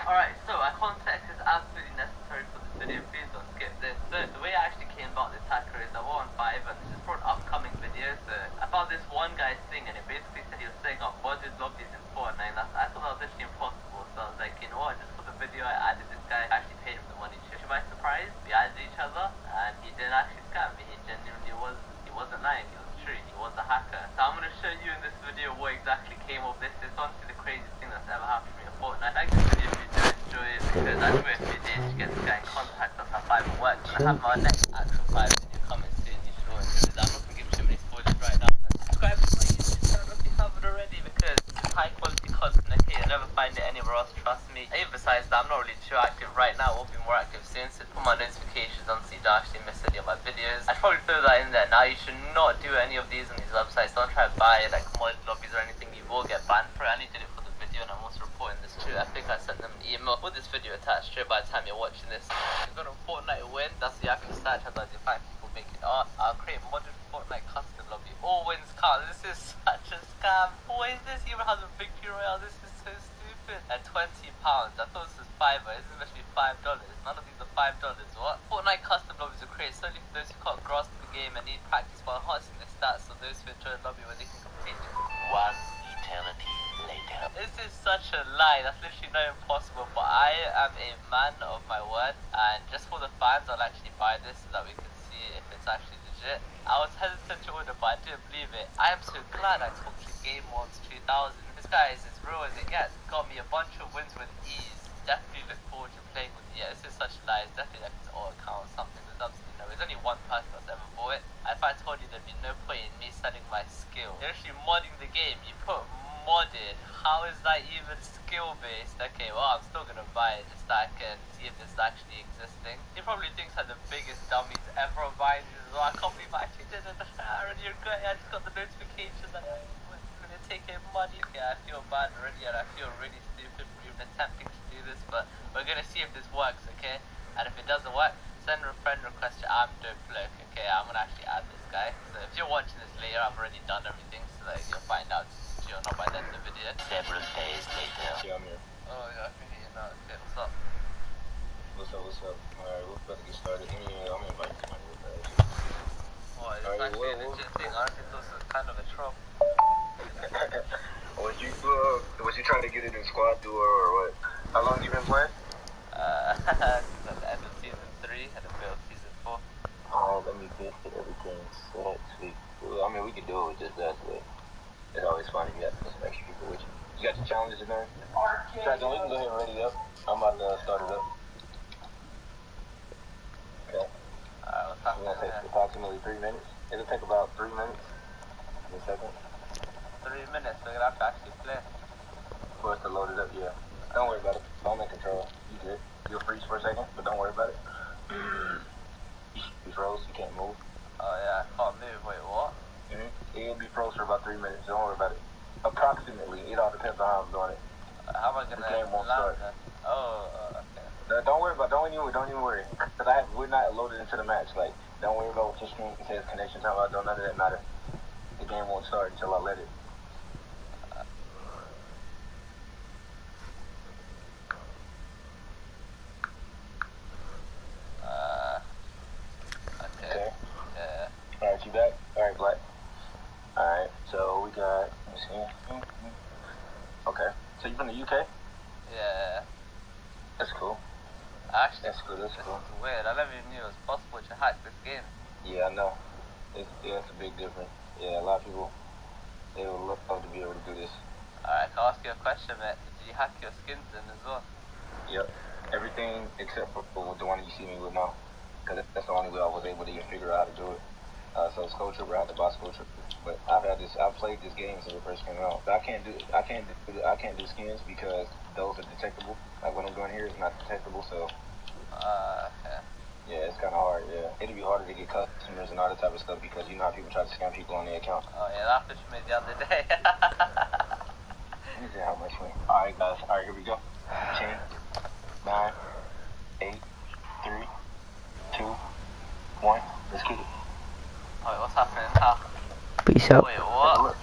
Alright, so context is absolutely necessary for this video. Please don't skip this. So the way I actually came about this hacker is I went on 5 and this is for an upcoming video. So I found this one guy's thing and it basically said he was setting up modded lobbies in Fortnite. And I thought that was literally impossible. So I was like, you know what, just for the video I added this guy. I actually paid him the money. To my surprise, we added each other and he didn't actually scam me. He genuinely wasn't lying. He was true. He was a hacker. So I'm going to show you in this video what exactly came of this. It's honestly the craziest thing that's ever happened to me in Fortnite. Like this video if you do enjoy it because I swear if you did, you get this guy in contact. That's how 5 will work. And I have my next actual 5 in your comments soon. You should all enjoy this. I'm not going to give too many spoilers right now. And subscribe to my YouTube channel if you haven't already because it's high quality content here. You'll never find it anywhere else, trust me. Even besides that, I'm not really too active right now. We'll be more active soon. So put my notifications on so you don't actually miss any of my videos. I should probably throw that in there now. You should not do any of these on these websites. Don't try to buy like mod lobbies or anything. You will get banned for it. I only did it for the video and I'm also reporting this too. I think I sent them an email with this video attached to it by the time you're watching this. You got a Fortnite win. That's the actual stat check that you find people making art. I'll create modded Fortnite custom lobby. All wins count. This is such a scam. What is this? Even has a victory royale. This is so stupid. At £20. I thought this was $5. This is actually $5. None of these are $5. What? Fortnite custom lobbies are created solely for those who can't grasp the game and need practice while enhancing their stats, so those who enjoy a lobby where they can complete it. One eternity later. This is such a lie. That's literally not impossible. But I am a man of my word, and just for the fans, I'll actually buy this so that we can see if it's actually legit. I was hesitant to order, but I didn't believe it. I am so glad I talked to Game Wants 2000. This guy is as real as it gets. Got me a bunch of wins with ease. Definitely look forward to playing with you. Yeah, this is such a lie. It's definitely like his old account or something. There's absolutely no. There's only one person that's ever bought it. And if I told you there'd be no point in me selling my skill. You're actually modding the game. You put modded. How is that even skill based? Okay, well I'm still gonna buy it just so I can see if this is actually existing. He probably thinks I'm the biggest dummies ever buying this as well. I can't believe I actually did it. I already regret it. I just got the notification that I was gonna take in money. Okay, I feel bad already and I feel really stupid for even attempting to do this, but we're gonna see if this works, okay? And if it doesn't work, send a friend request to I'm Dope Bloke, okay? I'm gonna actually add this guy. So if you're watching this later, I've already done everything so that you'll find out or not by the end of the video. Several days later. Yeah, I'm here. Oh yeah, I can hear you now. Okay, what's up? What's up? Alright, we're about to get started. I'm inviting somebody with us. Oh, it's actually a legit thing. I think this is kind of a troll. Was you trying to get it in squad duo or what? How long you been playing? Since the end of season 3 and a bit of season 4. Oh, let me get everything set. Sweet. Well, I mean, we can do it with just us, but it's always fun if you have some extra people with you. You got your challenges in there? Dragon, we can go ahead and ready it up. I'm about to start it up. Okay. What's happening? It's going to take approximately 3 minutes. It'll take about 3 minutes in a second. 3 minutes, we're going to have to actually play. For us to load it up, yeah. Don't worry about it. I'm in control. You good. You'll freeze for a second, but don't worry about it. You froze, you can't move. Oh yeah, I can't move. Wait, what? It'll be froze for about 3 minutes. Don't worry about it. Approximately. It all depends on how I'm doing it. How am I gonna land then? Oh, okay. No, don't worry about. Don't even worry. Cause we're not loaded into the match. Like, don't worry about what your screen says. Connection time. None of that matter. The game won't start until I let it. Okay. Yeah. All right, you back? All right, Black. All right. So we got. Let me see. Okay. So you from the UK? Yeah. That's cool. Actually, that's cool. That's cool. It's weird. I never even knew it was possible to hack this game. Yeah, I know. It's a big difference. Yeah, a lot of people, they would love to be able to do this. Alright, can I ask you a question, mate? Did you hack your skins in as well? Yep. Everything except for the one you see me with now. Because that's the only way I was able to even figure out how to do it. So Skull Trooper, I had to buy Skull Trooper. But I've played this game since it first came out. But I can't do skins because those are detectable. Like what I'm doing here is not detectable, so. Okay. Yeah, it's kind of hard, yeah. It'd be harder to get customers and all that type of stuff because you know how people try to scam people on their account. Oh yeah, that's what you made the other day. Let me see how much we. Alright guys, alright, here we go. 10, 9, 8, 3, 2, 1, let's get it. Alright, what's happening now? Peace out. Wait, what?